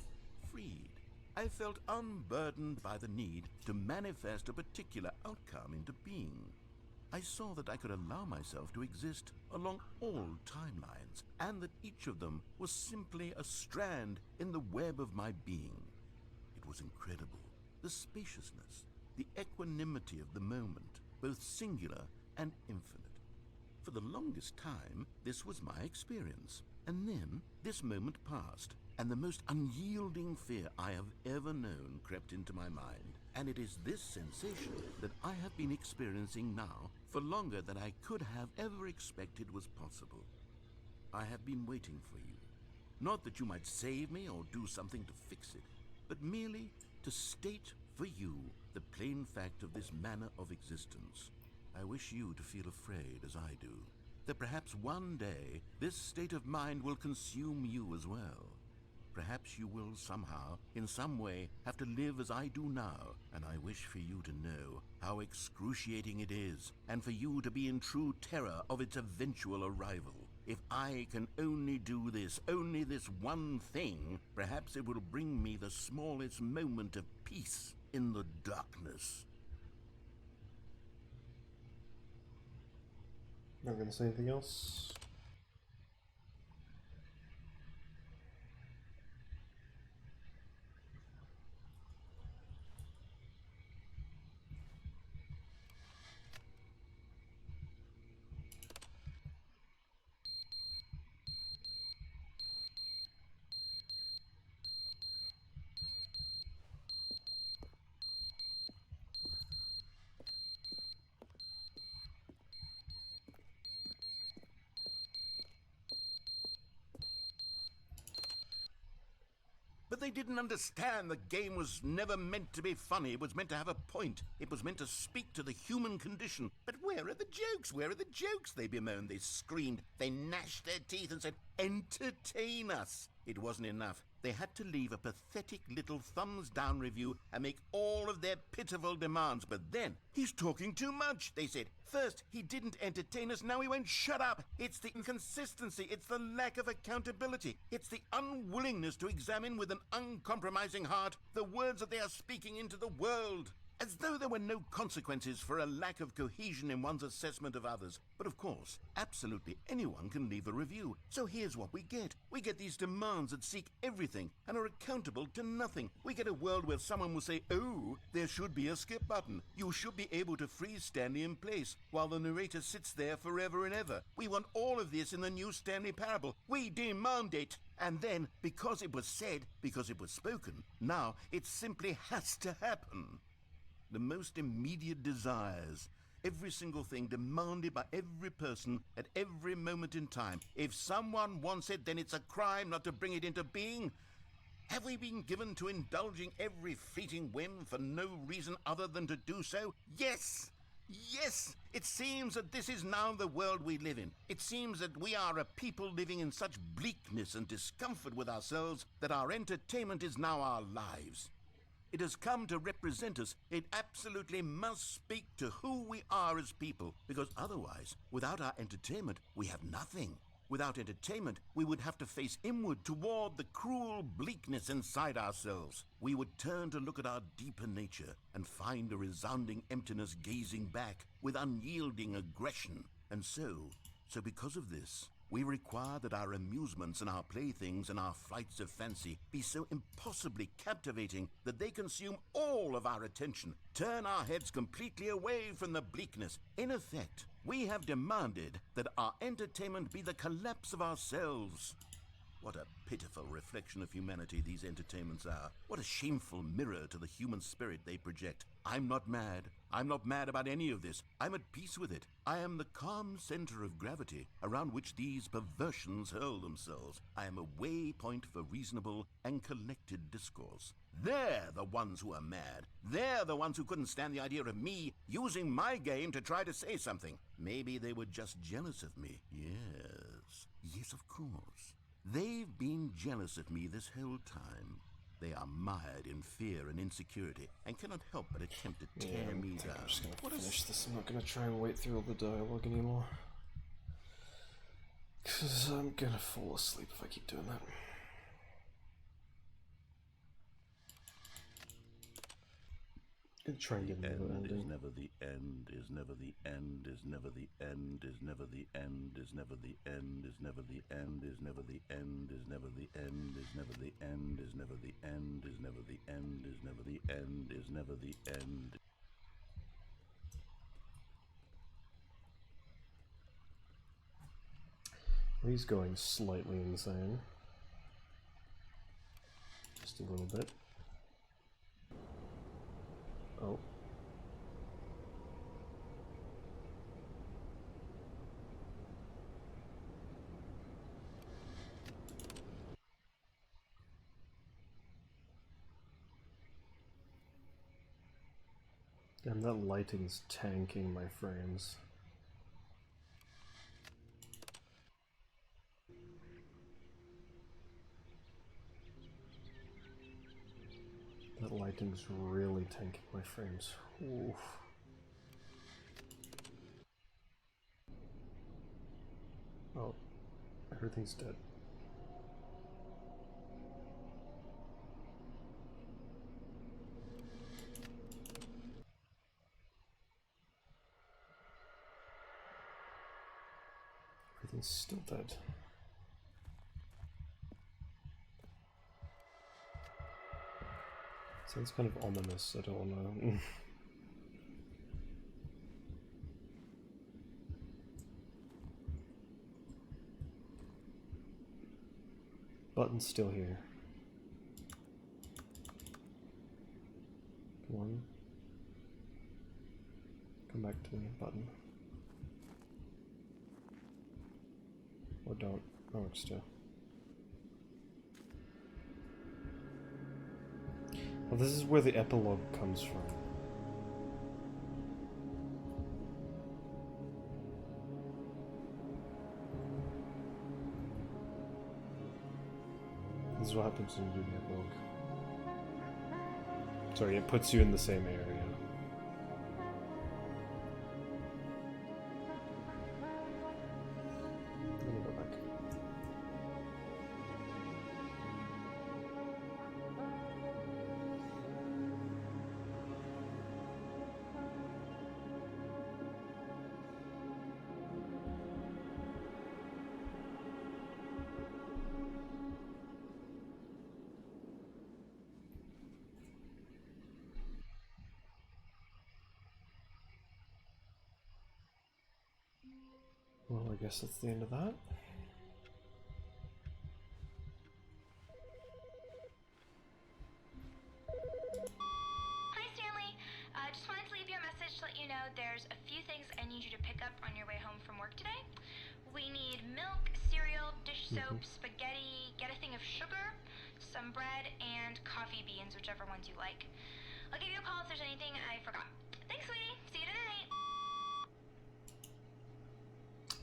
Speaker 3: freed. I felt unburdened by the need to manifest a particular outcome into being. I saw that I could allow myself to exist along all timelines, and that each of them was simply a strand in the web of my being. It was incredible, the spaciousness, the equanimity of the moment, both singular and infinite. For the longest time, this was my experience, and then this moment passed, and the most unyielding fear I have ever known crept into my mind. And it is this sensation that I have been experiencing now for longer than I could have ever expected was possible. I have been waiting for you. Not that you might save me or do something to fix it, but merely to state for you the plain fact of this manner of existence. I wish you to feel afraid as I do, that perhaps one day this state of mind will consume you as well. Perhaps you will somehow, in some way, have to live as I do now, and I wish for you to know how excruciating it is, and for you to be in true terror of its eventual arrival. If I can only do this, only this one thing, perhaps it will bring me the smallest moment of peace in the darkness.
Speaker 1: Not going to say anything else.
Speaker 3: But they didn't understand the game was never meant to be funny. It was meant to have a point. It was meant to speak to the human condition. But where are the jokes? Where are the jokes? They bemoaned, they screamed, they gnashed their teeth and said, entertain us. It wasn't enough. They had to leave a pathetic little thumbs-down review and make all of their pitiful demands. But then, he's talking too much, they said. First, he didn't entertain us, now he won't shut up. It's the inconsistency, it's the lack of accountability. It's the unwillingness to examine with an uncompromising heart the words that they are speaking into the world. As though there were no consequences for a lack of cohesion in one's assessment of others. But of course, absolutely anyone can leave a review. So here's what we get. We get these demands that seek everything and are accountable to nothing. We get a world where someone will say, oh, there should be a skip button. You should be able to freeze Stanley in place while the narrator sits there forever and ever. We want all of this in the new Stanley Parable. We demand it. And then, because it was said, because it was spoken, now it simply has to happen. The most immediate desires, every single thing demanded by every person at every moment in time. If someone wants it, then it's a crime not to bring it into being. Have we been given to indulging every fleeting whim for no reason other than to do so? Yes! Yes! It seems that this is now the world we live in. It seems that we are a people living in such bleakness and discomfort with ourselves that our entertainment is now our lives. It has come to represent us. It absolutely must speak to who we are as people, because otherwise, without our entertainment, we have nothing. Without entertainment, we would have to face inward toward the cruel bleakness inside ourselves. We would turn to look at our deeper nature and find a resounding emptiness gazing back with unyielding aggression. And so because of this, we require that our amusements and our playthings and our flights of fancy be so impossibly captivating that they consume all of our attention, turn our heads completely away from the bleakness. In effect, we have demanded that our entertainment be the collapse of ourselves. What a pitiful reflection of humanity these entertainments are. What a shameful mirror to the human spirit they project. I'm not mad. I'm not mad about any of this. I'm at peace with it. I am the calm center of gravity around which these perversions hurl themselves. I am a waypoint for reasonable and collected discourse. They're the ones who are mad. They're the ones who couldn't stand the idea of me using my game to try to say something. Maybe they were just jealous of me. Yes. Yes, of course. They've been jealous of me this whole time. They are mired in fear and insecurity and cannot help but attempt to tear me down.
Speaker 1: I'm just gonna finish this. I'm not gonna try and wait through all the dialogue anymore. Because I'm gonna fall asleep if I keep doing that. Gonna try and get another ending.
Speaker 3: Is never the end, is never the end, is never the end, is never the end, is never the end, is never the end, is never the end, is never the end, is never the end, is never the end, is never the end, is never the end, is never the end.
Speaker 1: He's going slightly insane. Just a little bit. Oh. Damn, that lighting's tanking my frames. That lighting's really tanking my frames. Oof. Oh, everything's dead. Everything's still dead. Sounds kind of ominous, I don't know. Button's still here. Come on. Come back to me, button. Or don't. Oh, it's still. Well, this is where the epilogue comes from. This is what happens when you do the epilogue. Sorry, it puts you in the same area. Let me go back. Well, I guess that's the end of that.
Speaker 5: Hi, Stanley. Just wanted to leave you a message to let you know there's a few things I need you to pick up on your way home from work today. We need milk, cereal, dish soap, spaghetti, get a thing of sugar, some bread, and coffee beans, whichever ones you like. I'll give you a call if there's anything I forgot. Thanks, sweetie. See you tonight.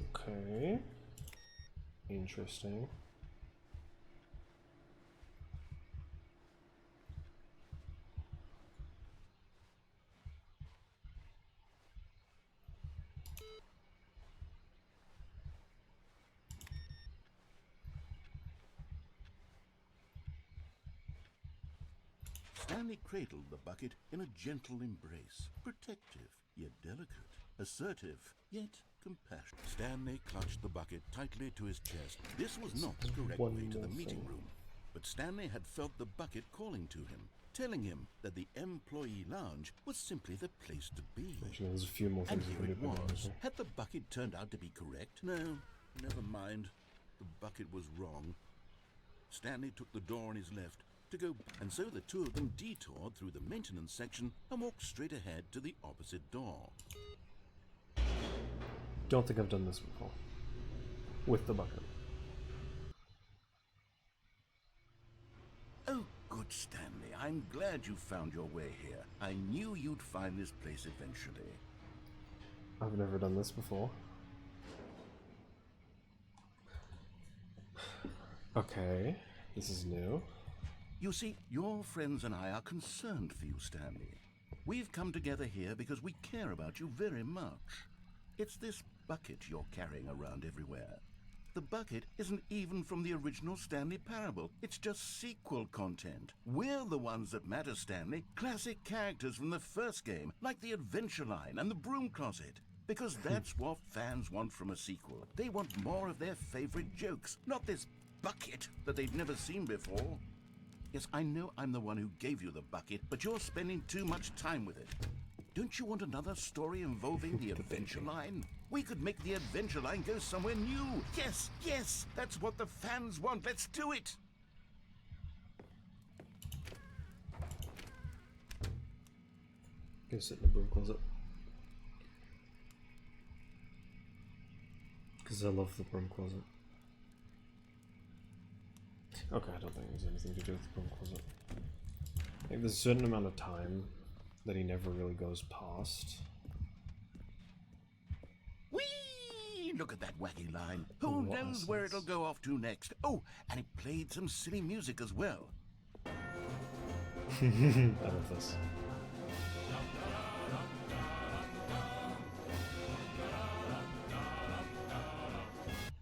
Speaker 1: Okay. Interesting.
Speaker 3: Stanley cradled the bucket in a gentle embrace, protective yet delicate, assertive yet compassionate. Stanley clutched the bucket tightly to his chest. This was not the correct way to the meeting room, but Stanley had felt the bucket calling to him, telling him that the employee lounge was simply the place to be.
Speaker 1: Actually, there's a few more
Speaker 3: And
Speaker 1: things
Speaker 3: here
Speaker 1: we
Speaker 3: it
Speaker 1: could do.
Speaker 3: was. Had the bucket turned out to be correct? No, never mind. The bucket was wrong.
Speaker 2: Stanley took the door on his left to go, and so the two of them detoured through the maintenance section and walked straight ahead to the opposite door.
Speaker 1: Don't think I've done this before. With the bucket.
Speaker 3: Oh, good Stanley. I'm glad you found your way here. I knew you'd find this place eventually.
Speaker 1: I've never done this before. Okay, this is new.
Speaker 3: You see, your friends and I are concerned for you, Stanley. We've come together here because we care about you very much. It's this bucket you're carrying around everywhere. The bucket isn't even from the original Stanley Parable. It's just sequel content. We're the ones that matter, Stanley. Classic characters from the first game, like the Adventure Line and the Broom Closet. Because that's what fans want from a sequel. They want more of their favorite jokes, not this bucket that they've never seen before. Yes, I know I'm the one who gave you the bucket, but you're spending too much time with it. Don't you want another story involving the Adventure Line? We could make the Adventure Line go somewhere new. Yes, yes, that's what the fans want. Let's do it.
Speaker 1: Go sit in the broom closet. Because I love the broom closet. Okay, I don't think there's anything to do with the broom closet. I think there's a certain amount of time that he never really goes past.
Speaker 3: Whee! Look at that wacky line. Who
Speaker 1: What
Speaker 3: knows where it'll go off to next? Oh, and it played some silly music as well.
Speaker 1: I love this.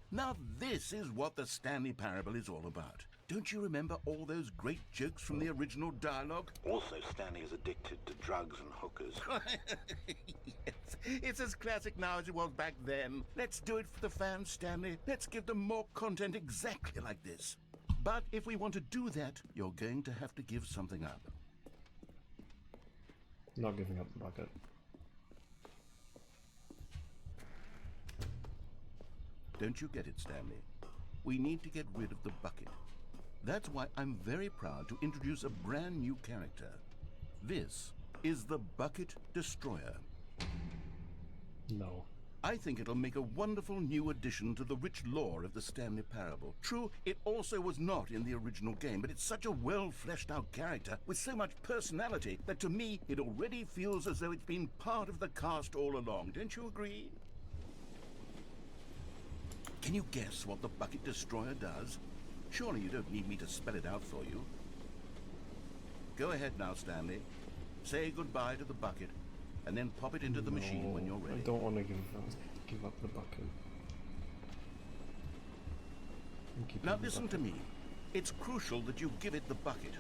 Speaker 3: Now this is what the Stanley Parable is all about. Don't you remember all those great jokes from the original dialogue?
Speaker 6: Also, Stanley is addicted to drugs and hookers.
Speaker 3: Yes, it's as classic now as it was back then. Let's do it for the fans, Stanley. Let's give them more content exactly like this. But if we want to do that, you're going to have to give something up.
Speaker 1: Not giving up the bucket.
Speaker 3: Don't you get it, Stanley? We need to get rid of the bucket. That's why I'm very proud to introduce a brand new character. This is the Bucket Destroyer.
Speaker 1: No.
Speaker 3: I think it'll make a wonderful new addition to the rich lore of the Stanley Parable. True, it also was not in the original game, but it's such a well-fleshed-out character with so much personality that to me it already feels as though it's been part of the cast all along. Don't you agree? Can you guess what the Bucket Destroyer does? Surely you don't need me to spell it out for you. Go ahead now, Stanley. Say goodbye to the bucket, and then pop it into the machine when you're ready.
Speaker 1: I don't want to give up the bucket.
Speaker 3: Now listen to me. It's crucial that you give it the bucket.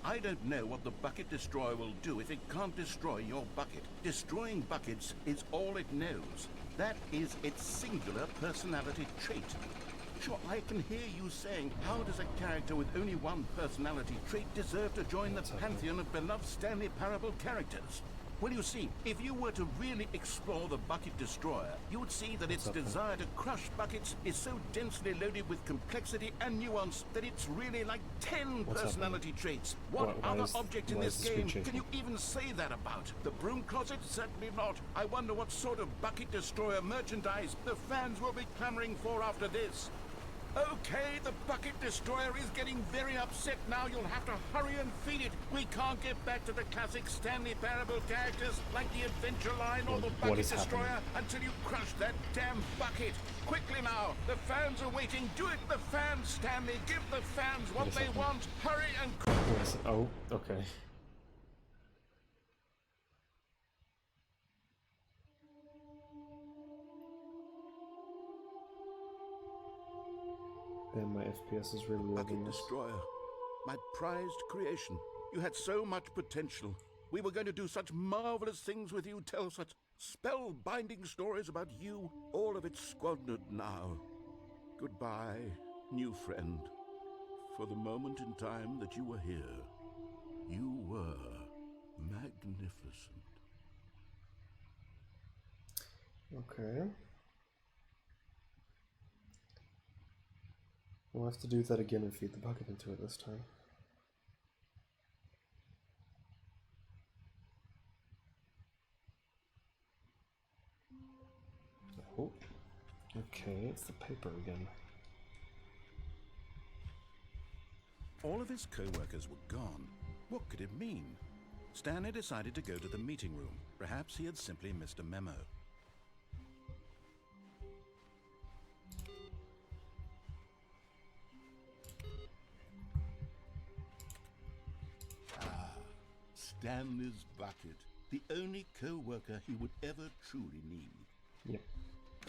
Speaker 3: I don't know what the Bucket Destroyer will do if it can't destroy your bucket. Destroying buckets is all it knows. That is its singular personality trait. Sure, I can hear you saying, how does a character with only one personality trait deserve to join the pantheon of beloved Stanley Parable characters? Well, you see, if you were to really explore the Bucket Destroyer, you would see that its desire to crush buckets is so densely loaded with complexity and nuance that it's really like 10 personality traits. What other object in this game can you even say that about? The Broom Closet? Certainly not. I wonder what sort of Bucket Destroyer merchandise the fans will be clamoring for after this. Okay, the Bucket Destroyer is getting very upset now. You'll have to hurry and feed it. We can't get back to the classic Stanley Parable characters like the Adventure Line or the Bucket Destroyer until you crush that damn bucket. Quickly now, the fans are waiting. Do it, the fans, Stanley. Give the fans what they want. Hurry and...
Speaker 1: Oh, okay. Damn, my FPS is really low.
Speaker 3: Bucket Destroyer, my prized creation. You had so much potential. We were going to do such marvelous things with you, tell such spell-binding stories about you. All of it squandered now. Goodbye, new friend. For the moment in time that you were here, you were magnificent.
Speaker 1: Okay. We'll have to do that again and feed the bucket into it this time. Oh, okay, it's the paper again.
Speaker 2: All of his co-workers were gone. What could it mean? Stanley decided to go to the meeting room. Perhaps he had simply missed a memo.
Speaker 3: Stanley's bucket, the only co-worker he would ever truly need.
Speaker 1: Yep.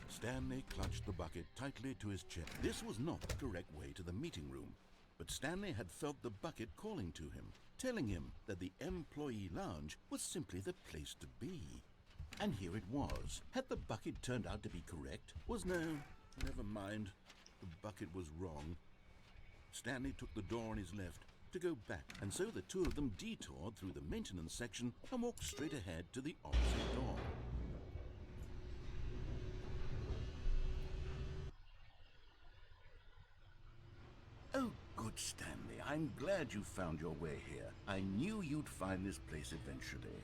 Speaker 2: Stanley clutched the bucket tightly to his chest. This was not the correct way to the meeting room, but Stanley had felt the bucket calling to him, telling him that the employee lounge was simply the place to be. And here it was. Had the bucket turned out to be correct? Never mind. The bucket was wrong. Stanley took the door on his left to go back, and so the two of them detoured through the maintenance section and walked straight ahead to the opposite door.
Speaker 3: Oh, good Stanley. I'm glad you found your way here. I knew you'd find this place eventually.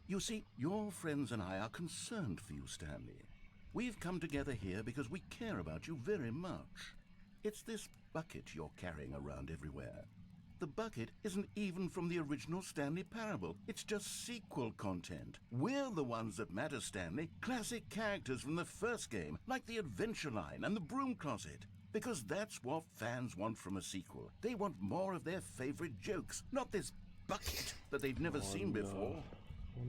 Speaker 3: You see, your friends and I are concerned for you, Stanley. We've come together here because we care about you very much. It's this bucket you're carrying around everywhere. The bucket isn't even from the original Stanley Parable. It's just sequel content. We're the ones that matter, Stanley. Classic characters from the first game, like the Adventure Line and the Broom Closet. Because that's what fans want from a sequel. They want more of their favorite jokes, not this bucket that they've never seen before.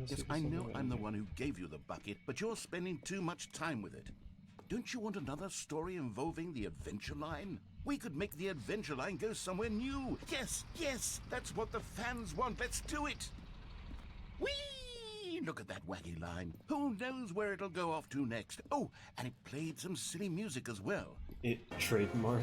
Speaker 3: Yes, I know I'm the one who gave you the bucket, but you're spending too much time with it. Don't you want another story involving the Adventure Line? We could make the Adventure Line go somewhere new. Yes, that's what the fans want. Let's do it. Whee! Look at that wacky line. Who knows where it'll go off to next? Oh, and it played some silly music as well.
Speaker 1: It trademark.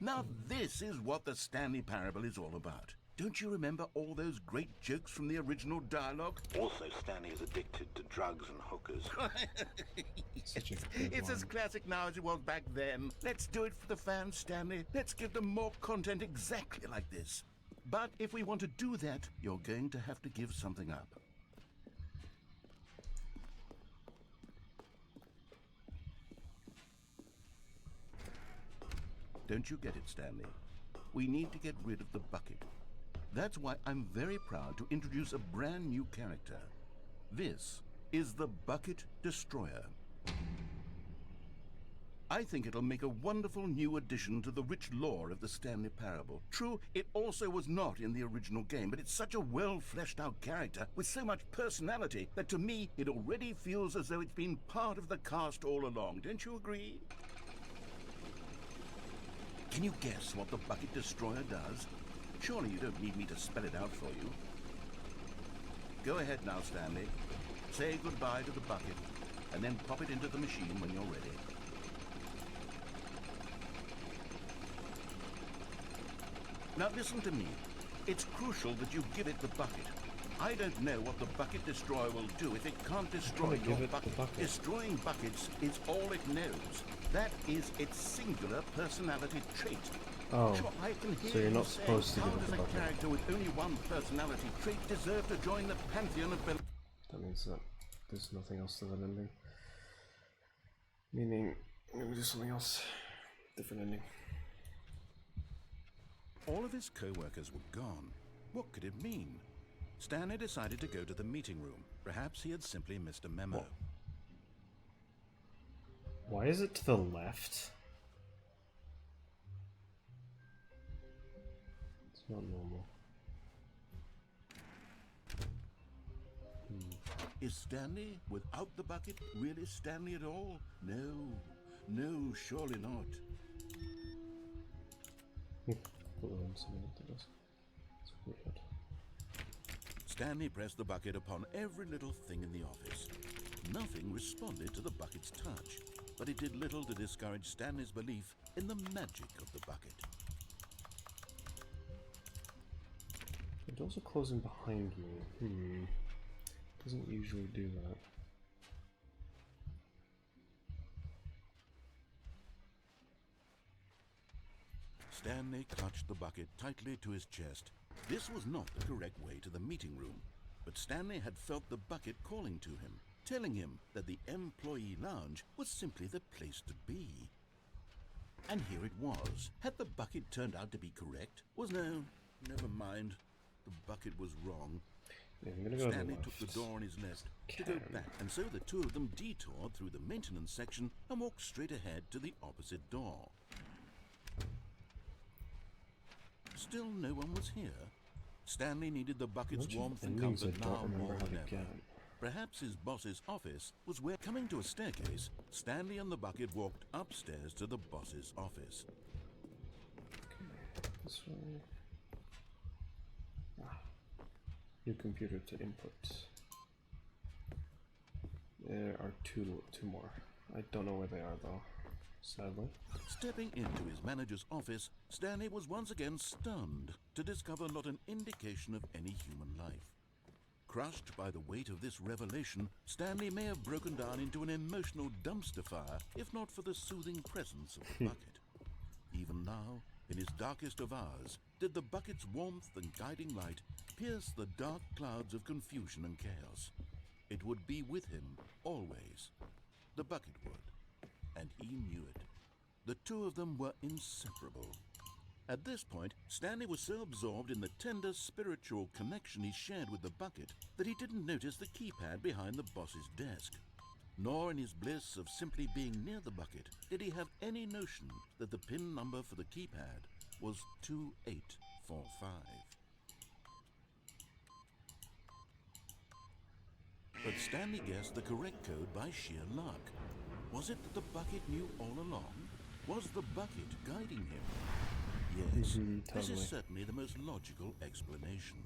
Speaker 3: Now this is what the Stanley Parable is all about. Don't you remember all those great jokes from the original dialogue?
Speaker 6: Also, Stanley is addicted to drugs and hookers.
Speaker 1: Such a good
Speaker 3: It's
Speaker 1: line.
Speaker 3: as classic now as it was back then. Let's do it for the fans, Stanley. Let's give them more content exactly like this. But if we want to do that, you're going to have to give something up. Don't you get it, Stanley? We need to get rid of the bucket. That's why I'm very proud to introduce a brand new character. This is the Bucket Destroyer. I think it'll make a wonderful new addition to the rich lore of the Stanley Parable. True, it also was not in the original game, but it's such a well-fleshed-out character with so much personality that to me it already feels as though it's been part of the cast all along. Don't you agree? Can you guess what the Bucket Destroyer does? Surely you don't need me to spell it out for you. Go ahead now, Stanley. Say goodbye to the bucket, and then pop it into the machine when you're ready. Now listen to me. It's crucial that you give it the bucket. I don't know what the Bucket Destroyer will do if it can't destroy
Speaker 1: Give
Speaker 3: your
Speaker 1: it the
Speaker 3: bucket.
Speaker 1: bucket.
Speaker 3: Destroying buckets is all it knows. That is its singular personality trait.
Speaker 1: Oh,
Speaker 3: Sure, I can hear
Speaker 1: so you're
Speaker 3: you
Speaker 1: not
Speaker 3: saying,
Speaker 1: supposed to
Speaker 3: how
Speaker 1: give it
Speaker 3: does
Speaker 1: the
Speaker 3: a
Speaker 1: bucket.
Speaker 3: character with only one personality trait deserve to join the pantheon of villains?
Speaker 1: That means that there's nothing else to that ending. Meaning, I'm gonna do something else. Different ending.
Speaker 2: All of his co-workers were gone. What could it mean? Stanley decided to go to the meeting room. Perhaps he had simply missed a memo.
Speaker 1: What? Why is it to the left? It's not normal.
Speaker 3: Is Stanley, without the bucket, really Stanley at all? No, surely not.
Speaker 1: Put it on something that does. It's weird.
Speaker 2: Stanley pressed the bucket upon every little thing in the office. Nothing responded to the bucket's touch, but it did little to discourage Stanley's belief in the magic of the bucket.
Speaker 1: Doors are closing behind me. Doesn't usually do that.
Speaker 2: Stanley clutched the bucket tightly to his chest. This was not the correct way to the meeting room, but Stanley had felt the bucket calling to him, telling him that the employee lounge was simply the place to be. And here it was. Had the bucket turned out to be correct? No, never mind. The bucket was wrong.
Speaker 1: Yeah, I'm gonna go
Speaker 2: Stanley
Speaker 1: to the
Speaker 2: took
Speaker 1: left.
Speaker 2: the door on his left to go back, and so the two of them detoured through the maintenance section and walked straight ahead to the opposite door. Still no one was here. Stanley needed the bucket's
Speaker 1: Bunch of
Speaker 2: warmth and
Speaker 1: endings I
Speaker 2: comfort
Speaker 1: don't
Speaker 2: now
Speaker 1: remember
Speaker 2: more
Speaker 1: how to
Speaker 2: than ever.
Speaker 1: get.
Speaker 2: Perhaps his boss's office was where, coming to a staircase, Stanley and the bucket walked upstairs to the boss's office.
Speaker 1: This way. New computer to input. There are two more. I don't know where they are though, sadly.
Speaker 2: Stepping into his manager's office, Stanley was once again stunned to discover not an indication of any human life. Crushed by the weight of this revelation, Stanley may have broken down into an emotional dumpster fire if not for the soothing presence of the bucket. Even now, in his darkest of hours, did the bucket's warmth and guiding light pierce the dark clouds of confusion and chaos. It would be with him always. The bucket would, and he knew it. The two of them were inseparable. At this point, Stanley was so absorbed in the tender spiritual connection he shared with the bucket that he didn't notice the keypad behind the boss's desk. Nor in his bliss of simply being near the bucket did he have any notion that the PIN number for the keypad was 2845. But Stanley guessed the correct code by sheer luck. Was it that the bucket knew all along? Was the bucket guiding him? Yes, this
Speaker 1: totally.
Speaker 2: is certainly the most logical explanation.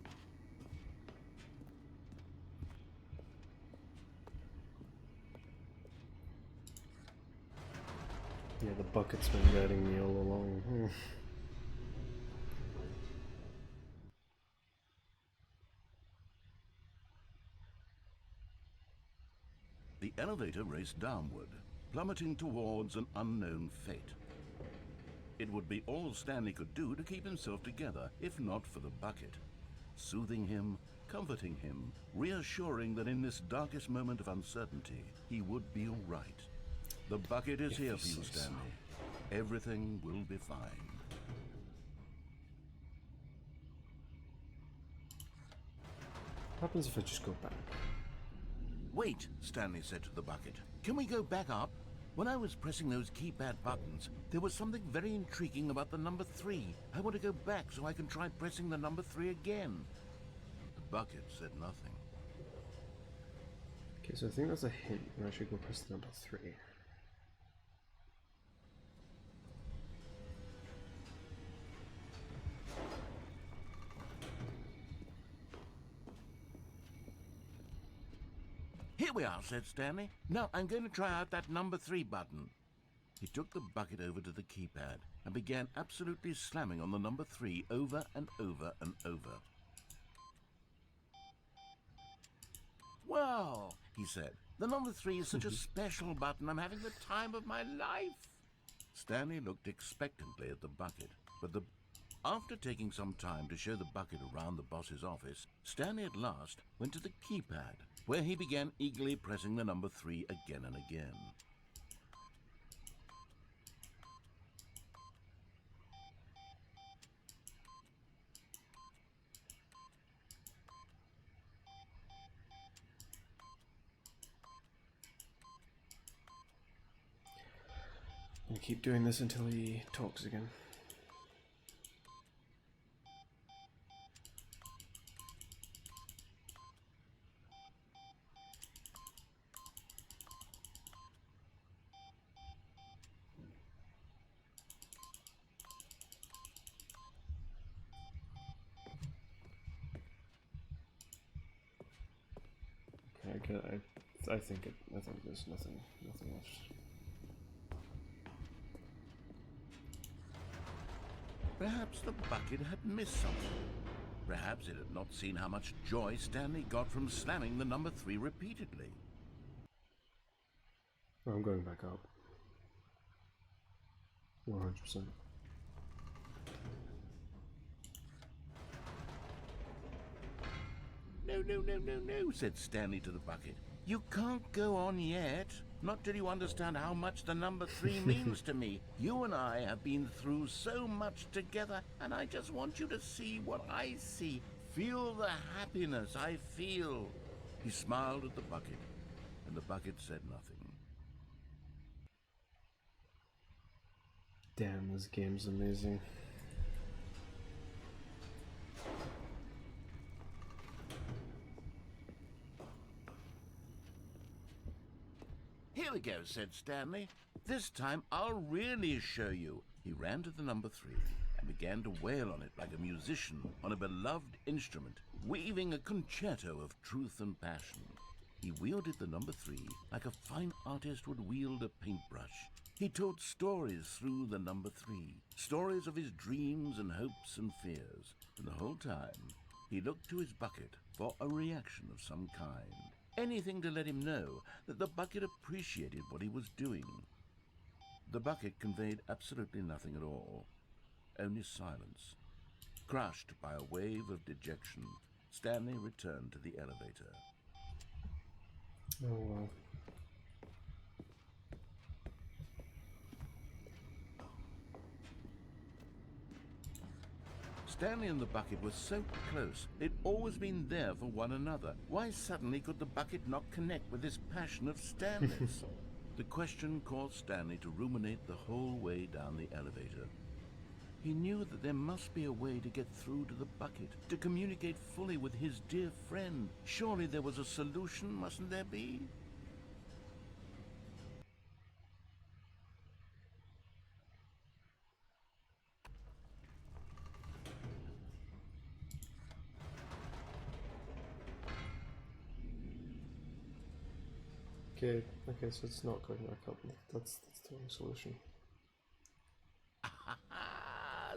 Speaker 1: Yeah, the bucket's been guiding me all along.
Speaker 2: The elevator raced downward, plummeting towards an unknown fate. It would be all Stanley could do to keep himself together, if not for the bucket. Soothing him, comforting him, reassuring that in this darkest moment of uncertainty, he would be all right. The bucket is here for you, Stanley. Everything will be fine.
Speaker 1: What happens if I just go back?
Speaker 3: Wait, Stanley said to the bucket. Can we go back up? When I was pressing those keypad buttons, there was something very intriguing about the number 3. I want to go back so I can try pressing the number 3 again. The bucket said nothing.
Speaker 1: Okay, so I think that's a hint, and I should go press the number 3.
Speaker 3: Here we are, said Stanley. Now I'm going to try out that number 3 button. He took the bucket over to the keypad and began absolutely slamming on the number 3 over and over and over. Well, he said, the number 3 is such a special button. I'm having the time of my life. Stanley looked expectantly at the bucket, but after taking some time to show the bucket around the boss's office, Stanley at last went to the keypad, where he began eagerly pressing the number 3 again and again.
Speaker 1: I'm gonna keep doing this until he talks again. I think there's nothing else.
Speaker 3: Perhaps the bucket had missed something. Perhaps it had not seen how much joy Stanley got from slamming the number 3 repeatedly.
Speaker 1: Oh, I'm going back up. 100%.
Speaker 3: No, no, no, no, no, said Stanley to the bucket. You can't go on yet. Not till you understand how much the number 3 means to me. You and I have been through so much together, and I just want you to see what I see. Feel the happiness I feel. He smiled at the bucket, and the bucket said nothing.
Speaker 1: Damn, this game's amazing.
Speaker 3: Here we go, said Stanley. This time I'll really show you. He ran to the number 3 and began to wail on it like a musician on a beloved instrument, weaving a concerto of truth and passion. He wielded the number 3 like a fine artist would wield a paintbrush. He told stories through the number 3, stories of his dreams and hopes and fears. And the whole time, he looked to his bucket for a reaction of some kind. Anything to let him know that the bucket appreciated what he was doing. The bucket conveyed absolutely nothing at all, only silence. Crushed by a wave of dejection, Stanley returned to the elevator.
Speaker 1: Oh wow.
Speaker 3: Stanley and the bucket were so close. They'd always been there for one another. Why suddenly could the bucket not connect with this passion of Stanley's? The question caused Stanley to ruminate the whole way down the elevator. He knew that there must be a way to get through to the bucket, to communicate fully with his dear friend. Surely there was a solution, mustn't there be?
Speaker 1: Okay, so it's not going back up. That's the only solution.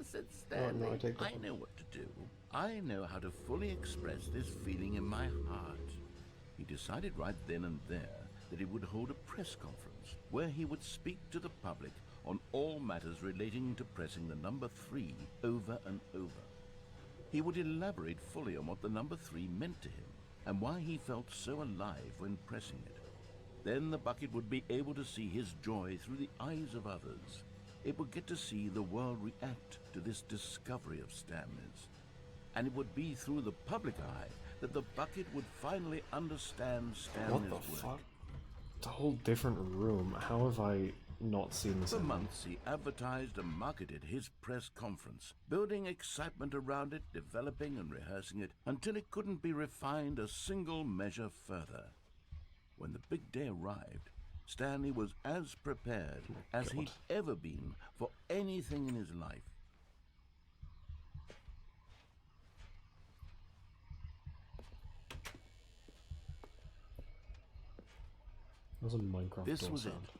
Speaker 3: Said Stanley.
Speaker 1: No, I take that
Speaker 3: I
Speaker 1: one.
Speaker 3: know what to do. I know how to fully express this feeling in my heart. He decided right then and there that he would hold a press conference where he would speak to the public on all matters relating to pressing the number 3 over and over. He would elaborate fully on what the number 3 meant to him and why he felt so alive when pressing it. Then the bucket would be able to see his joy through the eyes of others. It would get to see the world react to this discovery of Stanley's. And it would be through the public eye that the bucket would finally understand Stanley's
Speaker 1: What the
Speaker 3: work.
Speaker 1: fuck? It's a whole different room. How have I not seen this?
Speaker 3: For months, he advertised and marketed his press conference, building excitement around it, developing and rehearsing it, until it couldn't be refined a single measure further. When the big day arrived, Stanley was as prepared as he'd ever been for anything in his life.
Speaker 1: That was a Minecraft
Speaker 3: This
Speaker 1: door
Speaker 3: was
Speaker 1: sound.
Speaker 3: it.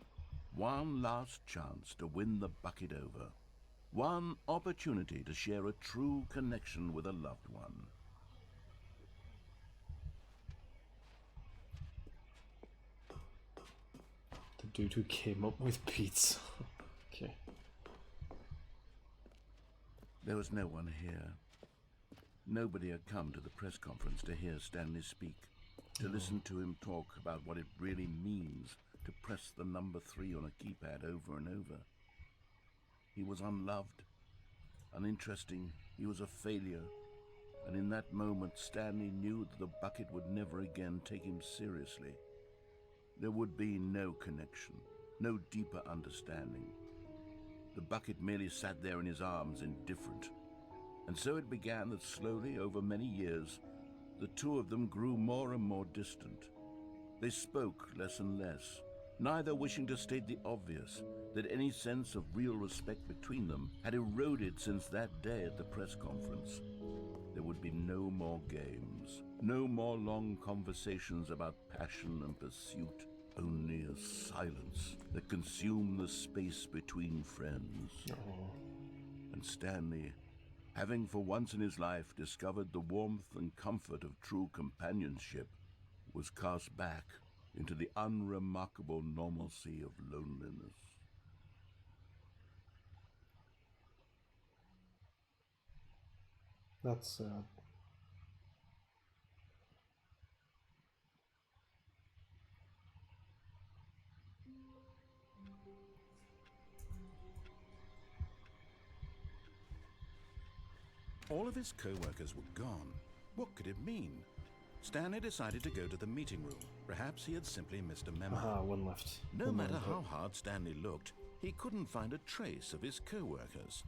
Speaker 3: One last chance to win the bucket over. One opportunity to share a true connection with a loved one.
Speaker 1: The dude who came up with pizza. Okay.
Speaker 3: There was no one here. Nobody had come to the press conference to hear Stanley speak, to listen to him talk about what it really means to press the number 3 on a keypad over and over. He was unloved, uninteresting, he was a failure, and in that moment Stanley knew that the bucket would never again take him seriously. There would be no connection, no deeper understanding. The bucket merely sat there in his arms, indifferent. And so it began that slowly, over many years, the two of them grew more and more distant. They spoke less and less, neither wishing to state the obvious, that any sense of real respect between them had eroded since that day at the press conference. There would be no more games, no more long conversations about passion and pursuit, only a silence that consumed the space between friends.
Speaker 1: Oh.
Speaker 3: And Stanley Having for once in his life discovered the warmth and comfort of true companionship, was cast back into the unremarkable normalcy of loneliness.
Speaker 1: That's sad.
Speaker 2: All of his co-workers were gone. What could it mean? Stanley decided to go to the meeting room. Perhaps he had simply missed a memo.
Speaker 1: Aha, one left.
Speaker 2: No
Speaker 1: One
Speaker 2: matter
Speaker 1: more
Speaker 2: how
Speaker 1: input.
Speaker 2: hard Stanley looked, he couldn't find a trace of his co-workers.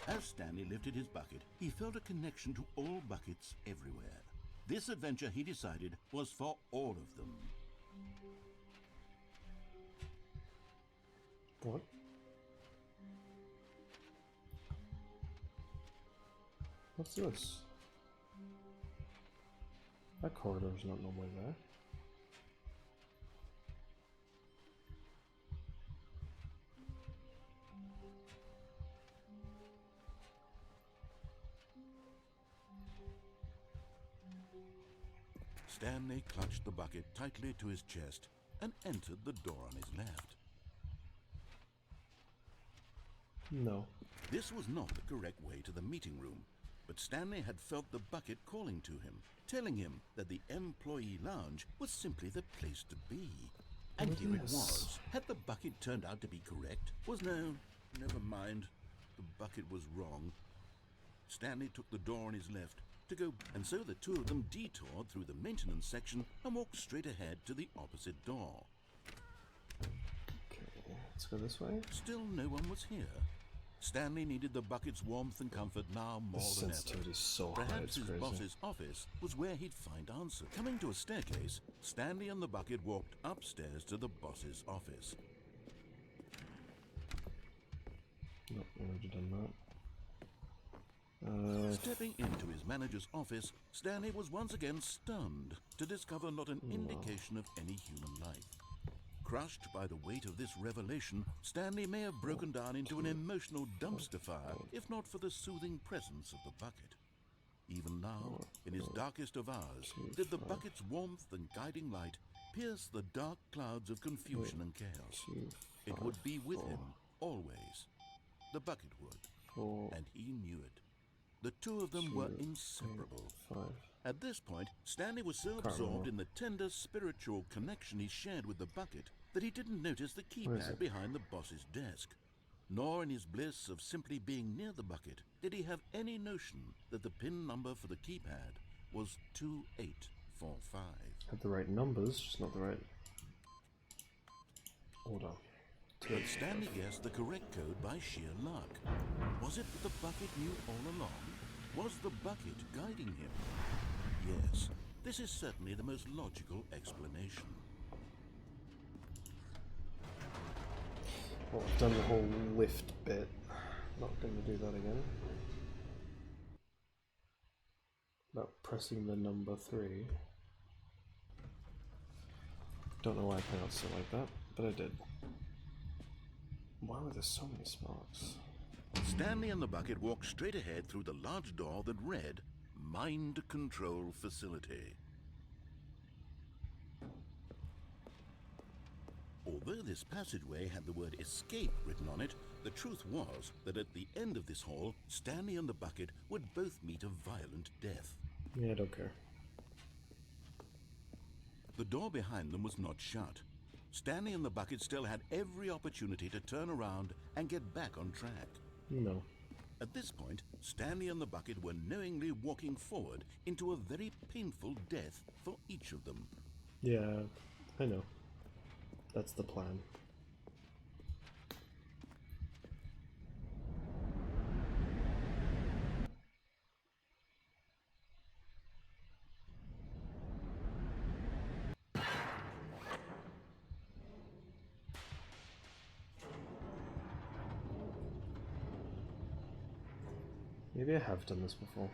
Speaker 3: As Stanley lifted his bucket, he felt a connection to all buckets everywhere. This adventure, he decided, was for all of them.
Speaker 1: What? What's this? That corridor's not normally there.
Speaker 2: Stanley clutched the bucket tightly to his chest and entered the door on his left.
Speaker 1: No.
Speaker 2: This was not the correct way to the meeting room, but Stanley had felt the bucket calling to him, telling him that the employee lounge was simply the place to be. And here it was. Had the bucket turned out to be correct? Never mind. The bucket was wrong. Stanley took the door on his left to go, and so the two of them detoured through the maintenance section and walked straight ahead to the opposite door.
Speaker 1: Okay, let's go this way.
Speaker 2: Still no one was here. Stanley needed the bucket's warmth and comfort now more
Speaker 1: This
Speaker 2: than ever.
Speaker 1: sensitivity's so high,
Speaker 2: Perhaps
Speaker 1: it's
Speaker 2: his
Speaker 1: crazy.
Speaker 2: boss's office was where he'd find answers. Coming to a staircase, Stanley and the bucket walked upstairs to the boss's office.
Speaker 1: Nope, already done that.
Speaker 2: Stepping into his manager's office, Stanley was once again stunned to discover not an indication of any human life. Crushed by the weight of this revelation, Stanley may have broken down into an emotional dumpster fire, if not for the soothing presence of the bucket. Even now, in his darkest of hours, did the bucket's warmth and guiding light pierce the dark clouds of confusion and chaos. It would be with him, always. The bucket would, and he knew it. The two of them were inseparable.
Speaker 1: 5.
Speaker 2: At this point, Stanley was so absorbed in the tender spiritual connection he shared with the bucket that he didn't notice the keypad behind the boss's desk. Nor in his bliss of simply being near the bucket did he have any notion that the pin number for the keypad was 2845.
Speaker 1: Had the right numbers, just not the right order.
Speaker 2: But Stanley guessed the correct code by sheer luck. Was it that the bucket knew all along? Was the bucket guiding him? Yes, this is certainly the most logical explanation.
Speaker 1: Well, I've done the whole lift bit. Not going to do that again. About pressing the number 3. Don't know why I pronounced it like that, but I did. Why were there so many sparks?
Speaker 2: Stanley and the bucket walked straight ahead through the large door that read, Mind Control Facility. Although this passageway had the word escape written on it, the truth was that at the end of this hall, Stanley and the bucket would both meet a violent death.
Speaker 1: Yeah, I don't care.
Speaker 2: The door behind them was not shut. Stanley and the bucket still had every opportunity to turn around and get back on track.
Speaker 1: No.
Speaker 2: At this point, Stanley and the bucket were knowingly walking forward into a very painful death for each of them.
Speaker 1: Yeah, I know. That's the plan. Maybe I have done this before.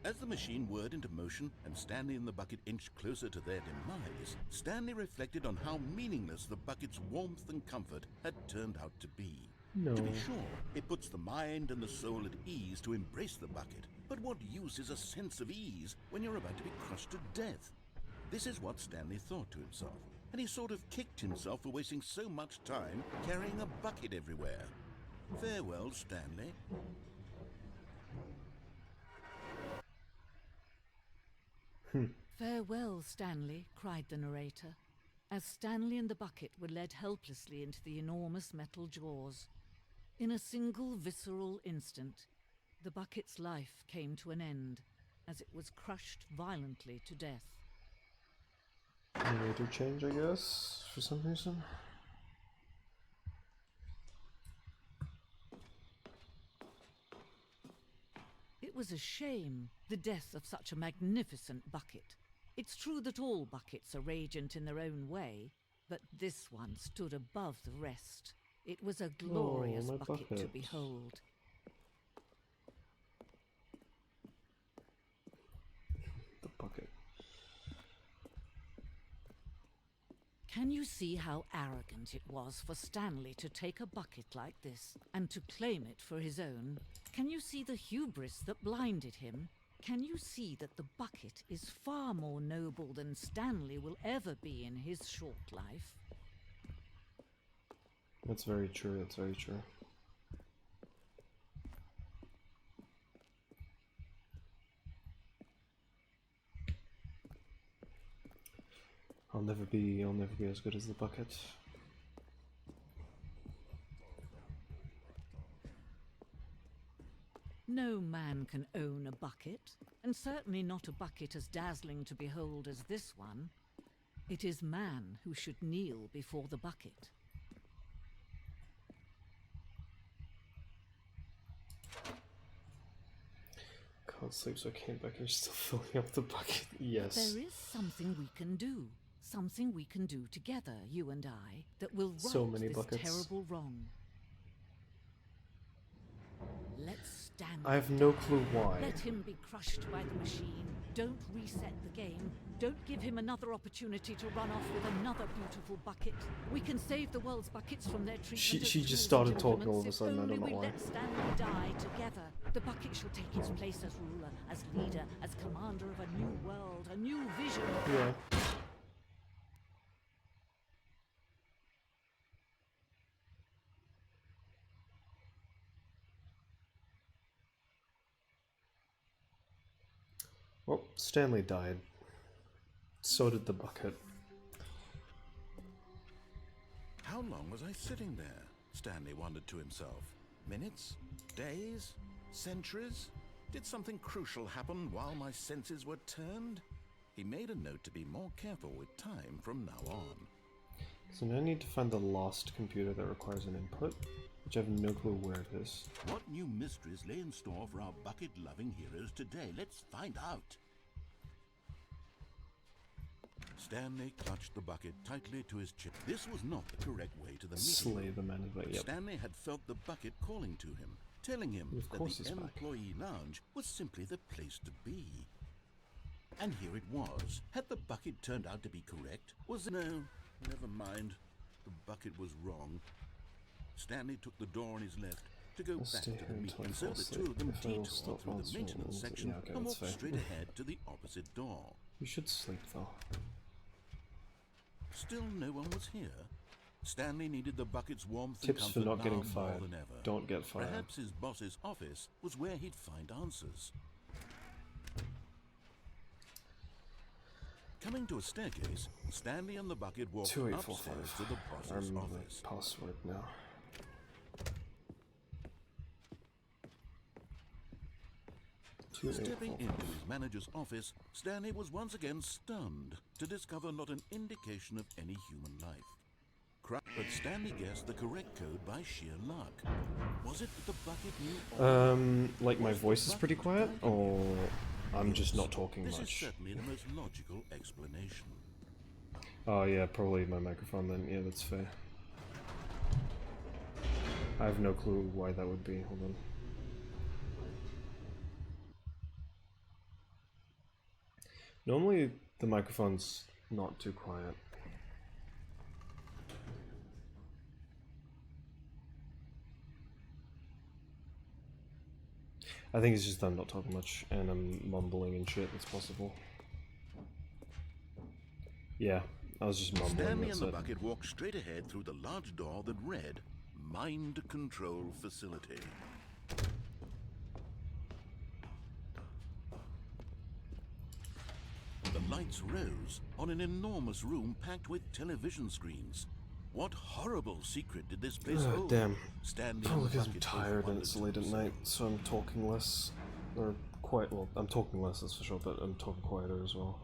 Speaker 3: As the machine whirred into motion and Stanley and the bucket inched closer to their demise, Stanley reflected on how meaningless the bucket's warmth and comfort had turned out to be.
Speaker 1: No.
Speaker 3: To be sure, it puts the mind and the soul at ease to embrace the bucket, but what use is a sense of ease when you're about to be crushed to death? This is what Stanley thought to himself, and he sort of kicked himself for wasting so much time carrying a bucket everywhere. Farewell, Stanley.
Speaker 7: Farewell, Stanley, cried the narrator, as Stanley and the bucket were led helplessly into the enormous metal jaws. In a single visceral instant, the bucket's life came to an end, as it was crushed violently to death.
Speaker 1: Narrator change, I guess, for some reason.
Speaker 7: It was a shame, the death of such a magnificent bucket. It's true that all buckets are radiant in their own way, but this one stood above the rest. It was a glorious
Speaker 1: my
Speaker 7: bucket to
Speaker 1: bucket.
Speaker 7: behold.
Speaker 1: The bucket.
Speaker 7: Can you see how arrogant it was for Stanley to take a bucket like this and to claim it for his own? Can you see the hubris that blinded him? Can you see that the bucket is far more noble than Stanley will ever be in his short life?
Speaker 1: That's very true, that's very true. I'll never be as good as the bucket.
Speaker 7: No man can own a bucket, and certainly not a bucket as dazzling to behold as this one. It is man who should kneel before the bucket.
Speaker 1: Can't sleep, so I came back and still filling up the bucket. Yes.
Speaker 7: There is something we can do. Something we can do together, you and I, that will right
Speaker 1: So many
Speaker 7: this
Speaker 1: buckets.
Speaker 7: terrible wrong. Let's stand.
Speaker 1: I have no clue why.
Speaker 7: Let him be crushed by the machine. Don't reset the game. Don't give him another opportunity to run off with another beautiful bucket. We can save the world's buckets from their treatment.
Speaker 1: She
Speaker 7: as
Speaker 1: just
Speaker 7: tools
Speaker 1: started
Speaker 7: and
Speaker 1: talking all of a
Speaker 7: implements.
Speaker 1: sudden, I
Speaker 7: If
Speaker 1: don't
Speaker 7: only
Speaker 1: know
Speaker 7: we
Speaker 1: why.
Speaker 7: let Stanley die together. The bucket shall take its place as ruler, as leader, as commander of a new world, a new vision.
Speaker 1: Yeah. Well, Stanley died. So did the bucket.
Speaker 2: How long was I sitting there? Stanley wondered to himself. Minutes? Days? Centuries? Did something crucial happen while my senses were turned? He made a note to be more careful with time from now on.
Speaker 1: So now I need to find the lost computer that requires an input, which I have no clue where it is.
Speaker 3: What new mysteries lay in store for our bucket-loving heroes today? Let's find out.
Speaker 2: Stanley clutched the bucket tightly to his chest. This was not the correct way to the meeting.
Speaker 1: Slay the management, yep.
Speaker 2: Stanley had felt the bucket calling to him, telling him
Speaker 1: Of
Speaker 2: that
Speaker 1: course
Speaker 2: the
Speaker 1: it's back.
Speaker 2: employee lounge was simply the place to be. And here it was. Had the bucket turned out to be correct? Was it? No, never mind. The bucket was wrong. Stanley took the door on his left to go
Speaker 1: I'll
Speaker 2: back
Speaker 1: stay
Speaker 2: to
Speaker 1: here
Speaker 2: the
Speaker 1: until
Speaker 2: meeting,
Speaker 1: I
Speaker 2: so
Speaker 1: fall
Speaker 2: the
Speaker 1: asleep.
Speaker 2: two of them
Speaker 1: If I will
Speaker 2: detoured
Speaker 1: stop
Speaker 2: through the
Speaker 1: answering
Speaker 2: maintenance
Speaker 1: emails,
Speaker 2: section
Speaker 1: yeah, okay,
Speaker 2: and
Speaker 1: that's
Speaker 2: walked
Speaker 1: fair.
Speaker 2: straight ahead to the opposite door.
Speaker 1: You should sleep though.
Speaker 2: Still no one was here. Stanley needed the bucket's warmth
Speaker 1: Tips
Speaker 2: and
Speaker 1: for
Speaker 2: comfort
Speaker 1: not getting
Speaker 2: now more
Speaker 1: fired.
Speaker 2: than ever.
Speaker 1: Don't get fired.
Speaker 2: Perhaps his boss's office was where he'd find answers. Coming to a staircase, Stanley and the bucket walked
Speaker 1: 2845.
Speaker 2: upstairs to the
Speaker 1: I
Speaker 2: boss's
Speaker 1: remember
Speaker 2: office.
Speaker 1: the password now.
Speaker 2: Stepping into his manager's office, Stanley was once again stunned to discover not an indication of any human life. But Stanley guessed the correct code by sheer luck. Was it that the bucket knew all?
Speaker 1: Like my voice is pretty quiet, or I'm just not talking
Speaker 2: This is
Speaker 1: much.
Speaker 2: certainly the most logical explanation.
Speaker 1: Oh yeah, probably my microphone then. Yeah, that's fair. I have no clue why that would be. Hold on. Normally the microphone's not too quiet. I think it's just that I'm not talking much and I'm mumbling and shit. It's possible. Yeah, I was just mumbling.
Speaker 2: Stanley
Speaker 1: That's
Speaker 2: and the
Speaker 1: it.
Speaker 2: bucket walked straight ahead through the large door that read Mind Control Facility. The lights rose on an enormous room packed with television screens. What horrible secret did this place hold?
Speaker 1: Damn.
Speaker 2: Stanley
Speaker 1: Probably
Speaker 2: and the
Speaker 1: because I'm
Speaker 2: bucket both
Speaker 1: tired and
Speaker 2: wondered
Speaker 1: it's
Speaker 2: to
Speaker 1: late at night,
Speaker 2: themselves.
Speaker 1: so I'm talking less. Or quite well. I'm talking less, that's for sure, but I'm talking quieter as well.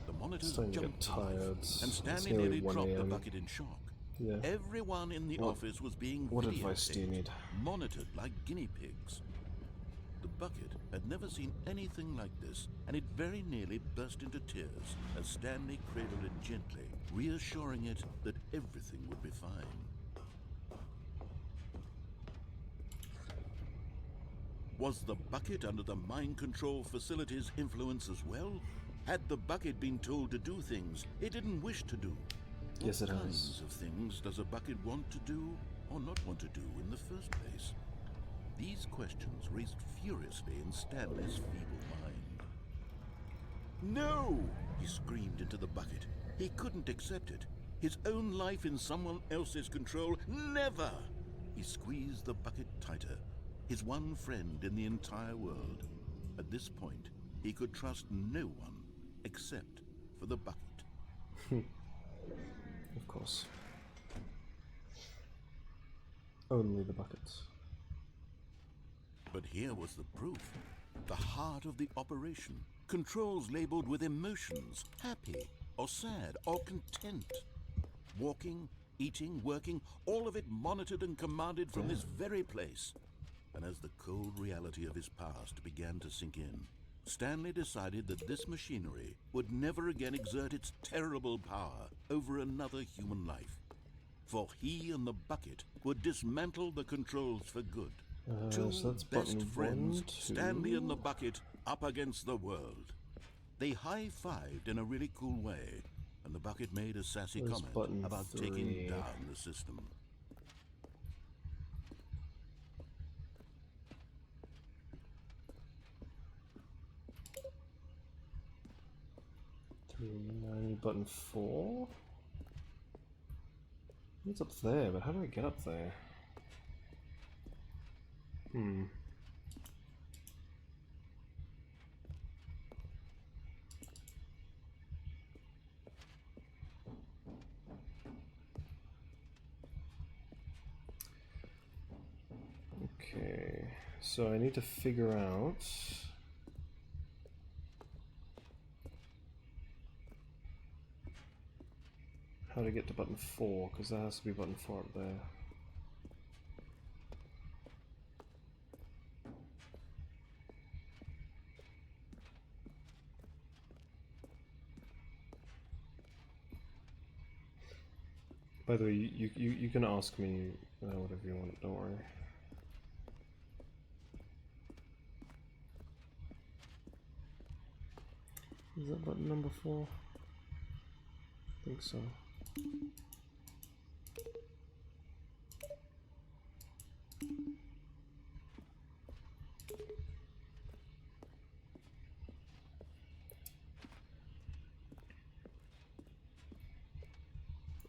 Speaker 2: The monitors
Speaker 1: Starting to get
Speaker 2: jumped to life,
Speaker 1: tired.
Speaker 2: and
Speaker 1: It's
Speaker 2: Stanley
Speaker 1: nearly
Speaker 2: nearly
Speaker 1: 1
Speaker 2: dropped the
Speaker 1: AM.
Speaker 2: bucket in shock.
Speaker 1: Yeah.
Speaker 2: Everyone in the office was being
Speaker 1: What advice do you
Speaker 2: videotaped,
Speaker 1: need?
Speaker 2: monitored like guinea pigs. The bucket had never seen anything like this, and it very nearly burst into tears as Stanley cradled it gently, reassuring it that everything would be fine. Was the bucket under the mind control facility's influence as well? Had the bucket been told to do things it didn't wish to do?
Speaker 1: Yes, it
Speaker 2: What
Speaker 1: has.
Speaker 2: kinds of things does a bucket want to do or not want to do in the first place? These questions raced furiously in Stanley's feeble mind. No! He screamed into the bucket. He couldn't accept it. His own life in someone else's control, never! He squeezed the bucket tighter, his one friend in the entire world. At this point, he could trust no one except for the bucket.
Speaker 1: Of course. Only the buckets.
Speaker 2: But here was the proof. The heart of the operation. Controls labeled with emotions, happy or sad or content. Walking, eating, working, all of it monitored and commanded from this very place. And as the cold reality of his past began to sink in, Stanley decided that this machinery would never again exert its terrible power over another human life. For he and the bucket would dismantle the controls for good. Two
Speaker 1: So that's
Speaker 2: best
Speaker 1: button
Speaker 2: friends,
Speaker 1: 1, 2.
Speaker 2: Stanley and the bucket, up against the world. They high-fived in a really cool way, and the bucket made a sassy
Speaker 1: Where's
Speaker 2: comment
Speaker 1: button
Speaker 2: about
Speaker 1: 3?
Speaker 2: taking down the system.
Speaker 1: Button 4? It's up there, but how do I get up there? Okay, so I need to figure out how to get to button 4, because there has to be button 4 up there. By the way, you can ask me whatever you want, don't worry. Is that button number 4? I think so.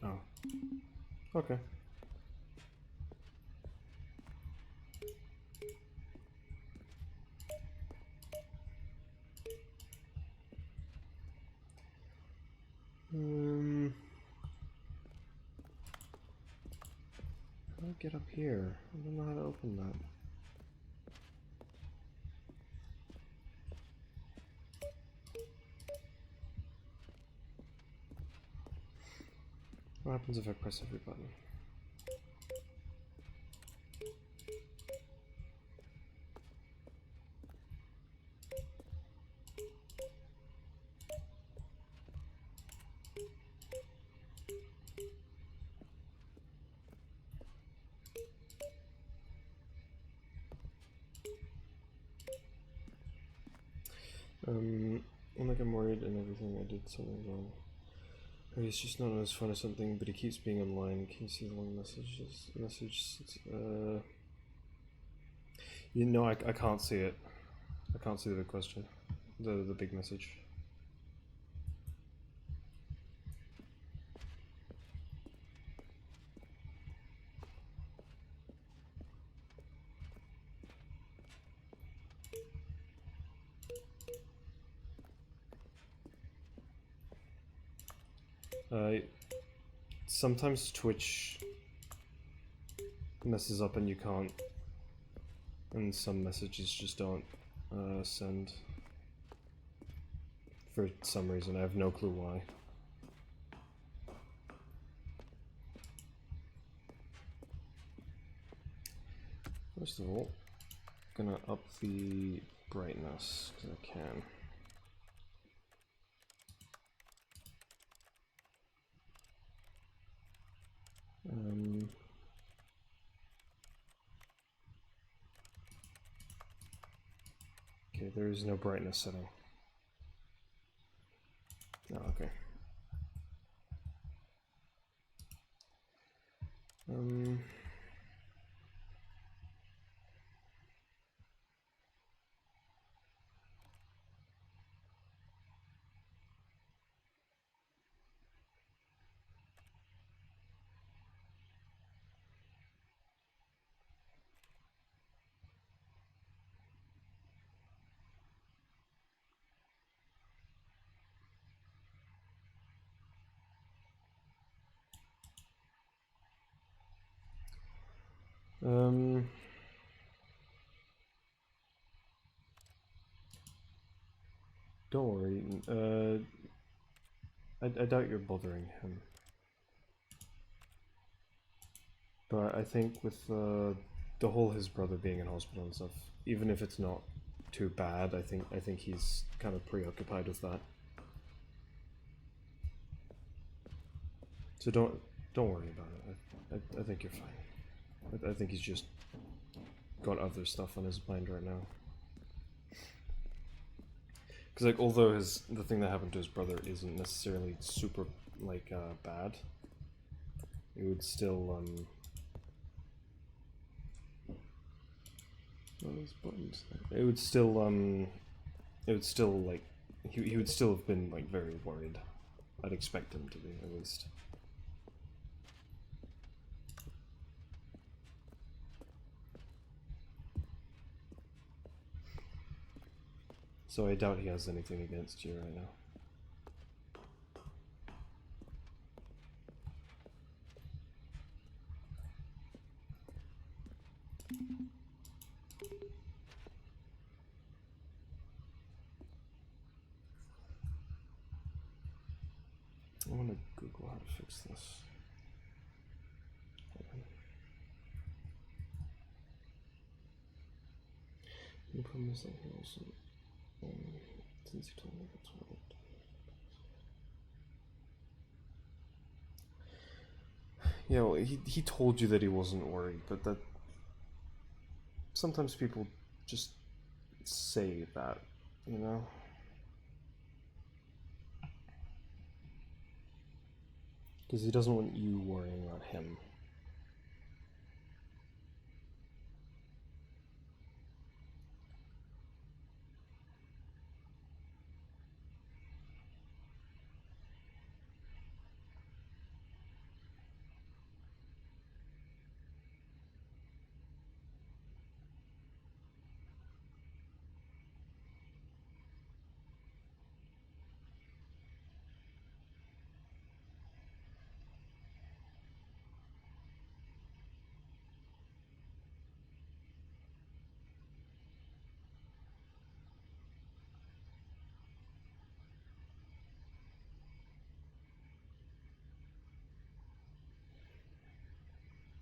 Speaker 1: Oh. Okay. How do I get up here? I don't know how to open that. What happens if I press every button? did something wrong. Or he's just not on his phone or something, but he keeps being online. Can you see the long messages? You know, I can't see it. I can't see the big question. The big message. Sometimes Twitch messes up and you can't, and some messages just don't send for some reason. I have no clue why. First of all, I'm gonna up the brightness because I can. Okay, there is no brightness setting. Oh, okay. Don't worry. I doubt you're bothering him. But I think with the whole his brother being in hospital and stuff, even if it's not too bad, I think he's kind of preoccupied with that. So don't worry about it. I think you're fine. I think he's just got other stuff on his mind right now. Because like, although the thing that happened to his brother isn't necessarily super like bad, it would still those buttons. It would still like he would still have been like very worried. I'd expect him to be, at least. So I doubt he has anything against you right now. I want to Google how to fix this. The problem is that he also, since he told me that's what yeah, well, he told you that he wasn't worried, but that sometimes people just say that, you know? Because he doesn't want you worrying about him.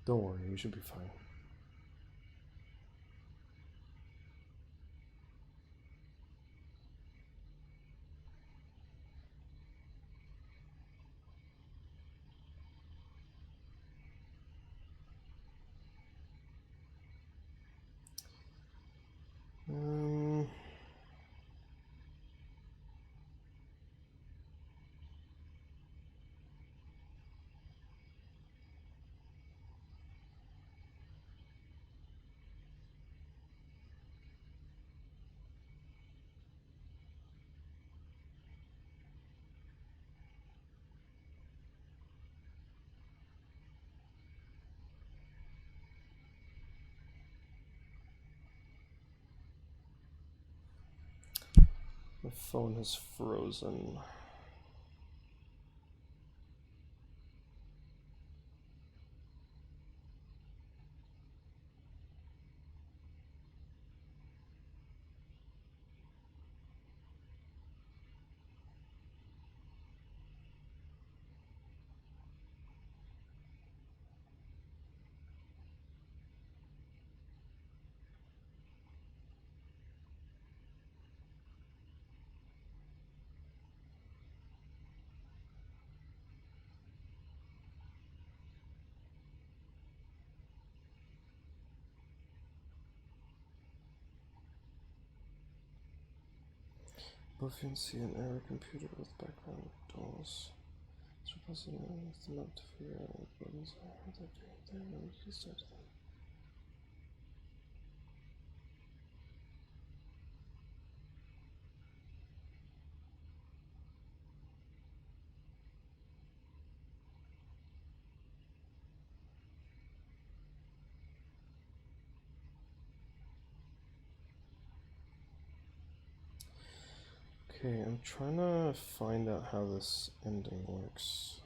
Speaker 1: Don't worry, we should be fine. My phone has frozen. Both you can see an error computer with background dolls. Surpassing the map to figure out what buttons are. Without doing there, no one can start them. Okay, I'm trying to find out how this ending works.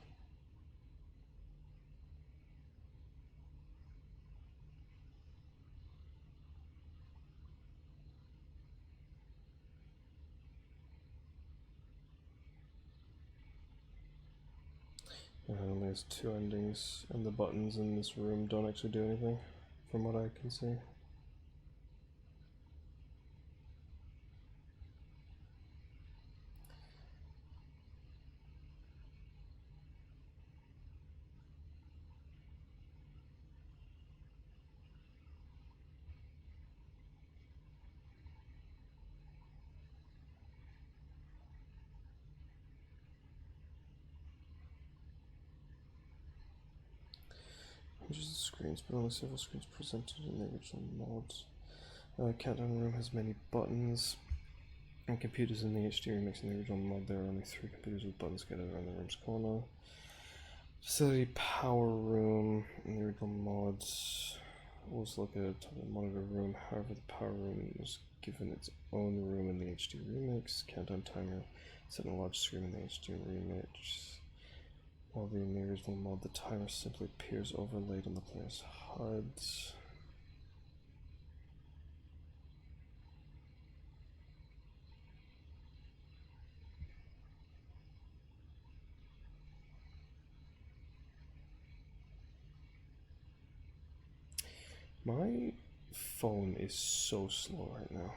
Speaker 1: It only has two endings, and the buttons in this room don't actually do anything, from what I can see. Images of screens, but only several screens presented in the original mod. Countdown room has many buttons, and computers in the HD remix in the original mod. There are only 3 computers with buttons scattered around the room's corner. Facility power room in the original mod was located at the top of the monitor room. However, the power room was given its own room in the HD remix. Countdown timer set on a large screen in the HD remix. While in the original mod, the timer simply appears overlaid on the player's HUDs. My phone is so slow right now.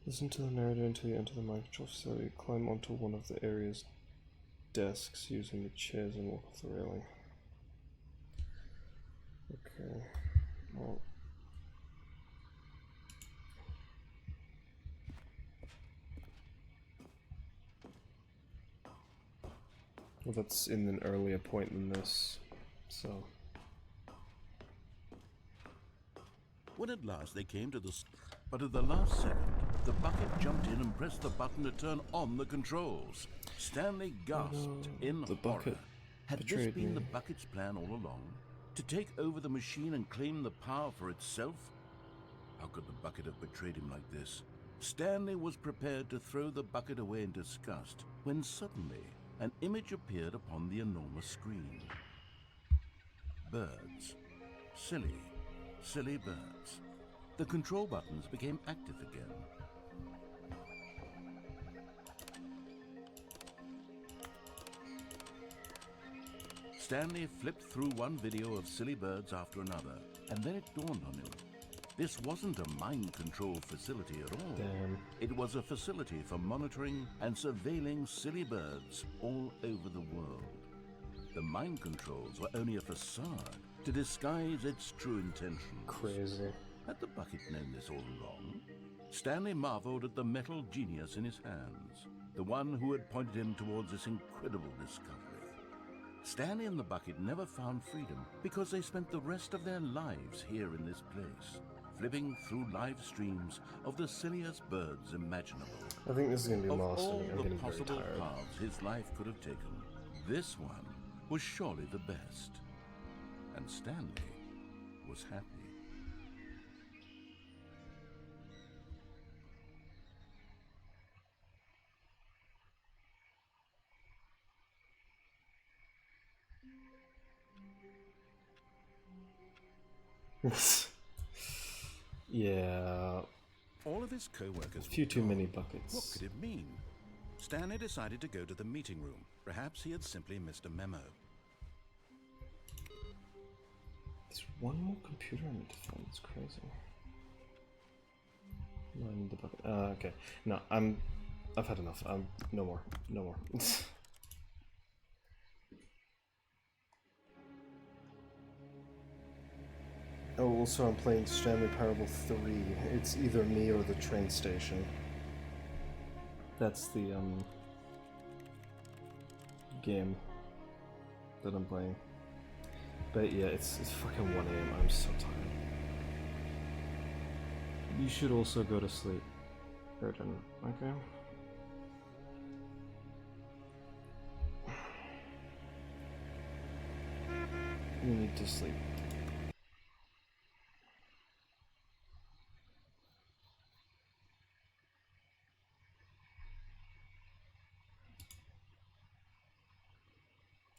Speaker 1: Listen to the narrator until you enter the mind control facility. Climb onto one of the area's desks using the chairs and walk off the railing. Okay. Well, that's in an earlier point than this, so.
Speaker 3: When at last they came to the... But at the last second, the bucket jumped in and pressed the button to turn on the controls. Stanley gasped in
Speaker 1: the
Speaker 3: horror.
Speaker 1: bucket
Speaker 3: Had this
Speaker 1: betrayed
Speaker 3: been
Speaker 1: me.
Speaker 3: the bucket's plan all along? To take over the machine and claim the power for itself? How could the bucket have betrayed him like this? Stanley was prepared to throw the bucket away in disgust when suddenly an image appeared upon the enormous screen. Birds. Silly, silly birds. The control buttons became active again. Stanley flipped through one video of silly birds after another, and then it dawned on him. This wasn't a mind control facility at all.
Speaker 1: Damn.
Speaker 3: It was a facility for monitoring and surveilling silly birds all over the world. The mind controls were only a facade to disguise its true intentions.
Speaker 1: Crazy.
Speaker 3: Had the bucket known this all along? Stanley marveled at the metal genius in his hands, the one who had pointed him towards this incredible discovery. Stanley and the bucket never found freedom because they spent the rest of their lives here in this place, flipping through live streams of the silliest birds imaginable.
Speaker 1: I think this is going to be
Speaker 3: Of
Speaker 1: lost.
Speaker 3: all
Speaker 1: I'm
Speaker 3: the
Speaker 1: getting very
Speaker 3: possible
Speaker 1: tired.
Speaker 3: paths his life could have taken, this one was surely the best. And Stanley was happy.
Speaker 1: Yeah,
Speaker 2: All of his co-workers
Speaker 1: a few
Speaker 2: were
Speaker 1: too
Speaker 2: gone.
Speaker 1: many
Speaker 2: What
Speaker 1: buckets.
Speaker 2: could it mean? Stanley decided to go to the meeting room. Perhaps he had simply missed a memo.
Speaker 1: There's one more computer I need to find. It's crazy. Mine the bucket. Okay. No, I've had enough. No more. No more. Oh, also I'm playing Stanley Parable 3. It's either me or the train station. That's the game that I'm playing. But yeah, it's fucking 1 AM. I'm so tired. You should also go to sleep, Erden, okay? You need to sleep.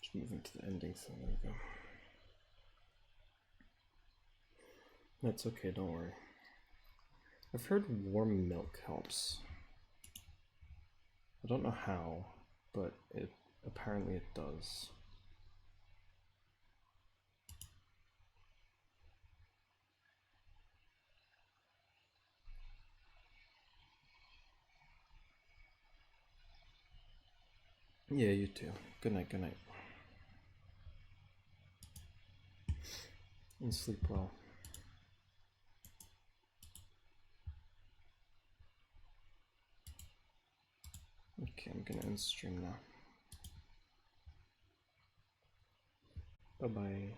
Speaker 1: Just moving to the ending, so there we go. That's okay, don't worry. I've heard warm milk helps. I don't know how, but apparently it does. Yeah, you too. Good night, good night. And sleep well. Okay, I'm gonna end stream now. Bye-bye.